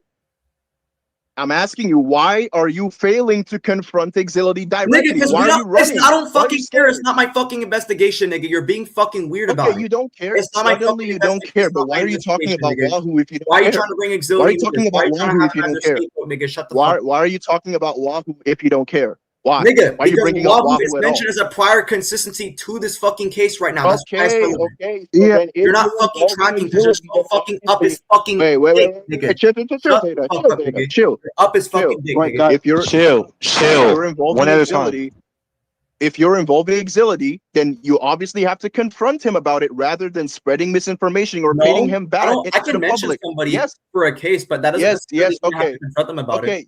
I'm asking you, why are you failing to confront Exility directly? Nigga, why are you running? I don't fucking care. It's not my fucking investigation, nigga. You're being fucking weird about it. You don't care. It's not my fucking you don't care. But why are you talking about Wahoo if you don't care? Why are you trying to bring Exility? Why are you talking about Wahoo if you don't care? Nigga, shut the fuck up. Why are you talking about Wahoo if you don't care? Why? Nigga, why are you bringing up Wahoo is mentioned as a prior consistency to this fucking case right now. Okay. So you're not fucking tracking because you're so fucking up his fucking wait, nigga. Chill. Up his fucking dick, nigga. If you're chill. One at a time. If you're involving Exility, then you obviously have to confront him about it rather than spreading misinformation or painting him bad into the public. Somebody for a case, but that doesn't yes, okay. have to confront them about it.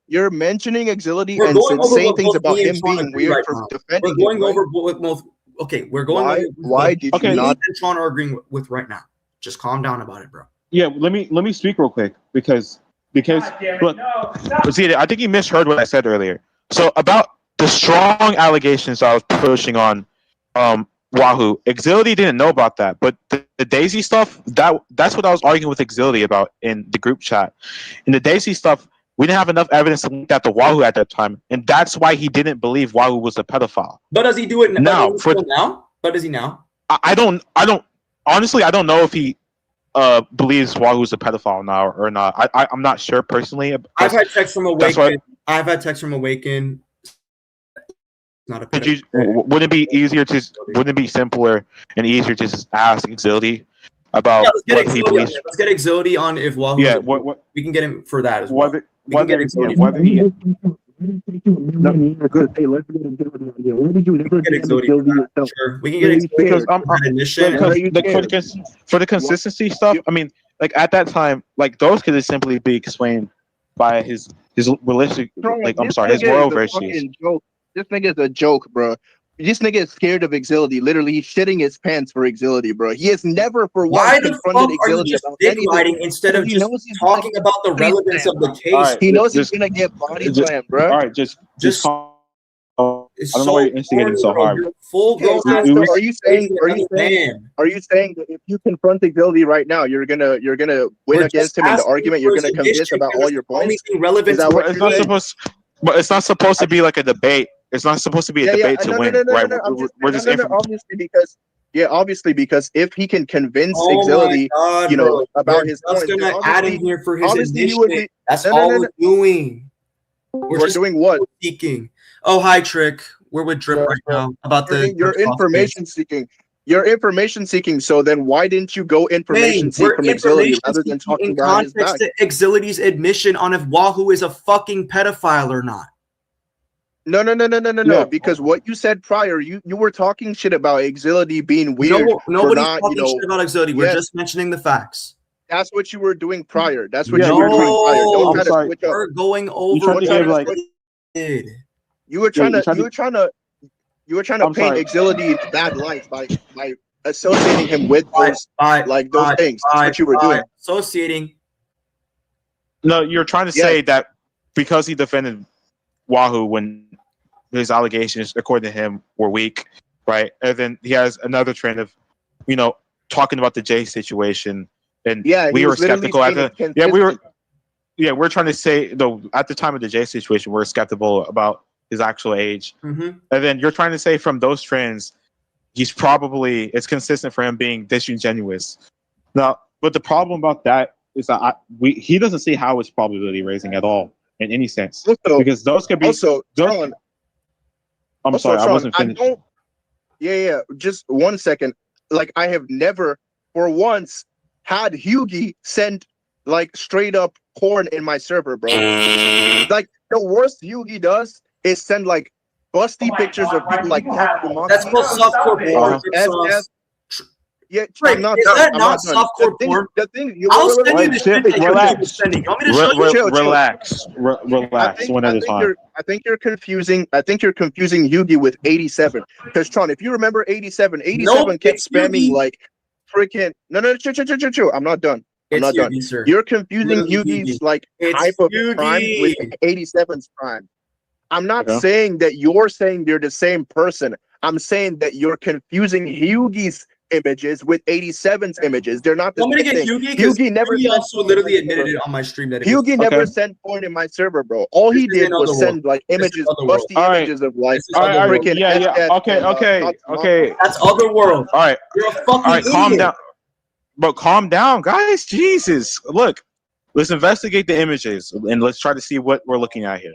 You're mentioning Exility and saying things about him being weird for defending him. We're going over with both. Okay, we're going. Why did you not? And Tron are agreeing with right now. Just calm down about it, bro. Yeah, let me speak real quick because look, see, I think you misheard what I said earlier. So about the strong allegations I was pushing on Wahoo, Exility didn't know about that, but the Daisy stuff, that's what I was arguing with Exility about in the group chat. In the Daisy stuff, we didn't have enough evidence to link that to Wahoo at that time, and that's why he didn't believe Wahoo was a pedophile. But does he do it now? now? But does he now? I don't honestly, I don't know if he believes Wahoo's a pedophile now or not. I'm not sure personally. I've had texts from Awaken. Not a pedophile. Wouldn't it be simpler and easier to just ask Exility about what he believes? Let's get Exility on if Wahoo. Yeah, we can get him for that as well. Whether he Sure, we can get Exility because for the consistency stuff. I mean, like at that time, like those could simply be explained by his religious, his moral virtues. This nigga is a joke, bro. This nigga is scared of Exility. Literally, he's shitting his pants for Exility, bro. He has never for once confronted Exility about anything. Instead of just talking about the relevance of the case. Right, he knows he's gonna get body slammed, bro. All right, just calm. I don't know why you're instigating so hard. Full grown. Are you saying that if you confront Exility right now, you're gonna win against him in the argument? You're gonna convince about all your points. But it's not supposed to be like a debate. It's not supposed to be a debate to win, right? We're just obviously because Yeah, obviously, because if he can convince Oh Exility, my God, you know, bro. about We're his just point, then gonna add in here for his obviously he admission. would be. That's No, no, all no, we're no. doing. We're just doing what? seeking. Oh, hi, Trick. We're with Drip right now about the You're information seeking. You're information seeking. So then, why didn't you go information seek we're from Exility information rather than seeking talking in behind his context back? to Exility's admission on if Wahoo is a fucking pedophile or not. No, no, no, no, no, no, Yeah. no. Because what you said prior, you were talking shit about Exility being weird. No, nobody's not, talking you know, shit about Exility. We're yes. just mentioning the facts. That's what you were doing prior. That's what Yeah, you were doing prior. Don't I'm try to sorry. switch up. We're going over trying to what give, we like- did. You were trying Yeah, to. You were trying to I'm paint sorry. Exility in a bad light by associating him with those those things. That's what you were doing. Associating. No, you're trying to say that because he defended Wahoo when his allegations, according to him, were weak, right? And then he has another trend of, you know, talking about the Jay situation, and we were skeptical at the. We're trying to say though at the time of the Jay situation, we're skeptical about his actual age, and then you're trying to say from those trends, it's consistent for him being disingenuous. Now, but the problem about that is that he doesn't see how it's probability raising at all in any sense, because those could be also. Tron, I'm also, sorry, Tron, I wasn't finished. Just 1 second. Like, I have never, for once, had Hughie send like straight up porn in my server, bro. Like, the worst Hughie does is send like busty pictures of people like That's called softcore porn. Yeah, Rick, I'm not is done. that I'm not not done. softcore porn? The thing, I'll send you the shit that you're relax. sending. You want me to show you? Relax. Relax. One at a time. I think you're confusing Hughie with 87. Because Tron, if you remember 87 kept spamming like freaking no. I'm not done. I'm not done. You're confusing Hughie's like type of crime with 87's crime. I'm not saying that you're saying they're the same person. I'm saying that you're confusing Hughie's images with 87's images. They're not the same thing. Hughie never also literally admitted it on my stream that Hughie never sent porn in my server, bro. All he did was send like images, busty images of like freaking Okay. That's other world. All right. You're a fucking idiot. Calm down. But calm down, guys. Jesus. Look, let's investigate the images and let's try to see what we're looking at here.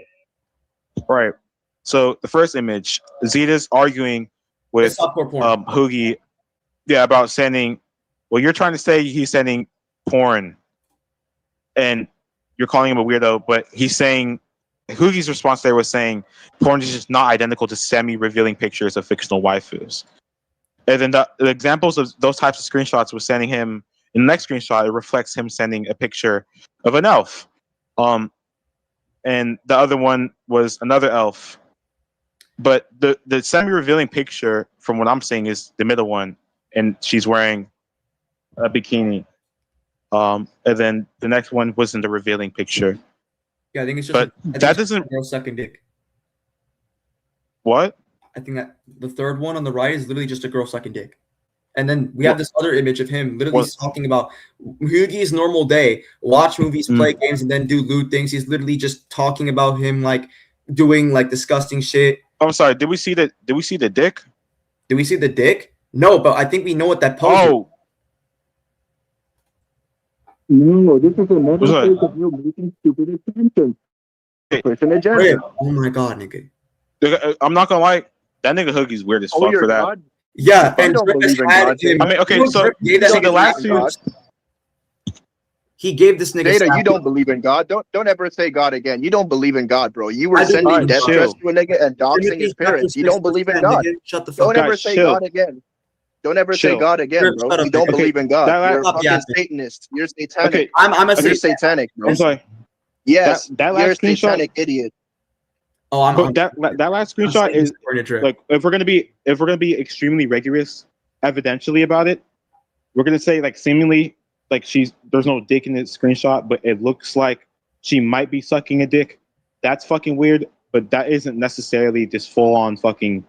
All right. So the first image, Zeta's arguing with Hughie, about sending. Well, you're trying to say he's sending porn, and you're calling him a weirdo. But he's saying Hughie's response there was saying porn is just not identical to semi-revealing pictures of fictional waifus. And then the examples of those types of screenshots was sending him. In the next screenshot, it reflects him sending a picture of an elf. And the other one was another elf. But the semi-revealing picture, from what I'm seeing, is the middle one, and she's wearing a bikini. And then the next one wasn't the revealing picture. Yeah, I think it's just. But that doesn't. Girl sucking dick. What? I think that the third one on the right is literally just a girl sucking dick. And then we have this other image of him literally talking about Hughie's normal day, watch movies, play games, and then do lewd things. He's literally just talking about him like doing like disgusting shit. I'm sorry. Did we see the dick? Did we see the dick? No, but I think we know what that pose is. No, this is another case of you making stupid attention. Pushing agenda. Oh my god, nigga. I'm not gonna lie. That nigga Hoogie's weird as fuck for that. God? Yeah, I don't believe in God. I mean, okay, so the last two. He gave this nigga. Data, you don't believe in God. Don't ever say God again. You don't believe in God, bro. You were sending death threats to a nigga and doxing his parents. You don't believe in God. Shut the fuck up. Don't ever say God again. Don't ever say God again, bro. You don't believe in God. You're a fucking Satanist. You're satanic. Okay, I'm a You're satanic, bro. I'm sorry. Yes, that you're last a screenshot. satanic idiot. Oh, that last screenshot is like if we're gonna be extremely rigorous, evidentially about it, we're gonna say like seemingly like there's no dick in this screenshot, but it looks like she might be sucking a dick. That's fucking weird, but that isn't necessarily just full on fucking,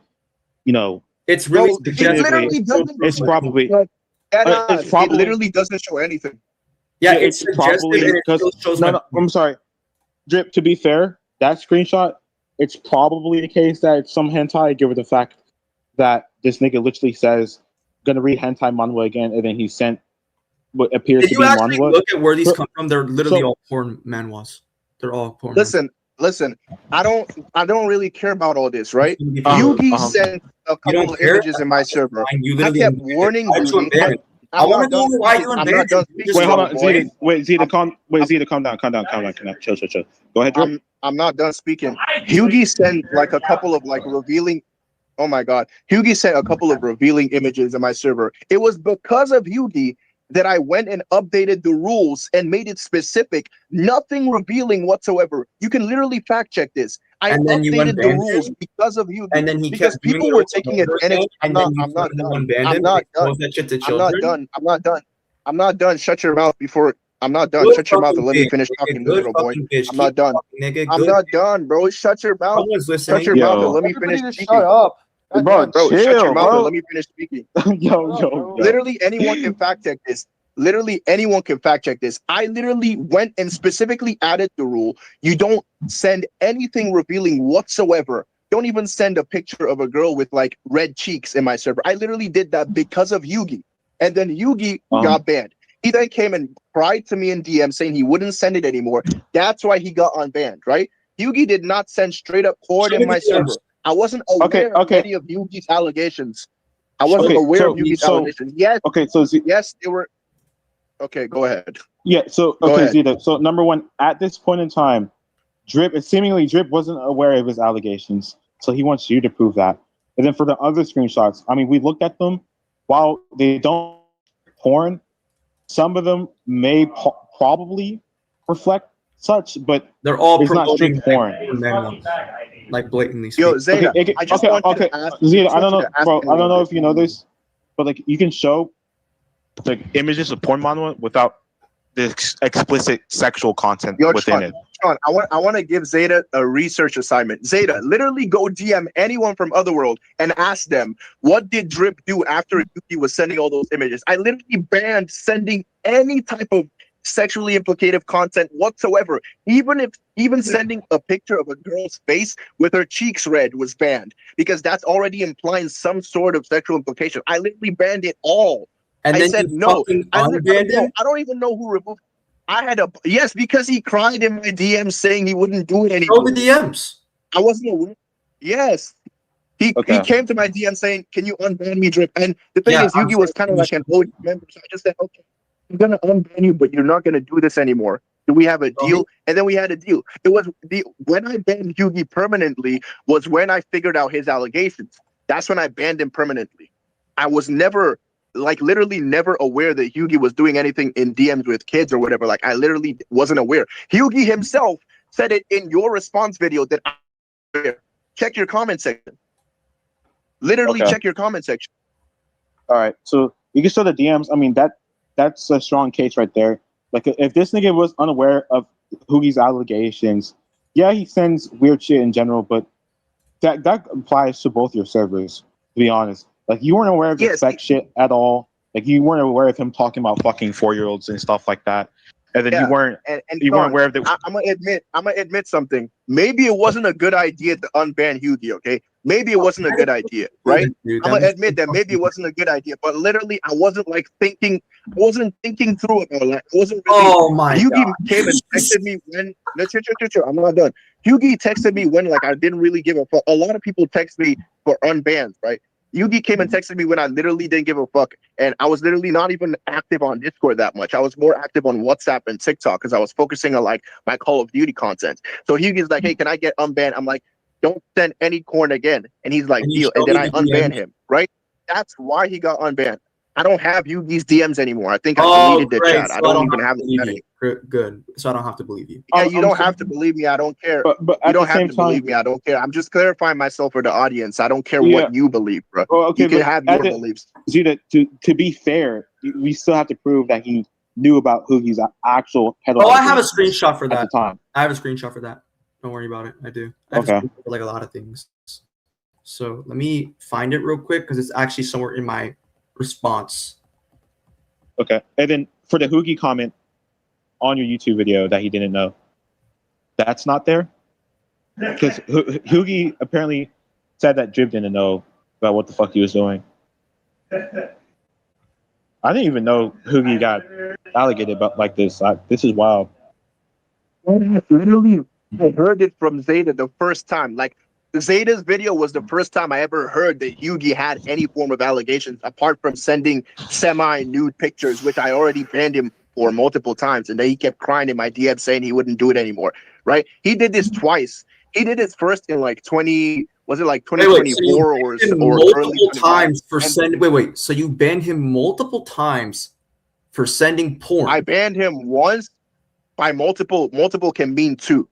It's really. No, it literally doesn't. It's probably. It literally doesn't show anything. Yeah, it's probably because. No, I'm sorry, Drip. To be fair, that screenshot, it's probably the case that it's some hentai, given the fact that this nigga literally says gonna read hentai manhwa again, and then he sent what appears Did to you be actually manhwa. look at where these So- come from? They're literally so- all porn manhwas. They're all porn. Listen. I don't really care about all this, right? manhwas. Yugi sent a You don't couple of care? images in my server. You I literally kept unbanned it. warning Why'd you Yugi. unban it? I want to know why you I'm not unbanned done it. speaking. Wait, hold on, boy. Zeta. Wait, Zeta, calm down. Chill. Go ahead, Drip. I'm not done speaking. Hugie sent like a couple of like revealing. Oh my god, Hugie sent a couple of revealing images in my server. It was because of Hugie that I went and updated the rules and made it specific. Nothing revealing whatsoever. You can literally fact check this. I And then you updated the unbanned rules him? because of Hugie. And then he Because kept doing people it were over taking and over advantage. again, I'm and not then you done. unbanned I'm him not and done. exposed that shit to I'm children. not done. I'm not done. Shut your mouth before. I'm not done. Good Shut your mouth and let me fucking finish bitch, talking, nigga. Good little boy. fucking bitch. I'm not Keep done. talking, nigga. I'm Good not bitch. done, bro. Shut your mouth. Someone's Shut listening. your Yo. mouth and let me Everybody finish just speaking. shut up. Bro, Bro, shut chill, your mouth bro. and let me finish speaking. yo. Literally anyone can fact check this. Literally anyone can fact check this. I literally went and specifically added the rule. You don't send anything revealing whatsoever. Don't even send a picture of a girl with like red cheeks in my server. I literally did that because of Yugi. And then Yugi got banned. He then came and cried to me in DM saying he wouldn't send it anymore. That's why he got unbanned, right? Yugi did not send straight up cord in my server. I wasn't aware of any of Yugi's allegations. I wasn't aware of Yugi's allegations. Yes. Okay, so yes, they were. Okay, go ahead. Yeah, so Go ahead. Zeta. So number one, at this point in time, Drip wasn't aware of his allegations. So he wants you to prove that. And then for the other screenshots, I mean, we looked at them. While they don't porn, some of them may probably reflect such, but they're all it's not promoting strict porn. Like blatantly. Yo, Zeta, Okay, I just want you to ask. Zeta, I don't know, bro. I don't know if you know this, but like you can show like images of porn manhwa without the explicit sexual content within it. Sean, I want to give Zeta a research assignment. Zeta, literally go DM anyone from Otherworld and ask them, what did Drip do after Yuki was sending all those images? I literally banned sending any type of sexually implicative content whatsoever. Even sending a picture of a girl's face with her cheeks red was banned because that's already implying some sort of sexual implication. I literally banned it all. And I then said you no. I unbanned don't even know who removed. I had yes, because he cried in my DMs saying he wouldn't do it anymore. Show the DMs. I wasn't aware. Yes. He came to my DM saying, "Can you unban me, Drip?" And the thing is, Yugi was kind of like an OG member, so I just said, "Okay, I'm gonna unban you, but you're not gonna do this anymore. Do we have a deal?" And then we had a deal. It was when I banned Yugi permanently was when I figured out his allegations. That's when I banned him permanently. I was never literally never aware that Hughie was doing anything in DMs with kids or whatever. Like I literally wasn't aware. Hughie himself said it in your response video that check your comment section. Literally check your comment section. All right. So you can show the DMs. I mean, that's a strong case right there. Like if this nigga was unaware of Hughie's allegations, yeah, he sends weird shit in general, but that applies to both your servers, to be honest. Like you weren't aware of the sex shit at all. Like you weren't aware of him talking about fucking 4-year-olds and stuff like that. And then you weren't aware of the. I'm gonna admit something. Maybe it wasn't a good idea to unban Hughie. Okay, maybe it wasn't a good idea, right? I'm gonna admit that maybe it wasn't a good idea, but literally, I wasn't thinking through it. I wasn't. Really, oh my Hughie God. came and texted me when. I'm not done. Hughie texted me when I didn't really give a fuck. A lot of people text me for unbans, right? Yugi came and texted me when I literally didn't give a fuck. And I was literally not even active on Discord that much. I was more active on WhatsApp and TikTok because I was focusing on my Call of Duty content. So Yugi's like, hey, can I get unbanned? I'm like, don't send any corn again. And he's like, deal. And then I unban him, right? That's why he got unbanned. I don't have Yugi's DMs anymore. I think I deleted the chat. So I don't even have the chat anymore. Good. So I don't have to believe you. Yeah, you don't have to believe me. I don't care. But you don't have to believe me. I don't care. I'm just clarifying myself for the audience. I don't care what you believe, bro. Well, okay, you can have your beliefs. Zeta, to be fair, we still have to prove that he knew about Hughie's actual pedophile. Oh, I have a screenshot for that. At the time. I have a screenshot for that. Don't worry about it. I do. I have a for a lot of things. So let me find it real quick because it's actually somewhere in my response. Okay. And then for the Hughie comment on your YouTube video that he didn't know, that's not there? Because Hughie apparently said that Drip didn't know about what the fuck he was doing. I didn't even know Hugie got alligated about like this. This is wild. Literally, I heard it from Zeta the first time. Like, Zeta's video was the first time I ever heard that Hugie had any form of allegations, apart from sending semi-nude pictures, which I already banned him for multiple times. And then he kept crying in my DM saying he wouldn't do it anymore, right? He did this twice. He did it first in like 2024 or multiple times for sending. Wait. So you banned him multiple times for sending porn? I banned him once. By multiple can mean two.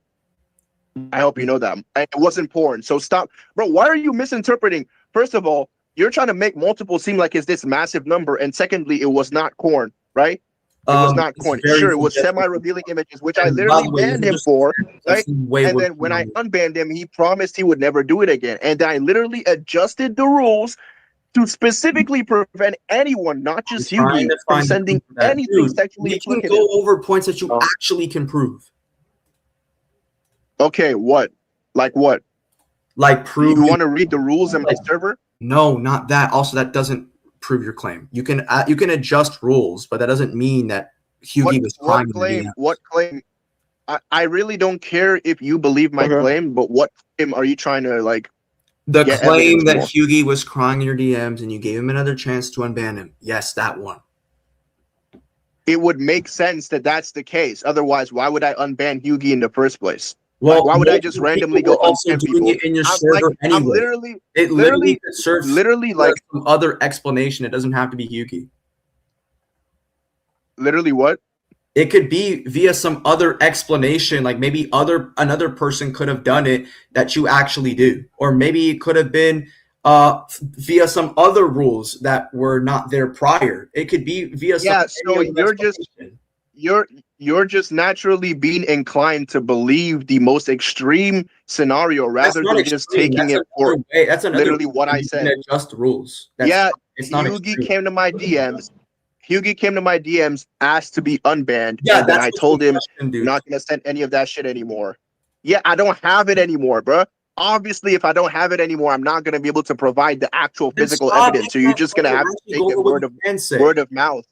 I hope you know that. It wasn't porn. So stop. Bro, why are you misinterpreting? First of all, you're trying to make multiple seem like it's this massive number. And secondly, it was not corn, right? It was not corn. Sure, it was semi-revealing images, which I literally banned him for, right? And then when I unbanned him, he promised he would never do it again. And I literally adjusted the rules to specifically prevent anyone, not just Hugie, from sending anything sexually explicit. You can go over points that you actually can prove. Okay, what? Like what? Like prove. You want to read the rules in my server? No, not that. Also, that doesn't prove your claim. You can adjust rules, but that doesn't mean that Hugie was crying. What claim? I really don't care if you believe my claim, but what claim are you trying to like? The claim that Hugie was crying in your DMs and you gave him another chance to unban him. Yes, that one. It would make sense that that's the case. Otherwise, why would I unban Hugie in the first place? Well, like, why would I just randomly go also doing it in your server like, anyway? I'm literally serves like some other explanation. It doesn't have to be Hugie. Literally what? It could be via some other explanation, like maybe another person could have done it that you actually do, or maybe it could have been via some other rules that were not there prior. It could be via so you're just naturally being inclined to believe the most extreme scenario rather than just taking it for that's literally what I said. Adjust rules. It's not Hugie came to my DMs. Hugie came to my DMs, asked to be unbanned, and then I told him I'm not going to send any of that shit anymore. Yeah, I don't have it anymore, bro. Obviously, if I don't have it anymore, I'm not going to be able to provide the actual physical evidence. So you're just going to have to take it word of mouth.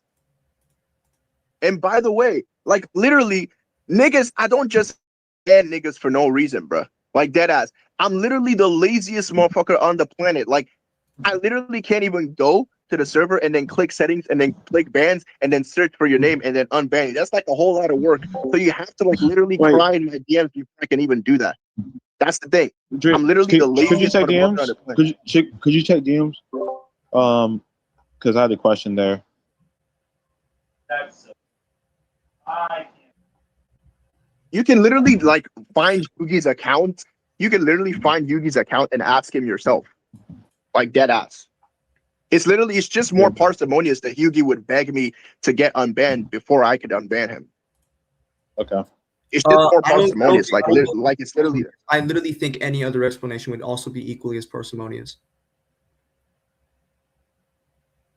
And by the way, like literally, niggas, I don't just ban niggas for no reason, bro. Like dead ass. I'm literally the laziest motherfucker on the planet. Like, I literally can't even go to the server and then click settings and then click bans and then search for your name and then unban. That's like a whole lot of work. So you have to like literally cry in my DMs before I can even do that. That's the thing. I'm literally the laziest. Could you check DMs? Could you check DMs? Because I had a question there. You can literally like find Yugi's account. You can literally find Yugi's account and ask him yourself, like dead ass. It's just more parsimonious that Hugie would beg me to get unbanned before I could unban him. Okay. It's just more parsimonious. Like it's literally. I literally think any other explanation would also be equally as parsimonious.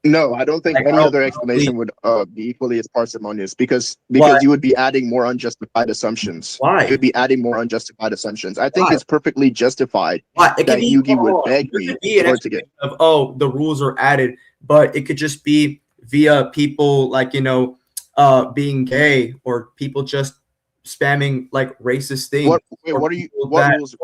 No, I don't think any other explanation would be equally as parsimonious because you would be adding more unjustified assumptions. Why? You would be adding more unjustified assumptions. I think it's perfectly justified that Yugi would beg me to get. The rules are added, but it could just be via people like being gay or people just spamming like racist things. What rules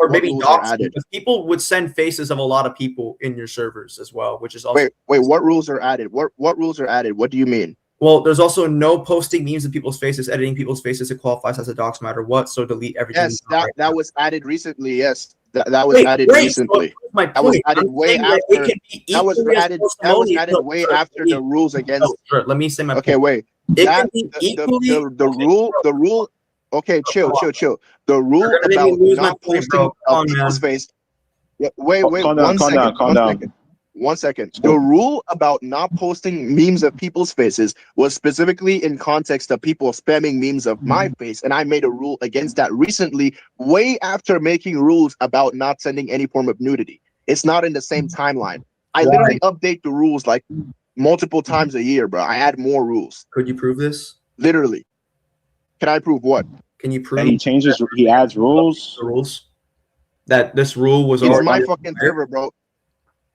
are added? People would send faces of a lot of people in your servers as well, which is also wait. What rules are added? What rules are added? What do you mean? Well, there's also no posting memes of people's faces, editing people's faces. It qualifies as a dox no matter what. So delete everything. Yes, that was added recently. Yes, that was added recently. That was added way after. That was added way after the rules against. Let me say my point. Okay, wait. The rule. Okay, chill. The rule about not posting people's face. Wait. One second. The rule about not posting memes of people's faces was specifically in context of people spamming memes of my face, and I made a rule against that recently, way after making rules about not sending any form of nudity. It's not in the same timeline. I literally update the rules like multiple times a year, bro. I add more rules. Could you prove this? Literally. Can I prove what? Can you prove he adds rules? The rules that this rule was already my fucking server, bro.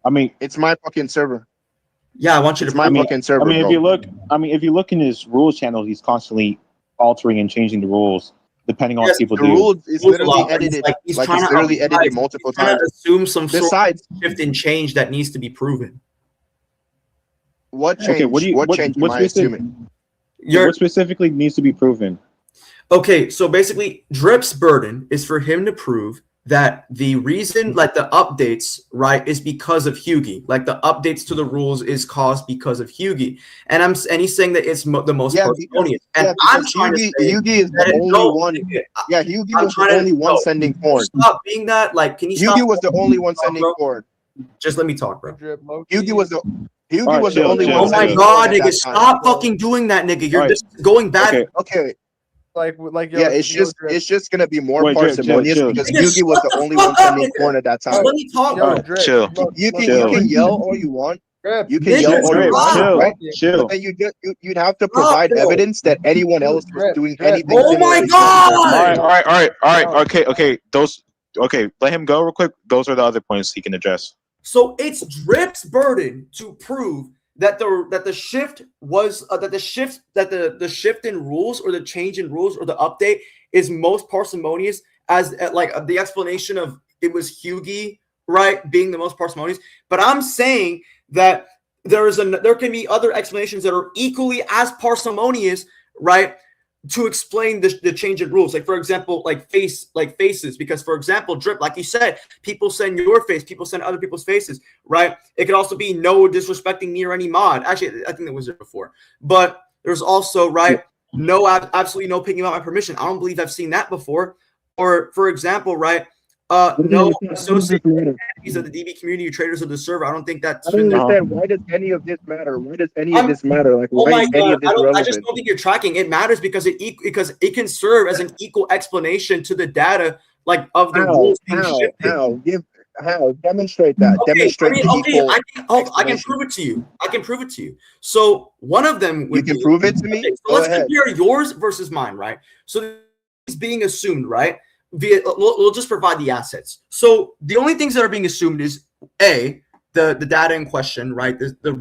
I mean, it's my fucking server. Yeah, I want you It's to. my prove it. fucking server, if bro. you look in his rules channel, he's constantly altering and changing the rules depending on what people the do. rule is Rules a literally lot, but edited. he's Like trying it's to literally edited he's multiple trying times. to assume some sort Besides, of shift and change that needs to be proven. what change? Okay, what change am I assuming? What specifically needs to be proven? Okay, so basically, Drip's burden is for him to prove that the reason, like the updates, right, is because of Hughie. Like the updates to the rules is caused because of Hughie, and he's saying that it's the most parsimonious. And I'm trying to say Hughie is the only one. Yeah, Hughie was the only one sending porn. Stop being that. Like, can you stop? Hughie was the only one sending porn. Just let me talk, bro. Hughie was the only one. Oh my god, nigga, stop fucking doing that, nigga. You're just going back. Okay. Like yeah, it's just gonna be more parsimonious because Hughie was the only one sending porn at that time. Let me talk, bro. Chill. You can yell all you want. You can yell all you want. Chill. And you'd have to provide evidence that anyone else was doing anything. Oh my god! All right. Okay. Let him go real quick. Those are the other points he can address. So it's Drip's burden to prove that the shift was the shift in rules or the change in rules or the update is most parsimonious as like the explanation of it was Hughie, right, being the most parsimonious. But I'm saying that there can be other explanations that are equally as parsimonious, right, to explain the change in rules. Like, for example, like faces, because, for example, Drip, like you said, people send your face, people send other people's faces, right? It could also be no disrespecting me or any mod. Actually, I think that was there before. But there's also, right, no, absolutely no picking out my permission. I don't believe I've seen that before. Or, for example, right, no associated entities of the DB community, traders of the server. I don't think that's. I don't understand. Why does any of this matter? Why does any of this matter? Like, why is any of this relevant? I just don't think you're tracking. It matters because it can serve as an equal explanation to the data, like of the rules being shifted. How? Demonstrate that. Okay, Demonstrate I can prove it to you. I can prove it to you. So one of them would you can prove it to me. Okay, so let's compare yours versus mine, right? So it's being assumed, right? We'll just provide the assets. So the only things that are being assumed is the data in question, right? A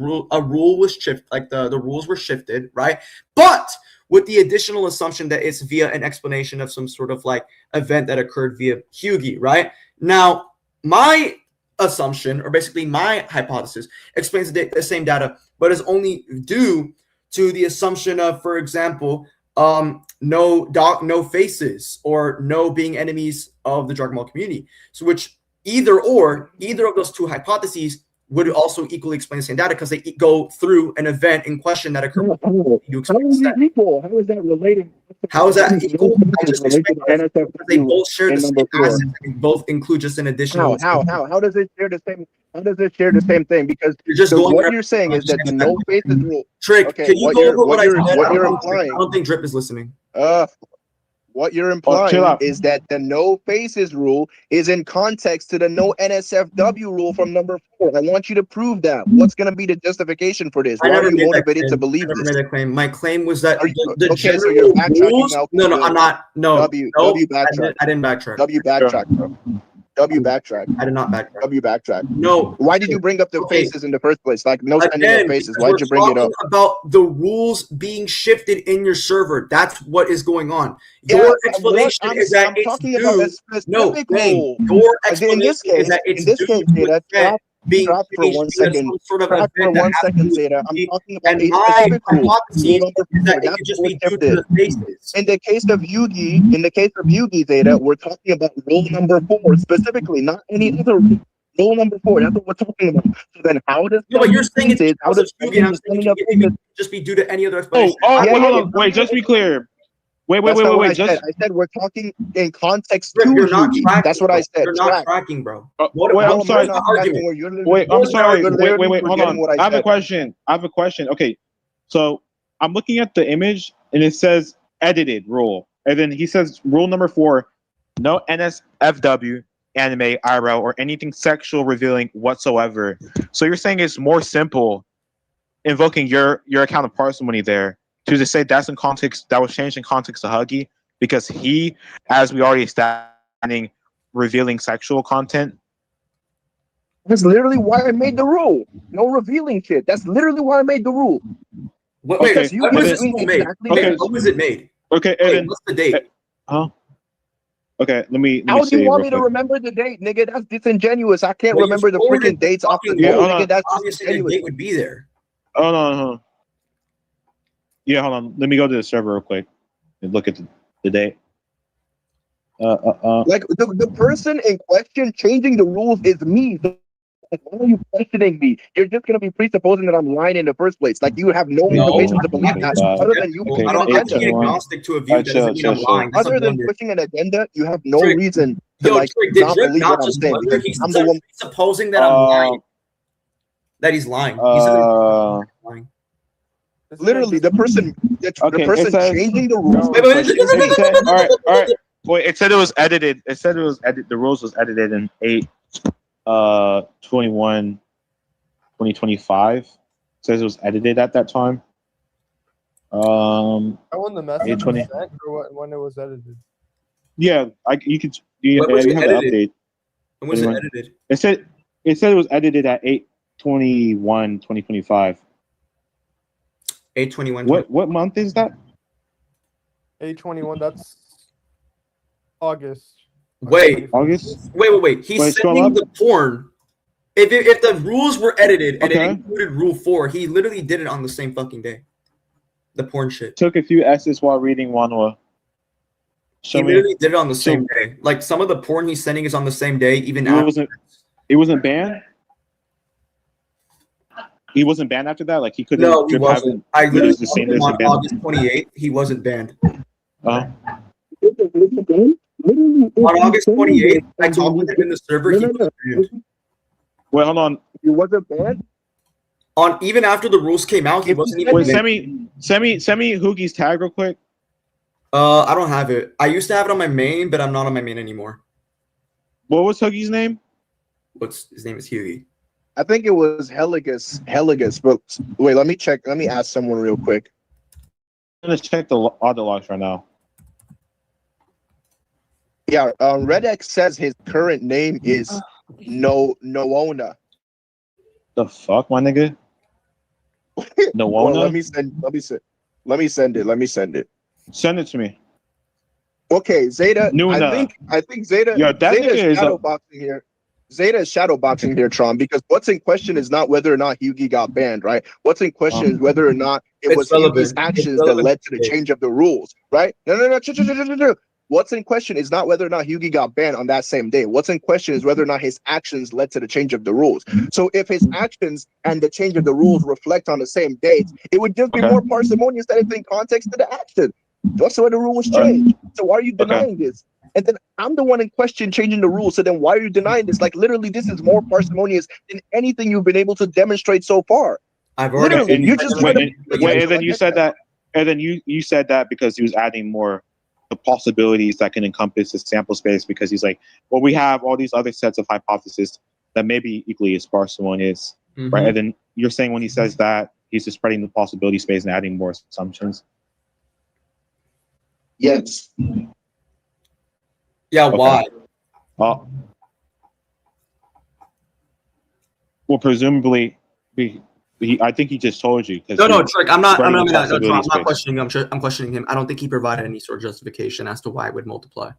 rule was shifted, like the rules were shifted, right? But with the additional assumption that it's via an explanation of some sort of like event that occurred via Hughie, right? Now, my assumption, or basically my hypothesis, explains the same data, but is only due to the assumption of, for example, no faces or no being enemies of the Dragon Ball community. So which either of those two hypotheses would also equally explain the same data because they go through an event in question that occurred. How is that equal? How is that related? How is that equal? I just expect they both share the same assets. They both include just an additional. How does it share the same? How does it share the same thing? Because you're just what you're saying is that the no faces rule. Trick, okay, can you go over what you're implying? I don't think Drip is listening. What you're implying is that the no faces rule is in context to the no NSFW rule from number 4. I want you to prove that. What's going to be the justification for this? Why are you motivated to believe this? Made that claim. My claim was that the okay, general so you're backtracking rules. now. No, I'm not. No, W backtrack. I didn't backtrack. W backtrack, bro. W backtrack. I did not backtrack. W backtrack. No. Why did you bring up the faces in the first place? Like no sending of faces. Why did you bring it up? About the rules being shifted in your server. That's what is going on. Your explanation is that it's due. No, your explanation is that it's due. Being for 1 second. Sort of for 1 second, Zeta. I'm talking about a specific rule. That's in the case of Yugi, Zeta, we're talking about rule number 4 specifically, not any other rule. Rule number 4. That's what we're talking about. So then, how does? No, but you're saying it's because of Yugi, and I'm saying it can just be due to any other explanation. Hold on. Wait, just to be clear. Wait. I said we're talking in context to Yugi. That's what I said. You're not tracking, bro. I'm sorry. I'm sorry. Wait. Hold on. I have a question. Okay, so I'm looking at the image, and it says edited rule, and then he says rule number 4: no NSFW, anime, IRL, or anything sexual revealing whatsoever. So you're saying it's more simple, invoking your account of parsimony there, to just say that's in context, that was changed in context to Huggy because he, as we already established, revealing sexual content. That's literally why I made the rule. No revealing shit. That's literally why I made the rule. Wait, Okay, when was this doing rule made? exactly Okay. this. When was it made? Okay, Wait, Eden. what's the date? Huh? Okay, let me How do see you want real me to quick. remember the date, nigga? That's disingenuous. I can't Well, remember the forwarded freaking dates off the fucking Yeah, dome, hold nigga. on. That's obviously the disingenuous. date would be there. Hold on. Yeah, hold on. Let me go to the server real quick and look at the date. Like the person in question changing the rules is me. Like, why are you questioning me? You're just gonna be presupposing that I'm lying in the first place. Like you have no information to believe that other than you Okay, pushing I an don't agenda. need agnostic to a view. Alright, That doesn't mean I'm chill. lying. That's a Other than blunder. pushing an agenda, you have no Trick. reason to Yo, like Trick, did not Drip believe not what I'm just saying. blunder? Because He's I'm the one. supposing that I'm lying. That he's lying. He said that he's lying. Literally, the person Okay, it says- changing the rules. Wait, It said, all right. Wait, it said it was edited. It said it was edited. The rules was edited in 8/21/2025. It says it was edited at that time. I won the message 8/20. was sent or when it was edited. Yeah, you could. You When was it have the edited? update. When was it Anyone? edited? It said it was edited at 8/21/2025. 8/21. What month is that? 8/21. That's August. Wait. August. Wait. He's Wait, scroll sending up. the porn. If the rules were edited and Okay. it included Rule 4, he literally did it on the same fucking day. The porn shit. Took a few S's while reading Wanwa. He literally did it on the same day. Like some of the porn he's sending is on the same day, even after. It wasn't banned. He wasn't banned after that. Like he couldn't. No, he wasn't. I literally just saw seen him this on again. August 28th. He wasn't banned. Uh, On August 28th, I talked with him in the server. He was banned. wait, hold on. He wasn't banned. On even after the rules came out, he wasn't even Wait, banned. send me Hoogie's tag real quick. I don't have it. I used to have it on my main, but I'm not on my main anymore. What was Hoogie's name? His name is Hughie. I think it was Heligus, but wait, let me check. Let me ask someone real quick. I'm gonna check the audio logs right now. Yeah, Redex says his current name is Noona. The fuck, my nigga? No Well, one. let me send it. Send it to me. Okay, Zeta. Nuna. I think Zeta. Yo, that Zeta nigga is is a- shadowboxing here. Zeta is shadowboxing here, Tron, because what's in question is not whether or not Hughie got banned, right? What's in question is whether or not it It's was relevant. Hughie's It's actions that relevant led to the today. change of the rules, right? No. What's in question is not whether or not Hughie got banned on that same day. What's in question is whether or not his actions led to the change of the rules. So if his actions and the change of the rules reflect on the same date, it would just be Okay. more parsimonious that it's in context to the action. That's why the rule was changed. So why are you denying this? And then I'm the one in question changing the rules. So then why are you denying this? Like literally, this is more parsimonious than anything you've been able to demonstrate so far. I've already. Literally, you just wait, trying to- and then you said that, and then you said that because he was adding more the possibilities that can encompass the sample space. Because he's like, well, we have all these other sets of hypotheses that may be equally as parsimonious, right? And then you're saying when he says that, he's just spreading the possibility space and adding more assumptions. Yes. Yeah, Okay. why? Well, presumably, I think he just told you. No, Trick. I'm not spreading the I'm possibility not space. questioning him. I'm questioning him. I don't think he provided any sort of justification as to why it would multiply.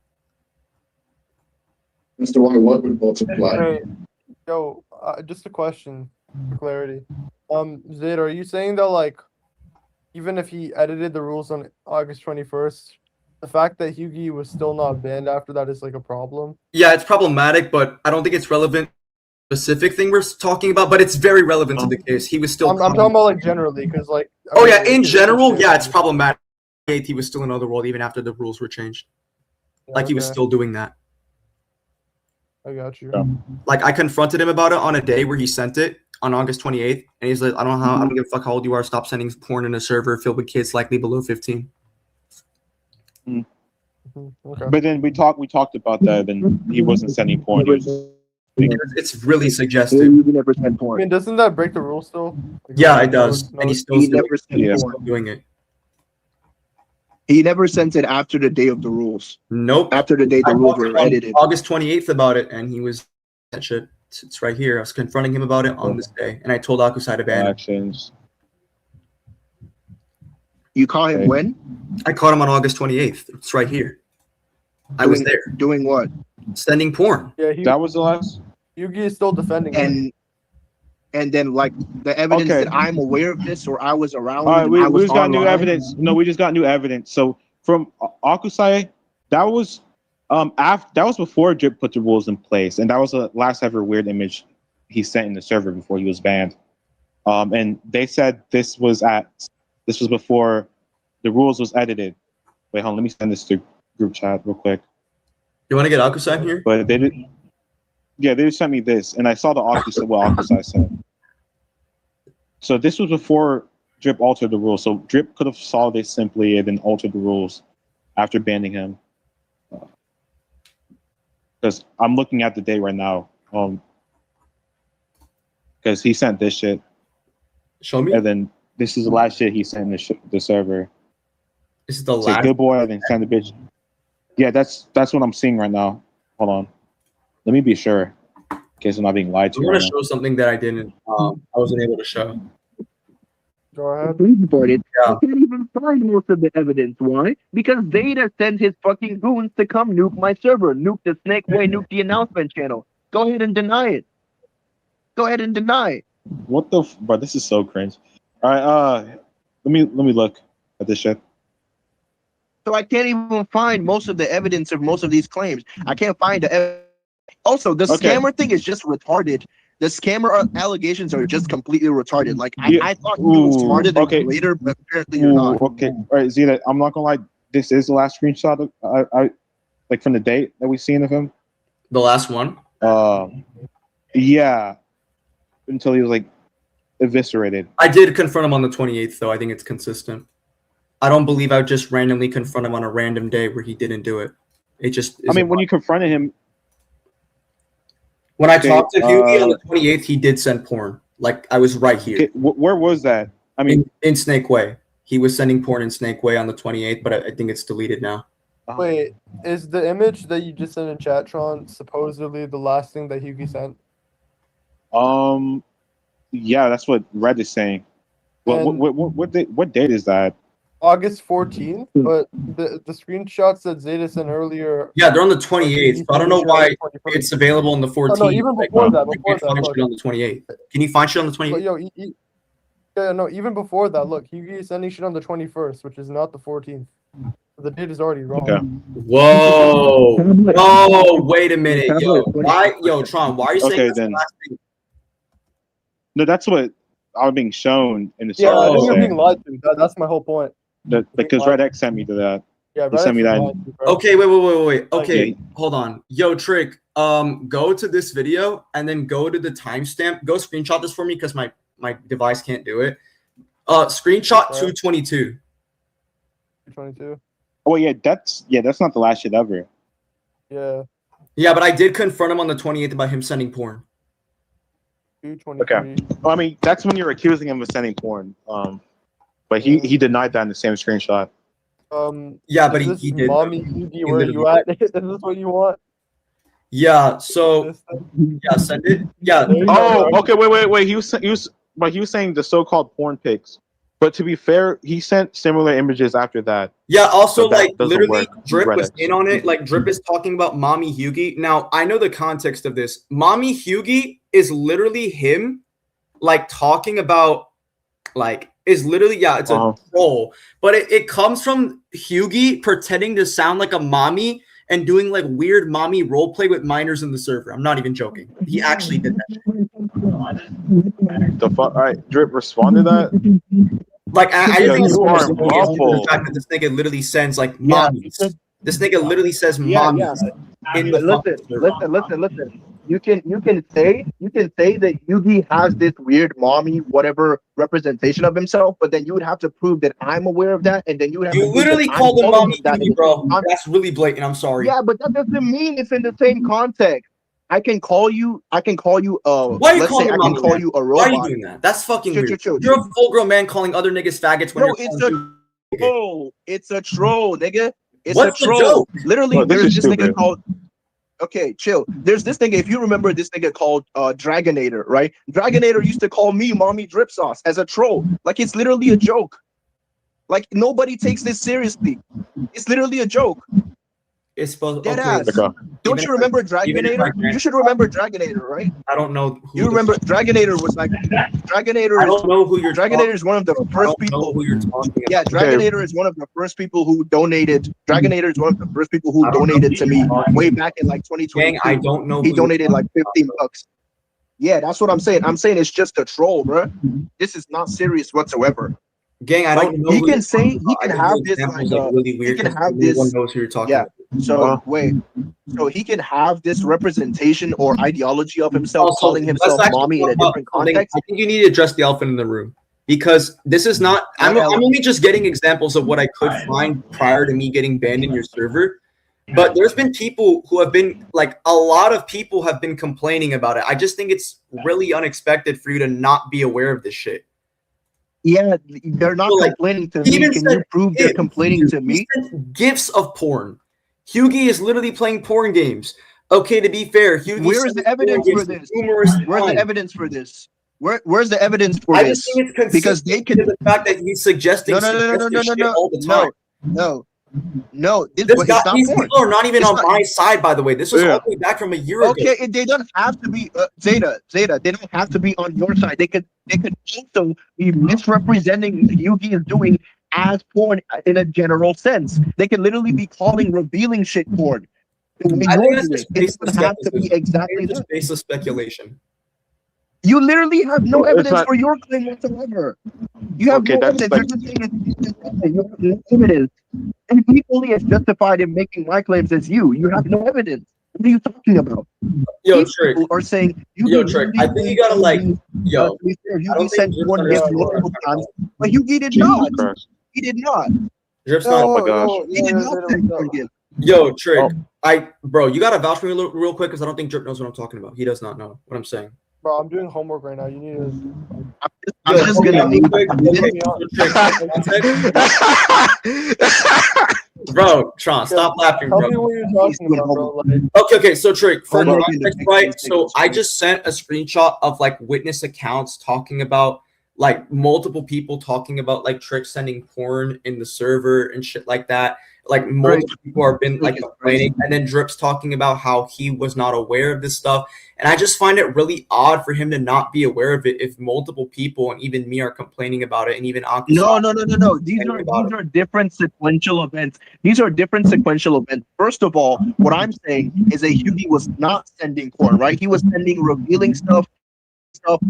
Mr. Why what would multiply? Hey, yo, just a question for clarity. Zed, are you saying that like, even if he edited the rules on August 21st, the fact that Hughie was still not banned after that is like a problem? Yeah, it's problematic, but I don't think it's relevant. Specific thing we're talking about, but it's very relevant to the case. He was still. I'm talking about like generally, because like. Oh yeah, in general, yeah, it's problematic. He was still in Otherworld even after the rules were changed. Like he was still doing that. I got you. Like I confronted him about it on a day where he sent it on August 28th, and he's like, I don't give a fuck how old you are. Stop sending porn in a server filled with kids likely below 15. Okay. But then we talked about that, and he wasn't sending porn. He was, Because it's really suggestive. He never sent I porn. mean, doesn't that break the rules still? Like, Yeah, it does, no, and he's still He doing never sent it. He's porn. still doing it. He never sent it after the day of the rules. Nope. After the day the I rules talked to were him on edited. August 28th about it, and he was that shit It's right here. I was confronting him about it on this day, and I told Akusai to ban him. Actions. You caught him Okay. when? I caught him on August 28th. It's right here. I was there. Doing what? Sending porn. Yeah, That was the last. Yugi is still defending him. And then like the evidence Okay. that I'm aware of this or I was around. All right, we was just got new online. evidence. No, we just got new evidence. So from Akusai, that was that was before Drip put the rules in place, and that was the last ever weird image he sent in the server before he was banned. And they said this was before the rules was edited. Wait, hold on, let me send this to group chat real quick. You want to get Akusai here? But they did. Yeah, they just sent me this, and I saw the Akusai said. So this was before Drip altered the rules. So Drip could have saw this simply and then altered the rules after banning him. Because I'm looking at the day right now. Because he sent this shit, Show me. and then this is the last shit he sent in the server. This is the Say last. good boy, and then send the bitch. Yeah, that's what I'm seeing right now. Hold on, let me be sure, in case I'm not being lied I to. want Right to now. show something that I didn't. I wasn't able to show. Go ahead. Reported. Yeah. I can't even find most of the evidence. Why? Because Zeta sent his fucking goons to come nuke my server, nuke the Snake Way, nuke the announcement channel. Go ahead and deny it. Go ahead and deny it. What the? Bro, this is so cringe. All right, let me look at this shit. So I can't even find most of the evidence of most of these claims. I can't find the. Also, the Okay. scammer thing is just retarded. The scammer allegations are just completely retarded. Like Yeah. I thought you were smarter than Okay. later, but apparently you're not. Okay, all right, Zeta. I'm not gonna lie. This is the last screenshot of I like from the date that we've seen of him. The last one. Yeah, until he was like eviscerated. I did confront him on the 28th, though. I think it's consistent. I don't believe I would just randomly confront him on a random day where he didn't do it. It just. I mean, when you confronted him, when I okay, talked to Huey on the 28th, he did send porn. Like I was right here. okay, where was that? I mean, in Snake Way. He was sending porn in Snake Way on the 28th, but I think it's deleted now. Wait, is the image that you just sent in chat, Tron, supposedly the last thing that Hugi sent? yeah, that's what Red is saying. What date is that? August 14th, but the screenshots that Zeta sent earlier. Yeah, they're on the 28th. So I don't know why it's available on the 14th. no, even before that, You can't find shit on the 28th. Can you find shit on the 28th? Yo, yeah, no, even before that, look, Hugi is sending shit on the 21st, which is not the 14th. The date is already wrong. Okay. Whoa. Oh, wait a minute. Yo, Tron, why are you saying Okay, that's then. the last thing? No, that's what I was being shown in the Yeah, I server think you're saying. being lied to. That's my whole point. Because Red X sent me to that. Yeah, He sent me that. Okay, wait. Okay, Okay. hold on. Yo, Trick, go to this video and then go to the timestamp. Go screenshot this for me because my device can't do it. Screenshot Okay. 222. 22. Oh yeah, that's not the last shit ever. Yeah, Yeah, but I did confront him on the 28th about him sending porn. 223. Okay. Well, I mean, that's when you're accusing him of sending porn. But he denied that in the same screenshot. Yeah, but is he this did. Mommy Hugi, where you at? Is this what you want? Yeah, so This thing? yeah, send it. Yeah. There you go, Oh, bro. okay. Wait. He was saying the so-called porn pics. But to be fair, he sent similar images after that. Yeah, also, So that like, doesn't literally, work. Drip was Reddit. in on it. Like, Drip is talking about Mommy Hugi. Now, I know the context of this. Mommy Hugi is literally him, like, talking about, like, is literally, yeah, it's a troll. But it comes from Hugi pretending to sound like a mommy and doing, like, weird mommy roleplay with minors in the server. I'm not even joking. He actually did that shit. The fuck? All right, Drip, respond to that. Like, I Yo, think it's you more are simple awful. the fact that this nigga literally sends, like, Yeah, mommies. This nigga literally says Yeah, mommies in the Listen. You can say that Yugi has this weird mommy whatever representation of himself, but then you would have to prove that I'm aware of that, and then you would have You to prove literally that called him I'm calling mommy, that. Hugi, bro. That's really blatant. I'm sorry. Yeah, but that doesn't mean it's in the same context. I can call you. Why are you Let's calling say I him can mommy? call Man? you a Why are robot. you doing that? That's fucking Chill, weird. chill, chill, You're a full grown man calling other niggas faggots when No, you're it's calling a troll. It's a troll, nigga. It's What's a the troll. joke? Literally, Bro, this there's is this nigga stupid. called. Okay, chill. There's this thing. If you remember this nigga called Dragonator, right? Dragonator used to call me Mommy Drip Sauce as a troll. Like it's literally a joke. Like nobody takes this seriously. It's literally a joke. It's supposed Dead okay. ass. Don't you remember Dragonator? You should remember Dragonator, right? I don't know. You remember Dragonator was like Dragonator. I don't know who you're. Dragonator is one of the first people. Who you're talking about. Yeah, Dragonator is one of the first people who donated. Dragonator is one of the first people who donated to me way back in like 2020. Gang, I don't know. He donated like $15. Yeah, that's what I'm saying. I'm saying it's just a troll, bro. This is not serious whatsoever. Gang, I don't know. He can say he can have this like really weird. He can have this. Everyone knows who you're talking about. So wait, so he can have this representation or ideology of himself, Also, calling himself mommy in a different context. I think you need to address the elephant in the room because this is not. I'm only just getting examples of what I could find prior to me getting banned in your server. But there's been people who have been like a lot of people have been complaining about it. I just think it's really unexpected for you to not be aware of this shit. Yeah, they're not complaining to me. Can you prove they're complaining to me? Gifts of porn. Hughie is literally playing porn games. Okay, to be fair, Hughie. Where is the evidence for this? Where's the evidence for this? Where's the evidence for this? I just think it's because they can. The fact that he's suggesting no all the time. No. These people are not even on my side, by the way. This was all the way back from a year ago. Okay, they don't have to be Zeta. They don't have to be on your side. They could also be misrepresenting what Yugi is doing as porn in a general sense. They can literally be calling revealing shit porn. I think that's just it doesn't have to be exactly just baseless speculation. You literally have no evidence for your claim whatsoever. You have no evidence. You're just saying you have no evidence. And equally as justified in making my claims as you. You have no evidence. What are you talking about? Yo, Trick. Are saying Trick. I think you gotta Yugi sent one gift multiple times, but Yugi did not. He did not. Drip's not. Oh my gosh. He did not send one gift. Yo, Trick. Bro, you gotta vouch for me real quick because I don't think Drip knows what I'm talking about. He does not know what I'm saying. Bro, I'm doing homework right now. You need to. I'm just gonna need. Bro, Tron, stop laughing, bro. Tell me what you're talking about, bro. Okay. So Trick, for context, right? So I just sent a screenshot of like witness accounts talking about like multiple people talking about like Trick sending porn in the server and shit like that. Like multiple people have been like complaining, and then Drip's talking about how he was not aware of this stuff. And I just find it really odd for him to not be aware of it if multiple people and even me are complaining about it, and even No. These are different sequential events. These are different sequential events. First of all, what I'm saying is that Yugi was not sending porn, right? He was sending revealing stuff,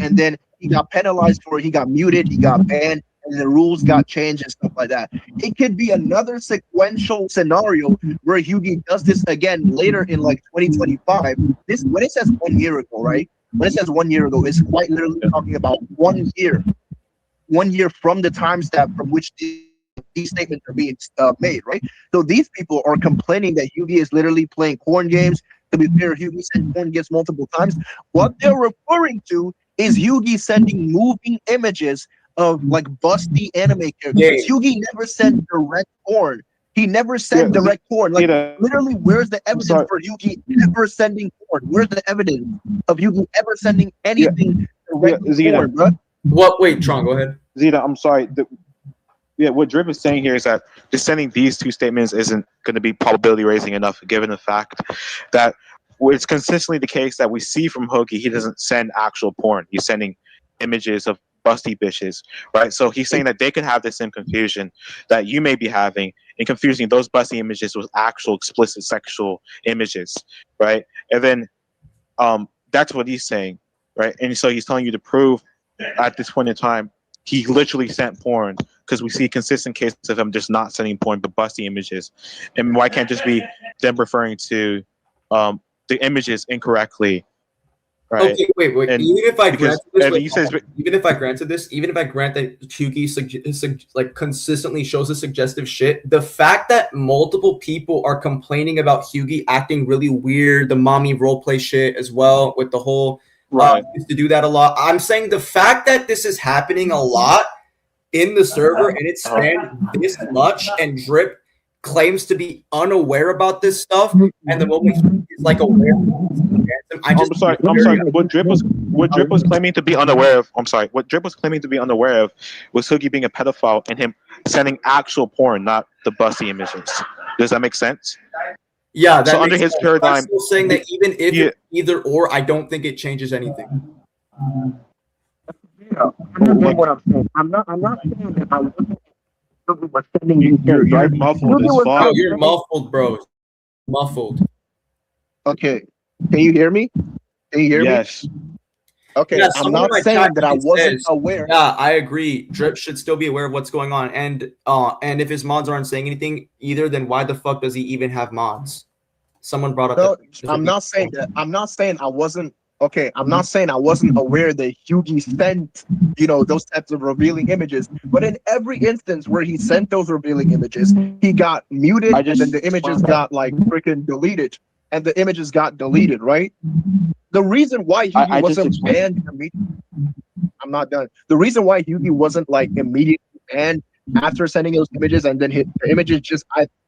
and then he got penalized for it. He got muted. He got banned. And the rules got changed and stuff like that. It could be another sequential scenario where Yugi does this again later in like 2025. This when it says 1 year ago, right? When it says 1 year ago, it's quite literally talking about 1 year. 1 year from the timestamp from which these statements are being made, right? So these people are complaining that Yugi is literally playing porn games. To be fair, Yugi sent porn gifts multiple times. What they're referring to is Yugi sending moving images of like busty anime characters. Yugi never sent direct porn. He never sent direct porn. Like literally, where's the evidence for Yugi ever sending porn? Where's the evidence of Yugi ever sending anything direct porn, bro? What? Wait, Tron, go ahead. Zeta, I'm sorry. What Drip is saying here is that just sending these two statements isn't going to be probability raising enough, given the fact that it's consistently the case that we see from Hoagie, he doesn't send actual porn. He's sending images of busty bitches, right? So he's saying that they can have the same confusion that you may be having in confusing those busty images with actual explicit sexual images, right? And then that's what he's saying, right? And so he's telling you to prove at this point in time he literally sent porn because we see consistent cases of him just not sending porn but busty images. And why can't just be them referring to the images incorrectly? Right. Okay, wait. And even if I grant this, even if I grant that Hughie like consistently shows the suggestive shit, the fact that multiple people are complaining about Hughie acting really weird, the mommy roleplay shit as well, with the whole used to do that a lot. I'm saying the fact that this is happening a lot in the server and it's spanned this much, and Drip claims to be unaware about this stuff, and the moment he's like aware, I'm sorry. What Drip was claiming to be unaware of. I'm sorry. What Drip was claiming to be unaware of was Hoogie being a pedophile and him sending actual porn, not the busty images. Does that make sense? Yeah. That so under his paradigm, I'm still saying that even if it's either or, I don't think it changes anything. Yeah, what I'm saying. I'm not saying that I was sending you things, you're right? muffled as fuck. No, you're muffled, bro. Muffled. Okay. Can you hear me? Can you hear me? Yes. Okay, Yeah, I'm not saying that I wasn't aware. Yeah, I agree. Drip should still be aware of what's going on, and if his mods aren't saying anything either, then why the fuck does he even have mods? Someone brought up. No, I'm not saying that. I'm not saying I wasn't. Okay, I'm not saying I wasn't aware that Hughie sent, those types of revealing images. But in every instance where he sent those revealing images, he got muted, and then the images got like freaking deleted, and the images got deleted, right? The reason why Hughie wasn't banned immediately, I'm not done. The reason why Hughie wasn't like immediately banned after sending those images, and then the images just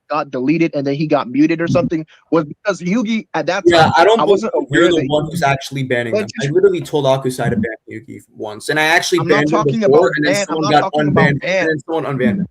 got deleted, and then he got muted or something, was because Hughie at that time. Yeah, I don't. wasn't you're the one who's actually banning them. I literally told Akusai to ban Hughie once, and I actually banned him before, and then someone got unbanned, and then someone unbanned him.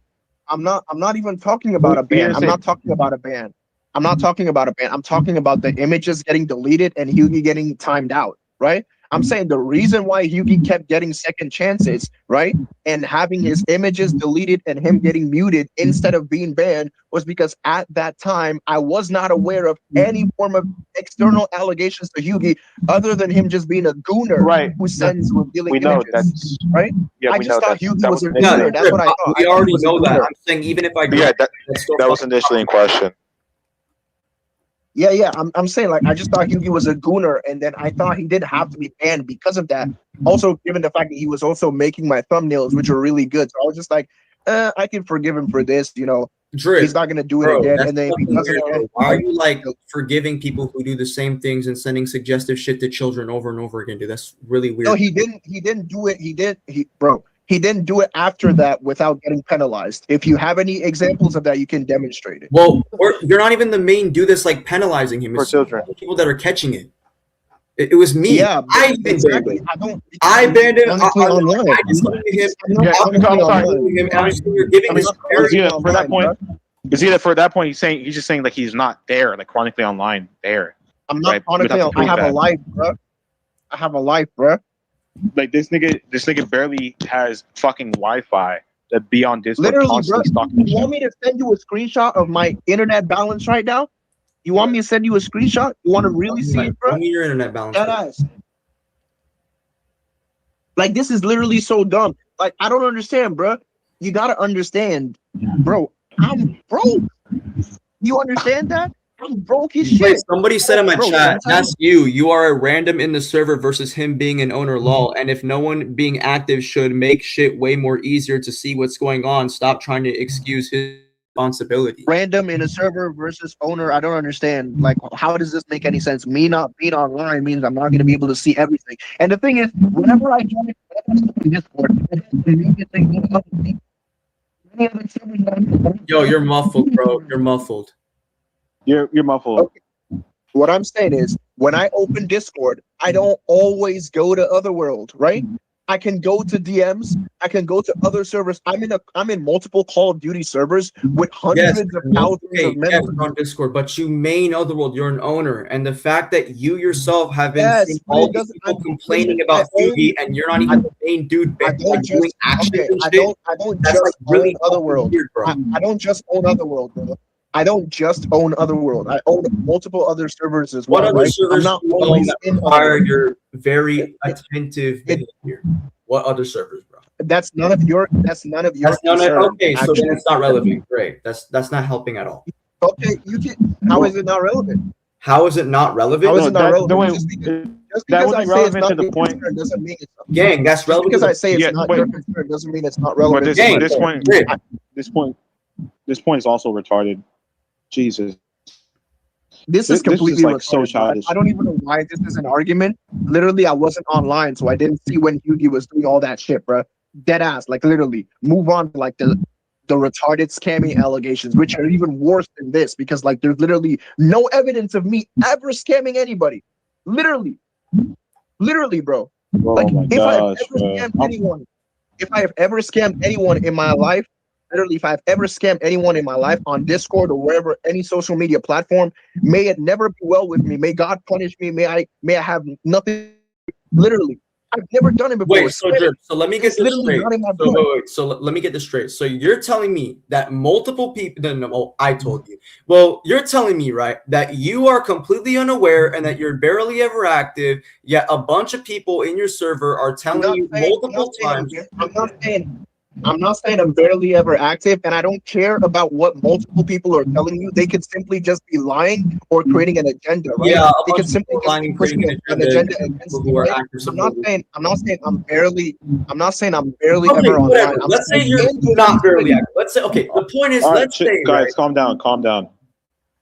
I'm not even talking about a ban. I'm not talking about a ban. I'm not talking about a ban. I'm talking about the images getting deleted and Hughie getting timed out, right? I'm saying the reason why Hughie kept getting second chances, right, and having his images deleted and him getting muted instead of being banned was because at that time I was not aware of any form of external allegations to Hughie other than him just being a gooner who sends revealing images. That's right. Yeah, I just thought Hughie was a gooner. That's what I thought. We already know that. I'm saying even if I that was initially in question. Yeah. I'm saying like I just thought Hughie was a gooner, and then I thought he didn't have to be banned because of that. Also, given the fact that he was also making my thumbnails, which were really good, so I was just like, I can forgive him for this. Drip, he's not gonna do it again. And then because of that, why are you like forgiving people who do the same things and sending suggestive shit to children over and over again, dude? That's really weird. No, he didn't do it. He didn't do it after that without getting penalized. If you have any examples of that, you can demonstrate it. Well, you're not even the main dude that's like penalizing him. It's children. People that are catching it. It was me. Yeah, I exactly. I banned him. I just you're giving this for that point. Is either for that point he's just saying like he's not there, like chronically online there. I'm not chronically. I have a life, bro. I have a life, bro. Like this nigga barely has fucking Wi-Fi that be on Discord. Literally, bro. You want me to send you a screenshot of my internet balance right now? You want me to send you a screenshot? You want to really see it, bro? Tell me your internet balance. That ass. Like this is literally so dumb. Like I don't understand, bro. You gotta understand, bro. I'm broke. You understand that? I'm broke as shit. Wait, somebody said in my chat, that's you. You are a random in the server versus him being an owner lol. And if no one being active should make shit way more easier to see what's going on, stop trying to excuse his responsibility. Random in a server versus owner, I don't understand. Like, how does this make any sense? Me not being online means I'm not going to be able to see everything. And the thing is, whenever I join Discord, yo, you're muffled, bro. You're muffled. You're muffled. Okay. What I'm saying is, when I open Discord, I don't always go to Otherworld, right? I can go to DMs. I can go to other servers. I'm in multiple Call of Duty servers with hundreds of thousands of members. Yes, on Discord, but you main Otherworld. You're an owner, and the fact that you yourself have been seeing all these people complaining about Hughie, and you're not even the main dude doing action and shit. I don't just own Otherworld. I don't just own Otherworld, bro. I don't just own Otherworld. I own multiple other servers as well. What other servers I'm not always in require your very attentive behavior? What other servers, bro? That's none of your. Okay, so then it's not relevant. Great. That's not helping at all. Okay, you can. How is it not relevant? How is it not relevant? How is it not relevant? Just because I say it's not your concern doesn't mean it's not. Gang, that's relevant. Because I say it's not your concern doesn't mean it's not relevant. This point is also retarded. Jesus. This is completely like so childish. I don't even know why this is an argument. Literally, I wasn't online, so I didn't see when Hughie was doing all that shit, bro. Dead ass, like literally. Move on to like the the retarded scamming allegations, which are even worse than this, because like there's literally no evidence of me ever scamming anybody. Literally, bro. Like if I've ever scammed anyone, if I have ever scammed anyone in my life, literally, if I've ever scammed anyone in my life on Discord or wherever, any social media platform, may it never be well with me. May God punish me. May I have nothing. Literally, I've never done it before. Wait, so let me get this straight. So let me get this straight. So you're telling me that multiple people? No, I told you. Well, you're telling me, right, that you are completely unaware and that you're barely ever active. Yet a bunch of people in your server are telling you multiple times. I'm not saying I'm barely ever active, and I don't care about what multiple people are telling you. They could simply just be lying or creating an agenda, right? Yeah, they could simply just be pushing an agenda against me, right? I'm not saying I'm barely Okay, ever online. Let's say you're not barely active. Let's say, okay, the point is, let's say, guys, calm down,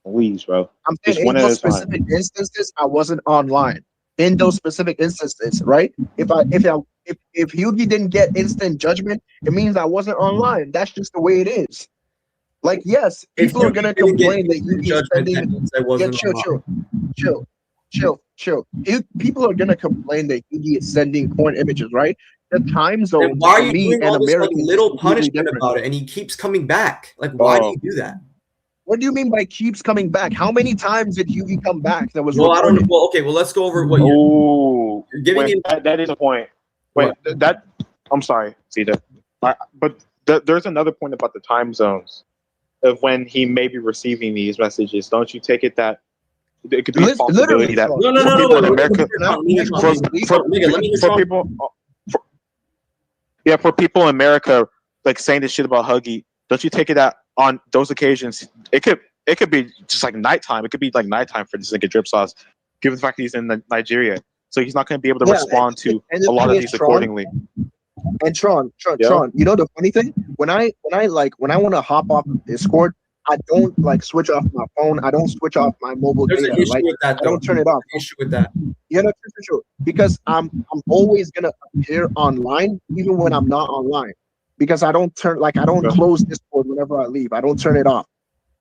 please, bro. I'm saying in those specific instances, I wasn't online. In those specific instances, right? If Hughie didn't get instant judgment, it means I wasn't online. That's just the way it is. Like, yes, people are gonna complain that Hughie is sending. Chill. People are gonna complain that Hughie is sending porn images, right? The time zone. And why are you doing all this like little punishment about it? And he keeps coming back. Like, why do you do that? What do you mean by keeps coming back? How many times did Hughie come back? That was I don't know. Well, okay. Well, let's go over what you're giving him. That is a point. Wait, that I'm sorry, Zeta. But there's another point about the time zones of when he may be receiving these messages. Don't you take it that it could be a possibility that for people in America, like saying this shit about Huggy, don't you take it that on those occasions it could be just like nighttime. It could be like nighttime for this nigga Drip Sauce, given the fact that he's in Nigeria, so he's not going to be able to respond to a lot of these accordingly. And Tron, you know the funny thing? When I want to hop off Discord, I don't like switch off my phone. I don't switch off my mobile data. There's an issue with that. I don't turn it off. Issue with that. Yeah, no, true. Because I'm always gonna appear online, even when I'm not online. Because I don't close Discord whenever I leave. I don't turn it off.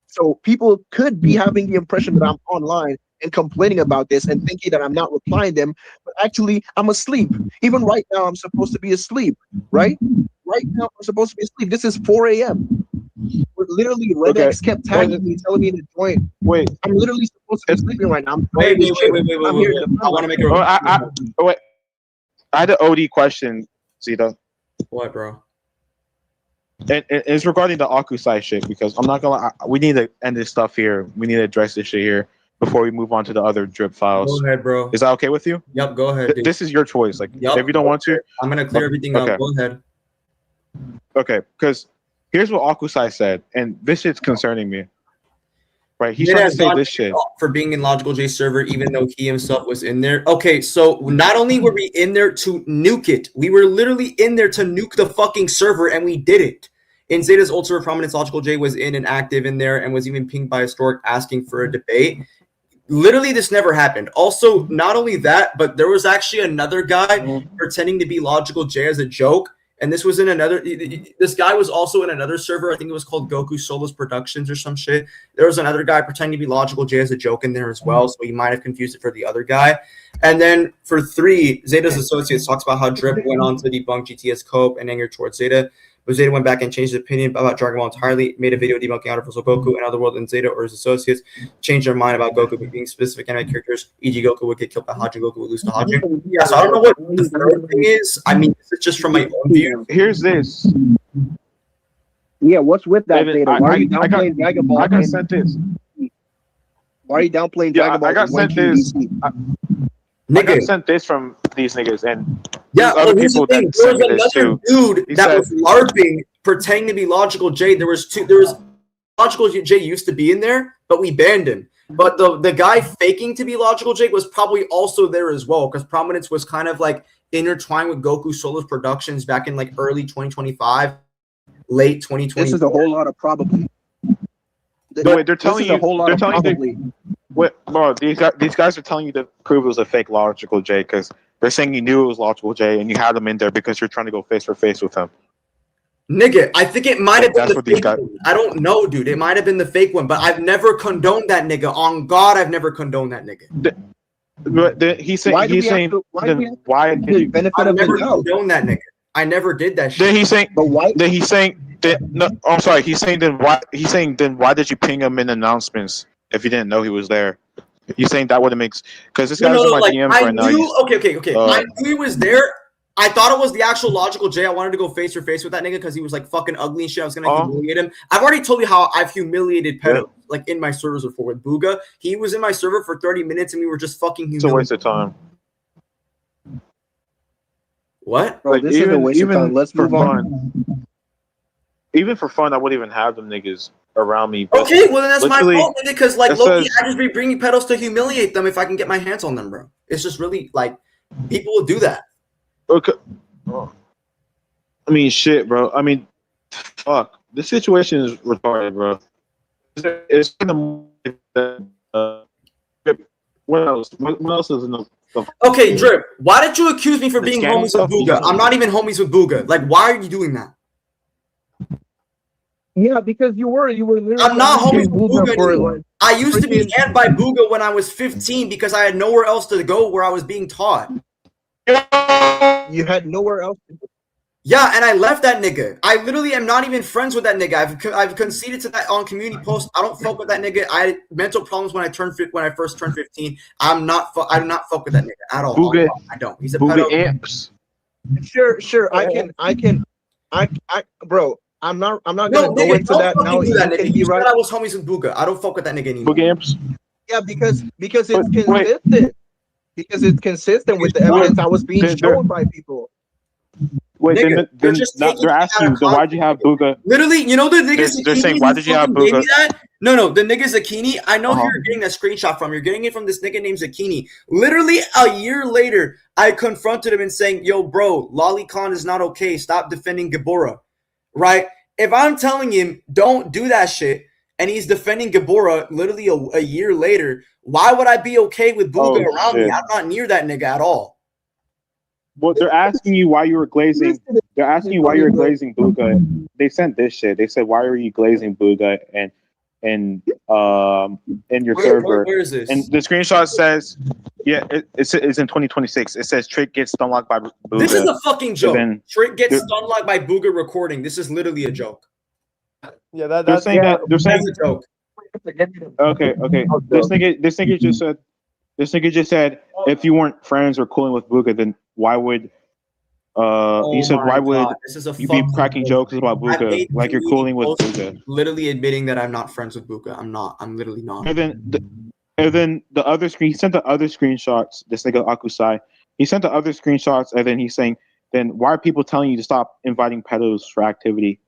So people could be having the impression that I'm online and complaining about this and thinking that I'm not replying them, but actually I'm asleep. Even right now, I'm supposed to be asleep, right? Right now, I'm supposed to be asleep. This is 4 a.m. We're literally, Redex kept tagging me, telling me to join. Wait. I'm literally supposed to be sleeping right now. Wait. I want to make it. Wait. I had an OD question, Zeta. What, bro? And it's regarding the Akusai shit, because I'm not gonna. We need to end this stuff here. We need to address this shit here before we move on to the other drip files. Go ahead, bro. Is that okay with you? Yep, go ahead. This is your choice. Like, if you don't want to, I'm gonna clear everything up. Go ahead. Okay, because here's what Akusai said, and this shit's concerning me. Right, he's trying to say this shit for being in Logical J server, even though he himself was in there. Okay, so not only were we in there to nuke it, we were literally in there to nuke the fucking server, and we did it. In Zeta's old server prominence, Logical J was in and active in there and was even pinged by Historic asking for a debate. Literally, this never happened. Also, not only that, but there was actually another guy pretending to be Logical J as a joke. And this was in another. This guy was also in another server. I think it was called Goku Solos Productions or some shit. There was another guy pretending to be Logical J as a joke in there as well. So he might have confused it for the other guy. And then for 3, Zeta's Associates talks about how Drip went on to debunk GTS Cope and anger towards Zeta. But Zeta went back and changed his opinion about Dragon Ball entirely, made a video debunking Universal Goku and Otherworld, and Zeta or his associates changed their mind about Goku being specific anime characters, e.g. Goku would get killed by Hajin, Goku would lose to Hajin. Yeah, so I don't know what the third thing is. I mean, this is just from my own view. Here's this. Yeah, what's with that, David, Zeta? Why are you downplaying Dragon Ball? I got sent this. Why are you downplaying Dragon Ball? I got sent this. I got sent this from these niggas, and other people that sent me this too. Dude that was LARPing, pretending to be Logical J. There was Logical J used to be in there, but we banned him. But the guy faking to be Logical J was probably also there as well, because Prominence was kind of like intertwined with Goku Solos Productions back in like early 2025, late 2020. This is a whole lot of probably. Wait, they're telling you a whole lot of probably. Bro, these guys are telling you to prove it was a fake Logical J, because they're saying you knew it was Logical J and you had him in there because you're trying to go face for face with him. Nigga, I think it might have been That's the what these fake guys. one. I don't know, dude. It might have been the fake one, but I've never condoned that nigga. On God, I've never condoned that nigga. But he's saying Why do he's we have saying to? Why do we have then why to did give you? benefit I've of the never doubt? condoned that nigga. I never did that shit. Then he's saying But why? then he's saying that no. I'm sorry. He's saying then why did you ping him in announcements if you didn't know he was there? He's saying that wouldn't make because this guy's in my Like, DMs I right now. knew. Okay. I knew he was there. I thought it was the actual logical J. I wanted to go face to face with that nigga because he was like fucking ugly and shit. I was gonna humiliate him. I've already told you how I've humiliated pedos like in my servers before with Booga. He was in my server for 30 minutes and we were just fucking humiliating. It's a waste of time. What? Bro, Like, this is a waste of time. Let's move on. Even for fun, I wouldn't even have them niggas around me. But Okay, well then that's my literally, fault, nigga. Because like it Loki, says- I just be bringing pedos to humiliate them if I can get my hands on them, bro. It's just really like people will do that. Okay. I mean, shit, bro. I mean, fuck. This situation is retarded, bro. It's kind of what else? What else is in the? Okay, Drip. Why did you accuse me for The being scanning homies with stuff? Booga? I'm not even homies with Booga. Like, why are you doing that? Yeah, because you were literally. I'm not homies with Booga for anymore. like, I used to be freaking- banned by Booga when I was 15 because I had nowhere else to go where I was being taught. You had nowhere else to go. Yeah, and I left that nigga. I literally am not even friends with that nigga. I've conceded to that on community posts. I don't fuck with that nigga. I had mental problems when I first turned 15. I do not fuck with that nigga at all. Booga, I don't. He's a Booga pedo. amps. Sure. I bro. I'm not gonna No, go nigga, into don't that fucking now. do that, You nigga. can be You said right. I was homies with Booga. I don't fuck with that nigga anymore. Booga amps. Yeah, because it's Wait. consistent. Because it's consistent with the evidence I was being shown by people. Wait, Nigga, then just now taking they're it asking out you, of then why'd you have Booga? Literally, you know the niggas. They're saying, why did you have Booga? No, the nigga Zucchini. I know who you're getting that screenshot from. You're getting it from this nigga named Zucchini. Literally a year later, I confronted him and saying, "Yo, bro, Lolicon is not okay. Stop defending Gabora." Right? If I'm telling him don't do that shit, and he's defending Gabora literally a year later, why would I be okay with Booga around me? I'm not near that nigga at all. Well, they're asking you why you were glazing. They're asking you why you were glazing Booga. They sent this shit. They said, "Why are you glazing Booga?" And in your server. Where is this? And the screenshot says, "Yeah, it's in 2026." It says Trick gets stunlocked by Booga. This is a fucking joke. Trick gets they're- stunlocked by Booga recording. This is literally a joke. Yeah, They're saying that. They're saying That's a joke. okay. This nigga just said if you weren't friends or cooling with Booga, then why would he said why would you be cracking jokes about Booga like you're cooling with Booga? Literally admitting that I'm not friends with Booga. I'm not. I'm literally not. And then the other screen, he sent the other screenshots. This nigga Akusai, he sent the other screenshots, and then he's saying, "Then why are people telling you to stop inviting pedos for activity?"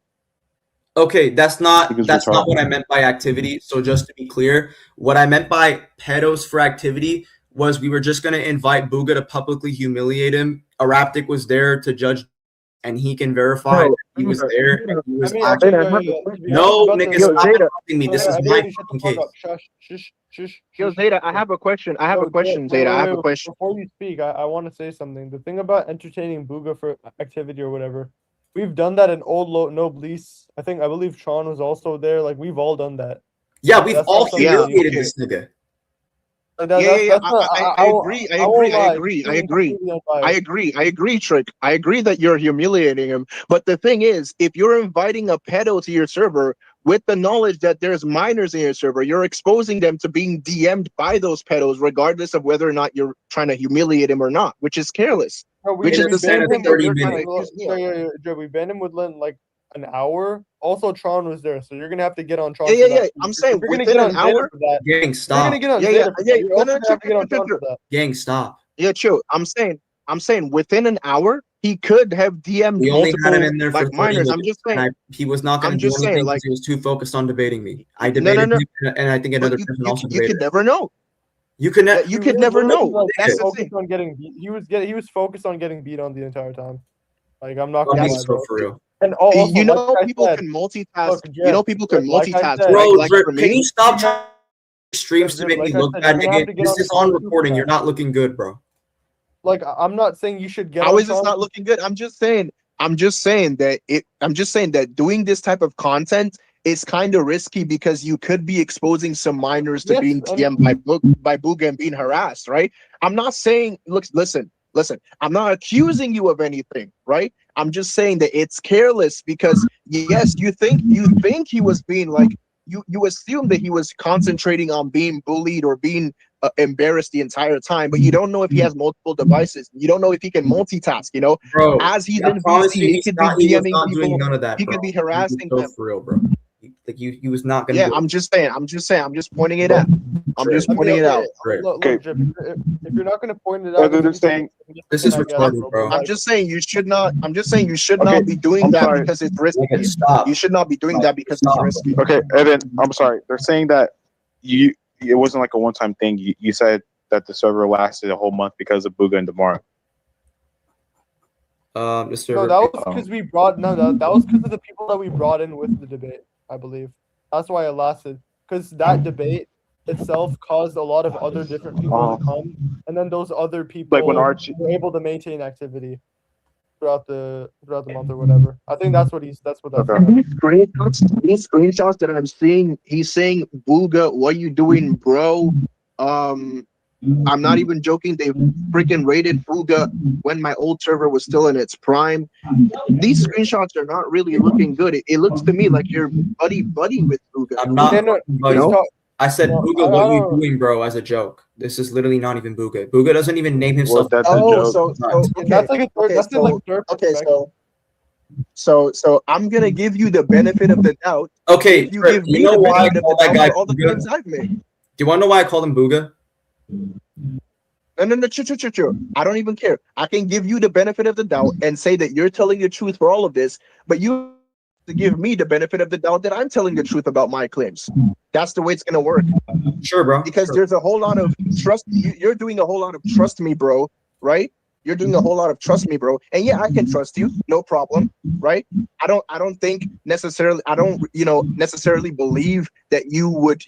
Okay, that's not what I meant by activity. So just to be clear, what I meant by pedos for activity was we were just gonna invite Booga to publicly humiliate him. Araptic was there to judge, and he can verify that he was there. And he was actually no niggas stop interrupting me. This is my fucking case. Yo, Zeta, I have a question. Zeta. I have a question. Before you speak, I want to say something. The thing about entertaining Booga for activity or whatever, we've done that in old Noblesse. I believe Tron was also there. Like, we've all done that. Yeah, we've all humiliated this nigga. I agree, Trick. I agree that you're humiliating him. But the thing is, if you're inviting a pedo to your server with the knowledge that there's minors in your server, you're exposing them to being DM'd by those pedos, regardless of whether or not you're trying to humiliate him or not, which is careless. Which is the same thing that you're trying to. We banned him with like an hour. Also, Tron was there, so you're gonna have to get on Tron. Yeah. I'm saying within an hour. Gang, stop. Gang, stop. Yeah, true. I'm saying within an hour he could have DM'd we only multiple had him in there for minors. I'm just saying he was not going to do anything because he was too focused on debating me. I debated him, and I think another person also debated. You could never know. You could never know. That's the thing. On getting beat. He was focused on getting beat on the entire time. Like, I'm not gonna lie, for real. And also, people can multitask. People can multitask. Bro, can you stop trying to streams to make me look bad, nigga? This is on recording. You're not looking good, bro. Like, I'm not saying you should get. How is this not looking good? I'm just saying I'm just saying that doing this type of content is kind of risky because you could be exposing some minors to being DM'd by Booga and being harassed, right? I'm not saying, listen, I'm not accusing you of anything, right? I'm just saying that it's careless because yes, you think he was being like, you assume that he was concentrating on being bullied or being embarrassed the entire time, but you don't know if he has multiple devices. You don't know if he can multitask. You know, Bro, as he's I in promise VC, you, he could be he was DMing not people. doing none of that, He bro. could be harassing them. For real, bro. Like he was not gonna. Yeah, do I'm it. just saying. I'm just pointing it out. I'm just pointing it out. Look, Drip, if you're not gonna point it As out, they're then saying, This is I guess, retarded, bro. I'm just saying you should not. I'm just saying you should Okay, not be doing I'm that sorry. because it's risky. Like, stop. You should not be doing Like, that because it's stop. risky. Okay, Evan, I'm sorry. They're saying that it wasn't like a one-time thing. You said that the server lasted a whole month because of Booga and Demar. The server. No, that was because we brought that was because of the people that we brought in with the debate, I believe. That's why it lasted. Because that debate itself caused a lot of other different people to come, and then those other people Like when Archie were able to maintain activity throughout the month or whatever. I think that's what that's. Okay. These screenshots that I'm seeing, he's saying, "Booga, what you doing, bro?" I'm not even joking. They freaking raided Booga when my old server was still in its prime. These screenshots are not really looking good. It looks to me like you're buddy with Booga. I'm not. I said, No, Booga, what are you doing, bro? As a joke. This is literally not even Booga. Booga doesn't even name himself. That's a joke. That's like a third. That's like third. So I'm gonna give you the benefit of the doubt. Okay, if you give me know the why I benefit of call the that doubt guy for all the Booga? claims I've made. Do you want to know why I called him Booga? No. I don't even care. I can give you the benefit of the doubt and say that you're telling the truth for all of this, but you have to give me the benefit of the doubt that I'm telling the truth about my claims. That's the way it's gonna work. Sure, bro. Because there's a whole lot of trust. You're doing a whole lot of trust me, bro. Right? You're doing a whole lot of trust me, bro. And yeah, I can trust you, no problem. Right? I don't think necessarily. I don't necessarily believe that you would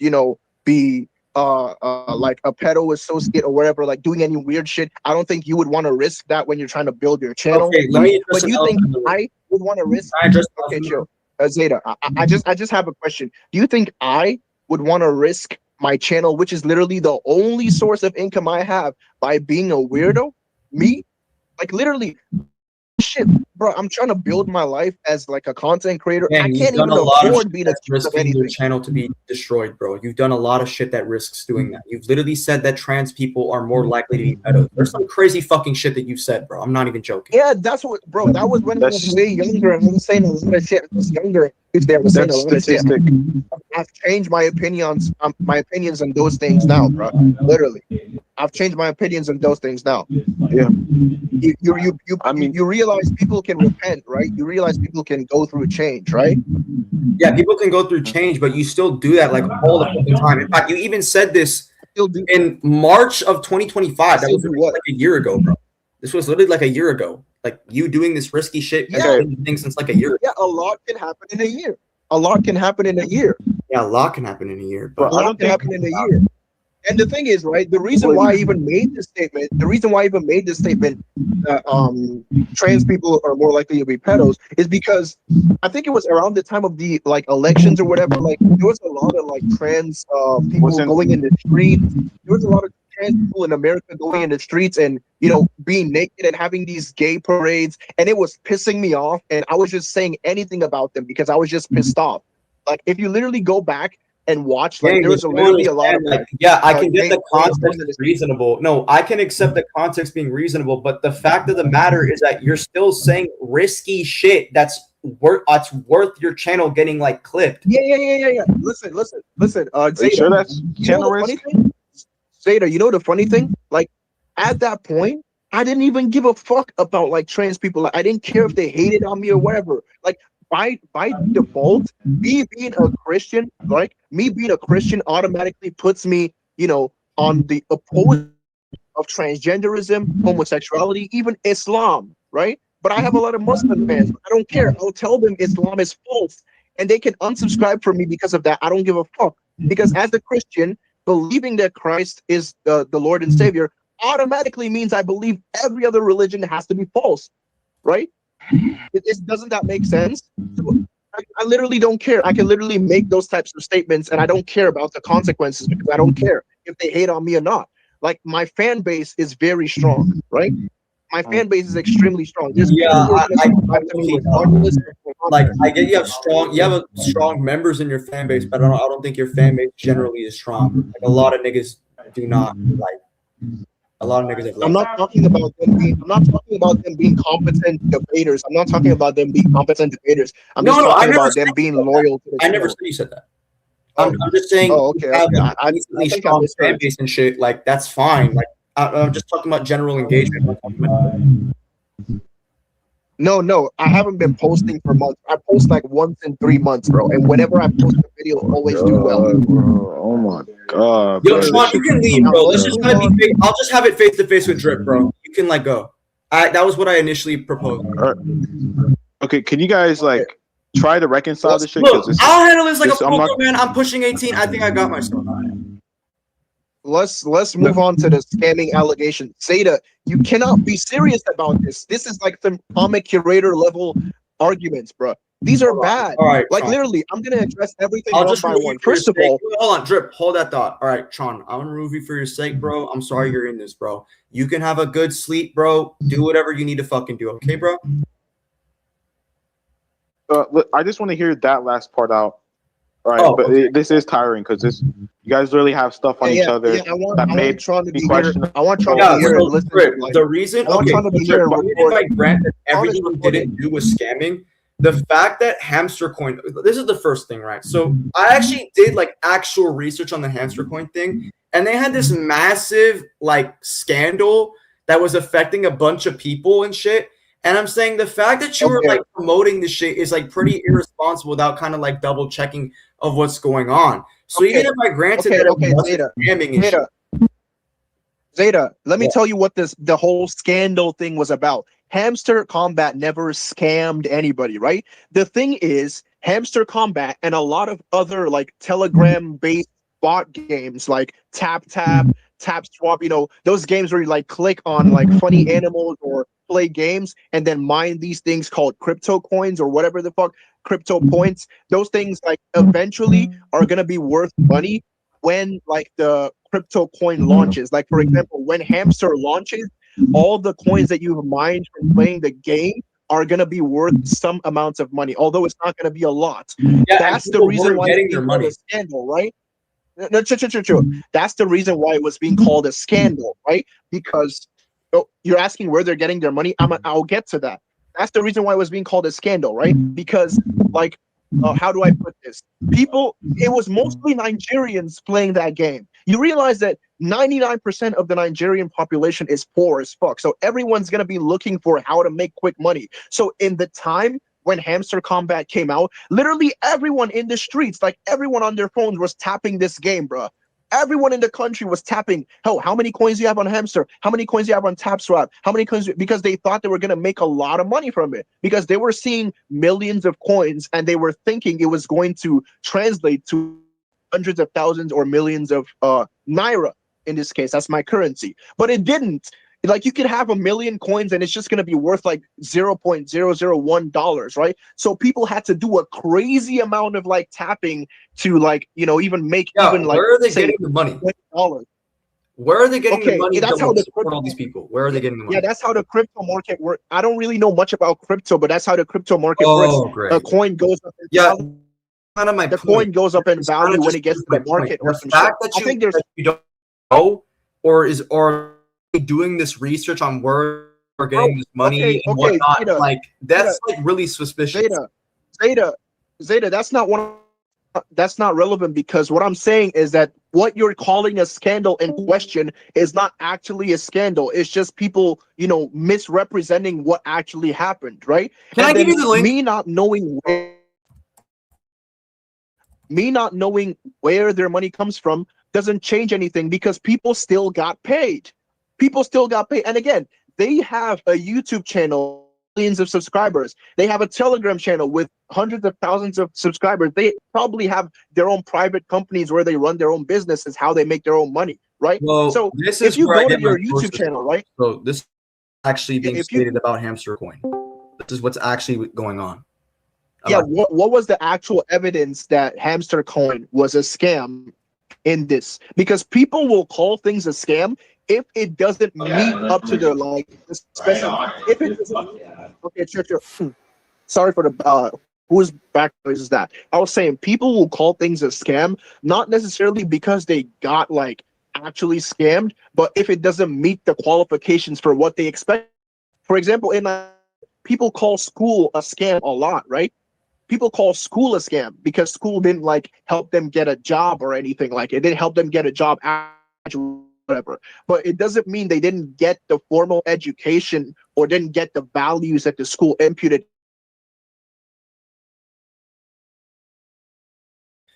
be like a pedo associate or whatever, like doing any weird shit. I don't think you would want to risk that when you're trying to build your channel. Okay, but do you think I would want to risk? Okay, chill. Zeta, I just have a question. Do you think I would want to risk my channel, which is literally the only source of income I have, by being a weirdo? Me? Like literally, shit, bro. I'm trying to build my life as like a content creator. I can't even afford being accused of anything. Your channel to be destroyed, bro. You've done a lot of shit that risks doing that. You've literally said that trans people are more likely to be pedos. There's some crazy fucking shit that you've said, bro. I'm not even joking. Yeah, that's what, bro. That was when I was way younger. I was saying a lot of shit. I was younger. That's statistic. I've changed my opinions. My opinions on those things now, bro. Literally, I've changed my opinions on those things now. Yeah. You realize people can repent, right? You realize people can go through change, right? Yeah, people can go through change, but you still do that like all the fucking time. In fact, you even said this in March of 2025. That was like a year ago, bro. This was literally like a year ago. Like you doing this risky shit thing since like a year ago. Yeah, a lot can happen in a year. A lot can happen in a year. Yeah, a lot can happen in a year. But a lot can happen in a year. And the thing is, right, the reason why I even made this statement, that trans people are more likely to be pedos is because I think it was around the time of the like elections or whatever, like there was a lot of like trans people going in the streets. There was a lot of trans people in America going in the streets and being naked and having these gay parades, and it was pissing me off, and I was just saying anything about them because I was just pissed off. Like if you literally go back and watch, like there was literally a lot of I can get the context is reasonable. No, I can accept the context being reasonable, but the fact of the matter is that you're still saying risky shit that's worth your channel getting like clipped. Yeah. Listen. Zeta, sure that's channel risk? Zeta, you know the funny thing? Like at that point, I didn't even give a fuck about like trans people. Like, I didn't care if they hated on me or whatever. Like by default, me being a Christian automatically puts me, on the opposite of transgenderism, homosexuality, even Islam, right? But I have a lot of Muslim fans. I don't care. I'll tell them Islam is false, and they can unsubscribe from me because of that. I don't give a fuck. Because as a Christian, believing that Christ is the Lord and Savior automatically means I believe every other religion has to be false, right? Doesn't that make sense? So I literally don't care. I can literally make those types of statements, and I don't care about the consequences because I don't care if they hate on me or not. Like my fan base is very strong, right? My fan base is extremely strong. There's Yeah, people who are gonna subscribe to me regardless of what like I get you have a strong members in your fan base, but I don't think your fan base generally is strong. Like a lot of niggas do not like. A lot of niggas have left. I'm not talking about them being competent debaters. I'm not talking about them being competent debaters. I'm just talking about them being loyal to the I never said you said that. I'm just saying. Oh, okay. I think strong fan base and shit. Like that's fine. Like I'm just talking about general engagement. No, I haven't been posting for months. I post like once in 3 months, bro. And whenever I post a video, always do well. Oh my god. Yo, Tron, you can leave, bro. Let's just have it. I'll just have it face to face with Drip, bro. You can like go. That was what I initially proposed. Okay, can you guys like try to reconcile this shit? Look, I'll handle this like a poker man. I'm pushing 18. I think I got myself. Let's move on to the scamming allegation. Zeta, you cannot be serious about this. This is like some comic curator level arguments, bro. These are bad. All right, like Tron. literally, I'm gonna address everything one by one. First of all, hold on, Drip, hold that thought. All right, Tron, I'm gonna remove you for your sake, bro. I'm sorry you're in this, bro. You can have a good sleep, bro. Do whatever you need to fucking do, okay, bro? Look, I just want to hear that last part out. All right, but this is tiring because you guys really have stuff on each other. Yeah, I want Tron to be here. I want Tron to be here and listen. The reason, if I grant that everything you didn't do was scamming, the fact that hamster coin, this is the first thing, right? So I actually did like actual research on the hamster coin thing, and they had this massive like scandal that was affecting a bunch of people and shit. And I'm saying the fact that you were like promoting this shit is like pretty irresponsible without kind of like double checking of what's going on. So even if I granted that Zeta, let me tell you what the whole scandal thing was about. Hamster Combat never scammed anybody, right? The thing is, Hamster Combat and a lot of other like Telegram-based bot games like Tap Swap, you know, those games where you like click on like funny animals or play games and then mine these things called crypto coins or whatever the fuck, crypto points. Those things like eventually are gonna be worth money when like the crypto coin launches. Like for example, when Hamster launches, all the coins that you've mined from playing the game are gonna be worth some amounts of money, although it's not gonna be a lot. Yeah, that's the reason why it's being called a scandal, right? No, true. That's the reason why it was being called a scandal, right? Because you're asking where they're getting their money. I'll get to that. That's the reason why it was being called a scandal, right? Because like, how do I put this? It was mostly Nigerians playing that game. You realize that 99% of the Nigerian population is poor as fuck. So everyone's going to be looking for how to make quick money. So in the time when Hamster Combat came out, literally everyone in the streets, like everyone on their phones was tapping this game, bro. Everyone in the country was tapping, how many coins do you have on Hamster? How many coins do you have on Tap Swap? How many coins? Because they thought they were going to make a lot of money from it. Because they were seeing millions of coins and they were thinking it was going to translate to hundreds of thousands or millions of Naira. In this case, that's my currency. But it didn't. Like you could have 1 million coins and it's just going to be worth like $0.001, right? So people had to do a crazy amount of like tapping to like, you know, even make even like where are they getting the money? $20. Where are they getting the money? That's how all these people. Where are they getting the money? Yeah, that's how the crypto market works. I don't really know much about crypto, but that's how the crypto market works. Great. A coin goes up. Kind of my coin goes up in value when it gets to the market. The fact that you don't know or doing this research on where we're getting this money and whatnot, Zeta, like that's like really suspicious. Zeta, that's not relevant because what I'm saying is that what you're calling a scandal in question is not actually a scandal. It's just people, you know, misrepresenting what actually happened, right? Can I give you the link? Me not knowing where their money comes from doesn't change anything because people still got paid. And again, they have a YouTube channel, millions of subscribers. They have a Telegram channel with hundreds of thousands of subscribers. They probably have their own private companies where they run their own businesses, how they make their own money, right? Well, so if you go to your YouTube channel, right? So this is actually being stated about Hamster Coin. is what's actually going on. Yeah, what was the actual evidence that hamster coin was a scam in this? Because people will call things a scam if it doesn't meet up to the if it doesn't. Okay, sure. Sorry for the whose back noise is that? I was saying people will call things a scam not necessarily because they got like actually scammed, but if it doesn't meet the qualifications for what they expect. For example, people call school a scam a lot, right? People call school a scam because school didn't like help them get a job or anything like it. It didn't help them get a job after whatever. But it doesn't mean they didn't get the formal education or didn't get the values that the school imputed.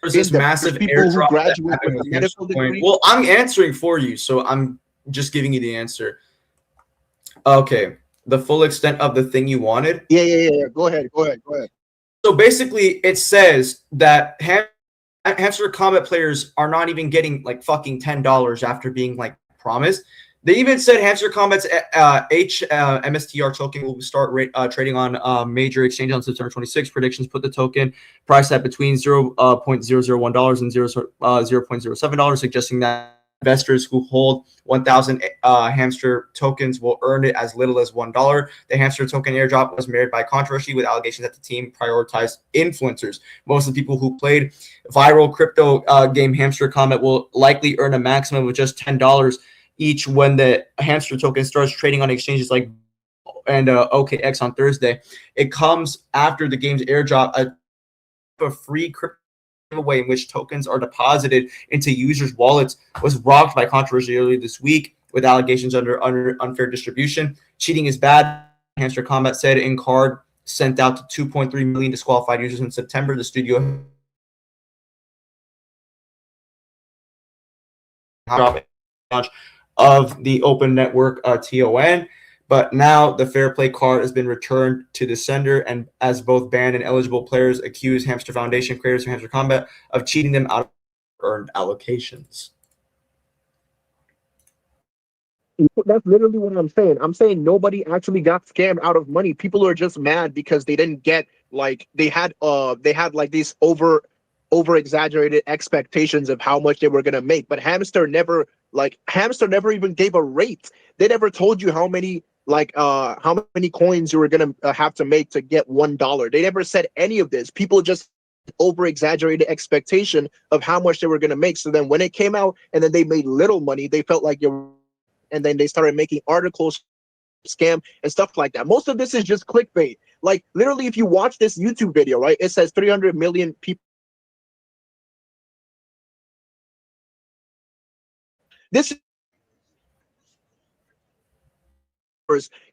There's this massive people who graduate with a medical degree. Well, I'm answering for you, so I'm just giving you the answer. Okay, the full extent of the thing you wanted. Yeah. Go ahead. So basically, it says that Hamster Combat players are not even getting like fucking $10 after being like promised. They even said Hamster Combat's MSTR token will start trading on major exchange on September 26. Predictions put the token price at between $0.001 and $0.07, suggesting that investors who hold 1,000 hamster tokens will earn it as little as $1. The hamster token airdrop was marred by controversy with allegations that the team prioritized influencers. Most of the people who played viral crypto game Hamster Combat will likely earn a maximum of just $10 each when the hamster token starts trading on exchanges like and OKX on Thursday. It comes after the game's airdrop, a free crypto giveaway in which tokens are deposited into users' wallets was rocked by controversy earlier this week with allegations under unfair distribution. Cheating is bad, Hamster Combat said in card sent out to 2.3 million disqualified users in September. The studio launch of the open network TON, but now the fair play card has been returned to the sender, and as both banned and eligible players accuse Hamster Foundation creators of Hamster Combat of cheating them out of earned allocations. That's literally what I'm saying. I'm saying nobody actually got scammed out of money. People are just mad because they didn't get like they had like these over exaggerated expectations of how much they were gonna make. But Hamster never even gave a rate. They never told you how many coins you were gonna have to make to get $1. They never said any of this. People just over exaggerated expectation of how much they were gonna make. So then when it came out and then they made little money, they felt like and then they started making articles, scam and stuff like that. Most of this is just clickbait. Like literally, if you watch this YouTube video, right, it says 300 million people. This,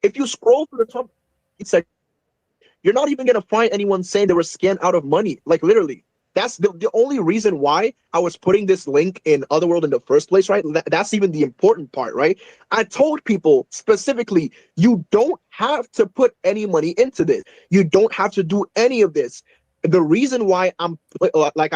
if you scroll to the top, it's like you're not even gonna find anyone saying they were scammed out of money. Like literally, that's the only reason why I was putting this link in Otherworld in the first place, right? That's even the important part, right? I told people specifically, you don't have to put any money into this. You don't have to do any of this. The reason why I'm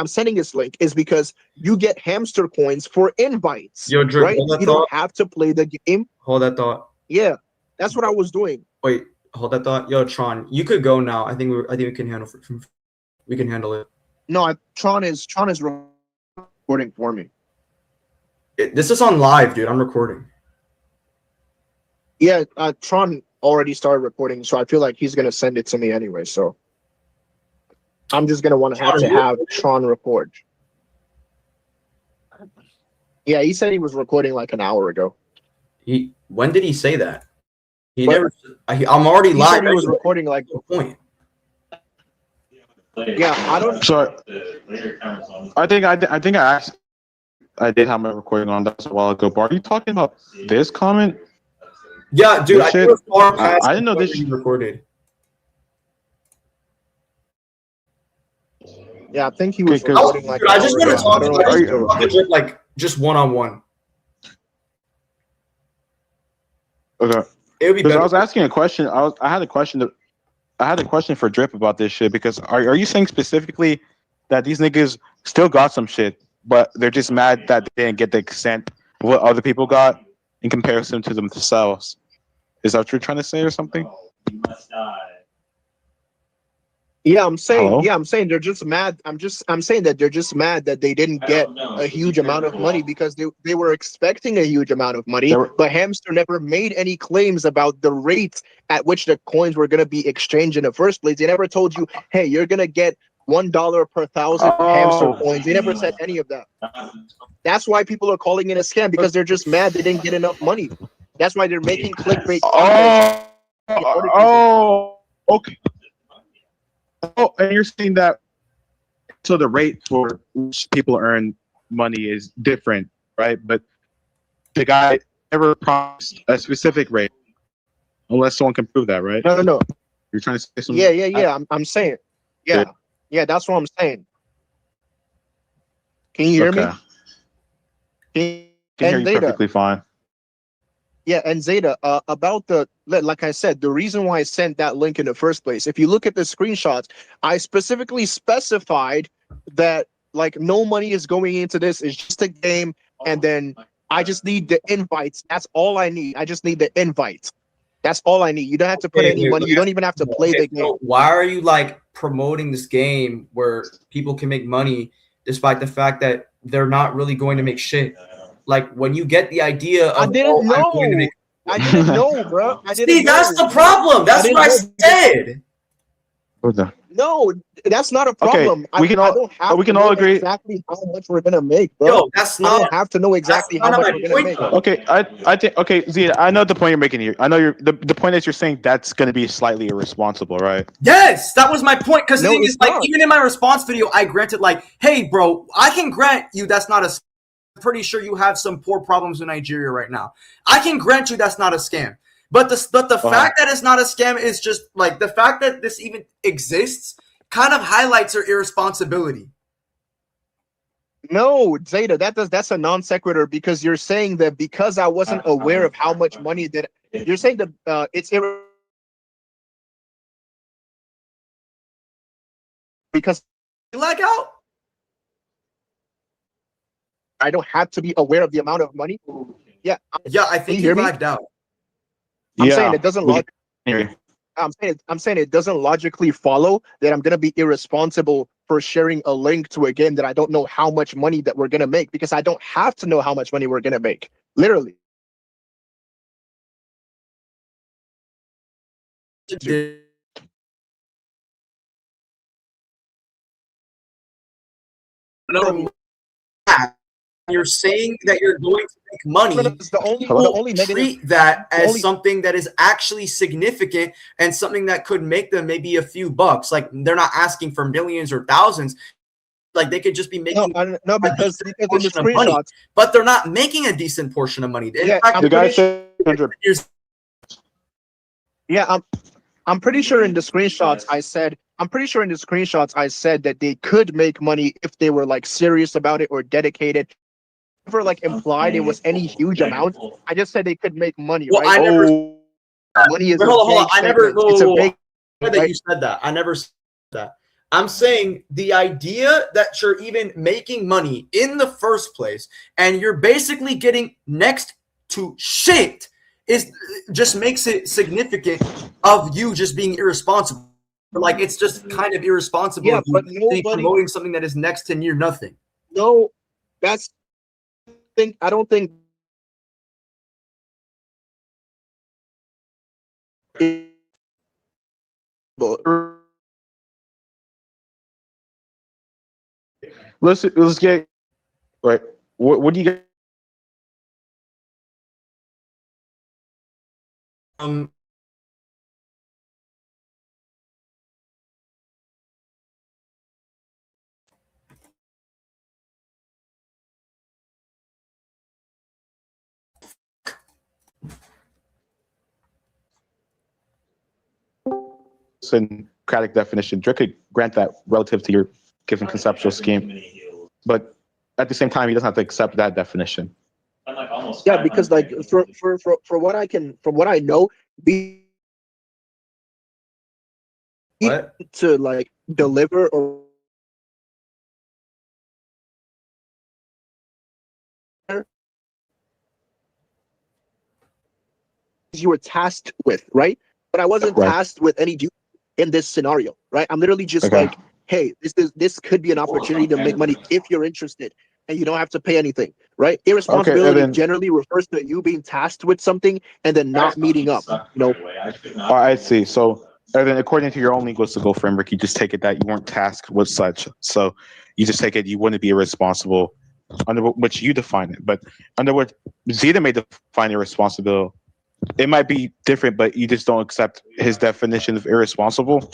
sending this link is because you get hamster coins for invites. Yo, Drip, right? You don't have to play the game. Hold that thought. Yeah, that's what I was doing. Wait, hold that thought. Yo, Tron, you could go now. I think we can handle it. No, Tron is recording for me. This is on live, dude. I'm recording. Yeah, Tron already started recording, so I feel like he's gonna send it to me anyway. So I'm just gonna want to have Tron record. Yeah, he said he was recording like an hour ago. When did he say that? I'm already live. Said he was recording like the point. Yeah, I don't. Sorry. I think I did have my recording on that a while ago. But are you talking about this comment? Yeah, dude. I didn't know this recorded. Yeah, I think he was recording like. Dude, I just want to talk to like just one-on-one. Okay. It would be better. I was asking a question. I had a question for Drip about this shit because are you saying specifically that these niggas still got some shit, but they're just mad that they didn't get the extent of what other people got in comparison to themselves? Is that what you're trying to say or something? Yeah, I'm saying. Hello? Yeah, I'm saying they're just mad. I'm saying that they're just mad that they didn't get a huge amount of money because they were expecting a huge amount of money. But Hamster never made any claims about the rates at which the coins were going to be exchanged in the first place. They never told you, hey, you're going to get $1 per thousand Hamster coins. They never said any of that. That's why people are calling it a scam, because they're just mad they didn't get enough money. That's why they're making clickbait content. Okay. Oh, and you're saying that so the rate for which people earn money is different, right? But the guy never promised a specific rate unless someone can prove that, right? No. You're trying to say something? Yeah. I'm saying. Yeah, that's what I'm saying. Can you hear me? Can hear you perfectly fine. Yeah, and Zeta, about like I said, the reason why I sent that link in the first place, if you look at the screenshots, I specifically specified that like no money is going into this. It's just a game, and then I just need the invites. That's all I need. I just need the invites. That's all I need. You don't have to put any money. You don't even have to play the game. So why are you like promoting this game where people can make money despite the fact that they're not really going to make shit? Like when you get the idea of, I didn't know. I didn't know, bro. That's the problem. That's what I said. No, that's not a problem. Okay, we can all agree exactly how much we're gonna make, bro. Yo, that's not. I don't have to know exactly how much we're gonna make. Okay, I think Zia, I know the point you're making here. I know the point is you're saying that's gonna be slightly irresponsible, right? Yes, that was my point. Because No, it's like even in my response video, I granted like, hey, bro, I can grant you that's not a. Pretty sure you have some poor problems in Nigeria right now. I can grant you that's not a scam. But the fact that it's not a scam is just like the fact that this even exists kind of highlights your irresponsibility. No, Zeta, that's a non sequitur, because you're saying that because I wasn't aware of how much money that you're saying that it's because you lag out. I don't have to be aware of the amount of money. Yeah, I think you lagged out. I'm saying it doesn't I'm saying it doesn't logically follow that I'm gonna be irresponsible for sharing a link to a game that I don't know how much money that we're gonna make, because I don't have to know how much money we're gonna make. Literally. No. You're saying that you're going to make money. The only treat that as something that is actually significant and something that could make them maybe a few bucks. Like they're not asking for millions or thousands. Like they could just be making no, because in the screenshots, money, but they're not making a decent portion of money. Yeah, the guy said 100. Yeah, I'm pretty sure in the screenshots I said. I'm pretty sure in the screenshots I said that they could make money if they were like serious about it or dedicated. Never like implied it was any huge amount. I just said they could make money. Well, right? I never. Money is hold on. I never. It's a big. That you said that. I never said that. I'm saying the idea that you're even making money in the first place and you're basically getting next to shit is just makes it significant of you just being irresponsible. Like it's just kind of irresponsible of you to be promoting something that is next to near nothing. No, I don't think let's get right. What do you get? Syncratic definition. Drake could grant that relative to your given conceptual scheme, but at the same time, he doesn't have to accept that definition. Yeah, because like for what I can, from what I know, be to like deliver or you were tasked with, right? But I wasn't tasked with any duty. in this scenario, right? I'm literally just Okay. like, hey, this could be an opportunity to make money if you're interested, and you don't have to pay anything, right? Irresponsibility then- generally refers to you being tasked with something and then not meeting up. Oh, I see. So, and then according to your own linguistical framework, you just take it that you weren't tasked with such. So, you just take it you wouldn't be irresponsible under which you define it. But under what Zeta may define irresponsible, it might be different, but you just don't accept his definition of irresponsible.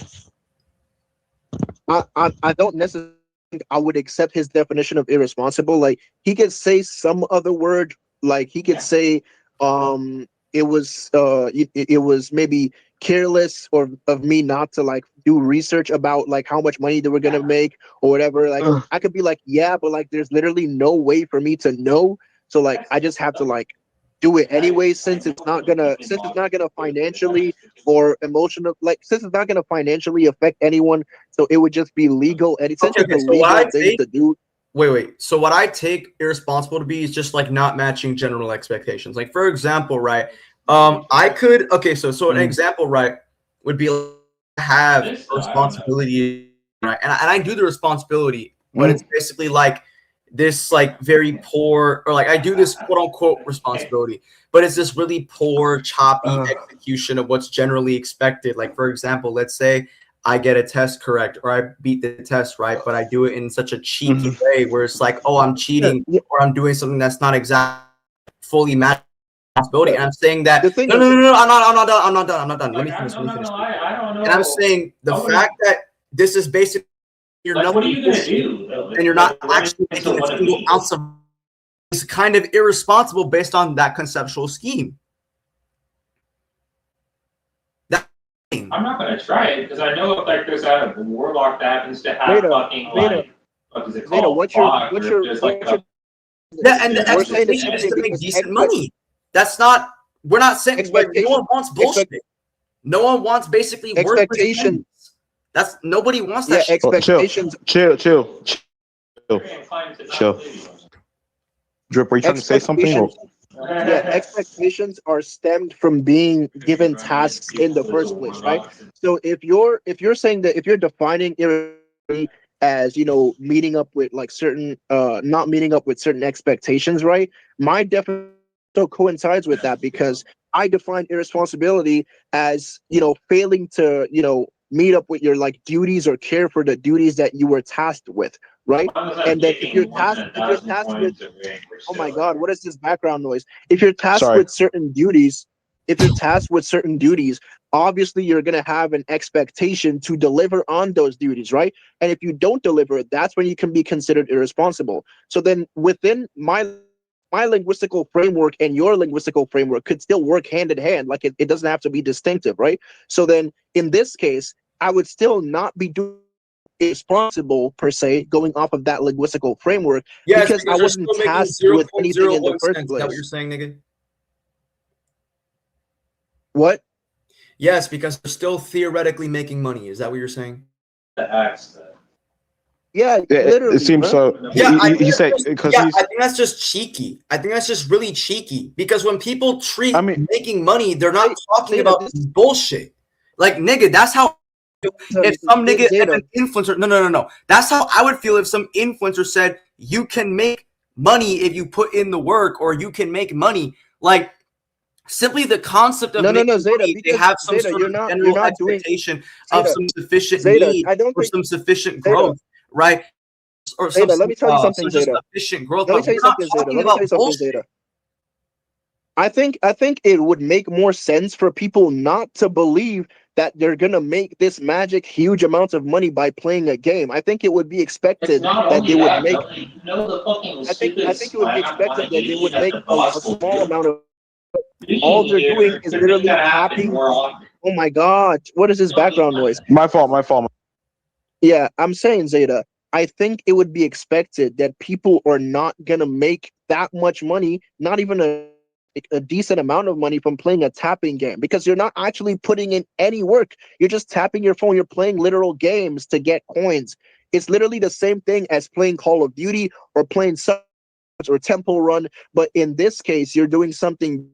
I don't necessarily think I would accept his definition of irresponsible. Like, he could say some other word, like he could say it was maybe careless or of me not to like do research about like how much money they were gonna make or whatever. Like, I could be like, yeah, but like there's literally no way for me to know. So like I just have to like do it anyway, since it's not gonna financially or emotional, like since it's not gonna financially affect anyone, so it would just be legal, and since it's a legal thing to do. Wait. So what I take irresponsible to be is just like not matching general expectations. Like, for example, right? I could so an example, right, would be like, have responsibility, right? And I do the responsibility, but it's basically like this like very poor, or like I do this quote unquote responsibility, but it's this really poor, choppy execution of what's generally expected. Like, for example, let's say I get a test correct or I beat the test, right? But I do it in such a cheeky way where it's like, oh, I'm cheating or I'm doing something that's not exactly fully matched responsibility. And I'm saying that no, I'm not done. Let me finish. And I'm saying the fact that this is basically you're nothing and you're not actually making a single ounce of is kind of irresponsible based on that conceptual scheme. I'm not gonna try it because I know if like there's a warlock that happens to have fucking like what is it called? What's your yeah, and the expectation is to make decent money. That's not. We're not saying like, no one wants bullshit. No one wants basically expectation. That's nobody wants that. Yeah, expectations. Chill. Drip, were you trying to say something? Yeah, expectations are stemmed from being given tasks in the first place, right? So if you're saying that, if you're defining irresponsibility as, you know, meeting up with like certain not meeting up with certain expectations, right? My definition coincides with that, because I define irresponsibility as, you know, failing to, you know, meet up with your like duties or care for the duties that you were tasked with, right? And then if you're tasked with, oh my god, what is this background noise? If you're tasked with certain duties, obviously you're going to have an expectation to deliver on those duties, right? And if you don't deliver, that's when you can be considered irresponsible. So then within my linguistical framework and your linguistical framework could still work hand in hand. Like it doesn't have to be distinctive, right? So then in this case, I would still not be doing irresponsible per se, going off of that linguistical framework, because I wasn't tasked with anything in the first place. Is that what you're saying, nigga? What? Yes, because they're still theoretically making money. Is that what you're saying? Yeah, literally. It seems so. Yeah, he said because I think that's just cheeky. I think that's just really cheeky, because when people treat making money, they're not talking about bullshit. Like, nigga, that's how. If some nigga, if an influencer, no. That's how I would feel if some influencer said you can make money if you put in the work, or you can make money. Like, simply the concept of Zeta, money, they have some sort of general expectation of some sufficient need or some sufficient growth, right? Or some, let me tell you something, Zeta. Sufficient growth. Let me tell you something, Zeta. Let me tell you something, Zeta. I think it would make more sense for people not to believe that they're gonna make this magic huge amounts of money by playing a game. I think it would be expected that they would make. I think it would be expected that they would make a small amount of. All they're doing is literally tapping. Oh my god! What is this background noise? My fault. Yeah, I'm saying, Zeta, I think it would be expected that people are not gonna make that much money, not even a decent amount of money, from playing a tapping game, because you're not actually putting in any work. You're just tapping your phone. You're playing literal games to get coins. It's literally the same thing as playing Call of Duty or playing or Temple Run, but in this case, you're doing something,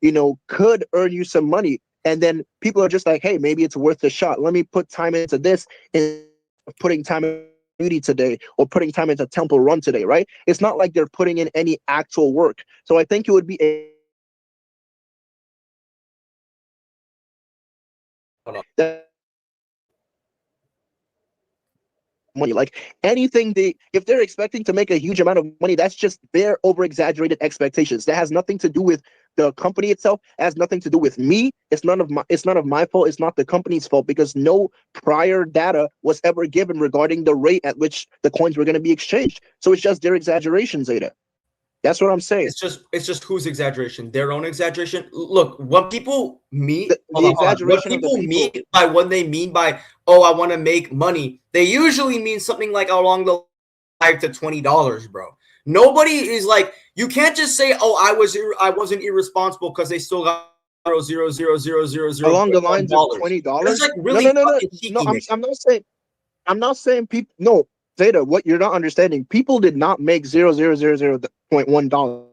you know, could earn you some money. and then people are just like, hey, maybe it's worth a shot. Let me put time into this and putting time in Beauty today or putting time into Temple Run today, right? It's not like they're putting in any actual work. So I think it would be money. Like anything if they're expecting to make a huge amount of money, that's just their over exaggerated expectations. That has nothing to do with the company itself. It has nothing to do with me. It's none of my fault. It's not the company's fault, because no prior data was ever given regarding the rate at which the coins were going to be exchanged. So it's just their exaggeration, Zeta. That's what I'm saying. It's just whose exaggeration? Their own exaggeration. Look, what people mean what people mean by what they mean by, oh, I want to make money, they usually mean something like along the $5 to $20, bro. Nobody is like, you can't just say, oh, I wasn't irresponsible because they still got 0.00000 along the lines of $20. That's like really no. I'm not saying people. No, Zeta, what you're not understanding, people did not make $0.000.1.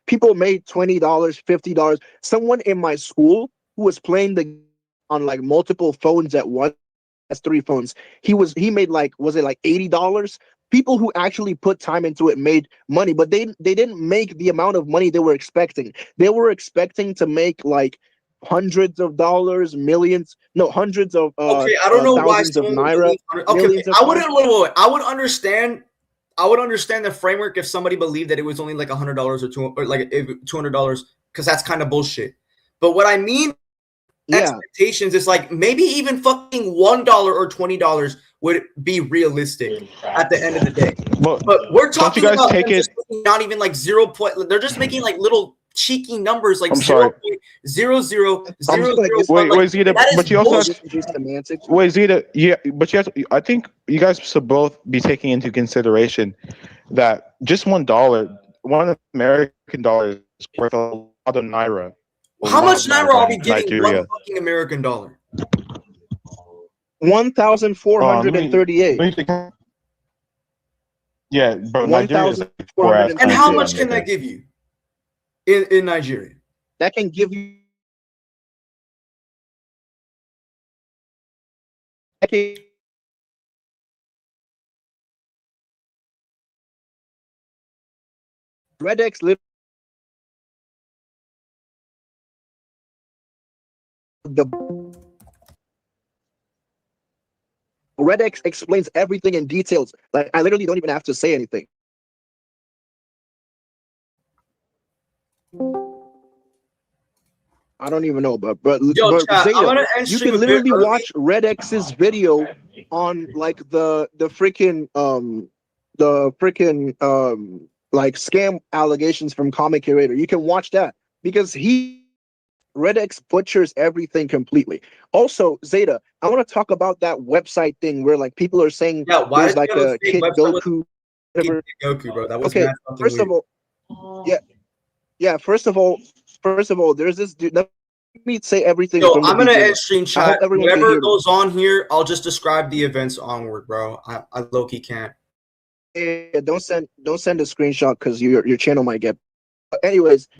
People made $20, $50. Someone in my school who was playing the on like multiple phones at once, has 3 phones. He made like, was it like $80? People who actually put time into it made money, but they didn't make the amount of money they were expecting. They were expecting to make like hundreds of dollars, hundreds of okay, I don't know why thousands of naira. Okay, I wouldn't. Wait. I would understand the framework if somebody believed that it was only like $100 or $200, because that's kind of bullshit. But what I mean, expectations is like maybe even fucking $1 or $20 would be realistic at the end of the day. But we're talking about not even like 0. They're just making like little cheeky numbers like 0.0000. Wait, Zeta, but you also wait, Zeta, yeah, but you have to, I think you guys should both be taking into consideration that just $1 American dollar is worth a lot of naira. How much naira are we giving one fucking American dollar? 1,438. Yeah, bro. Nigeria is and how much can that give you in Nigeria? That can give you. Redex Redex explains everything in details. Like I literally don't even have to say anything. I don't even know, but chat, Zeta, you can literally watch Redex's video on like the freaking like scam allegations from Comic Curator. You can watch that because Redex butchers everything completely. Also, Zeta, I want to talk about that website thing where like people are saying there's like a Kid Goku. Goku, bro. That was okay. First of all, First of all, there's this dude. Let me say everything. Yo, I'm gonna end stream chat. Whatever goes on here, I'll just describe the events onward, bro. I low-key can't. Yeah, don't send a screenshot because your channel might get. Anyways,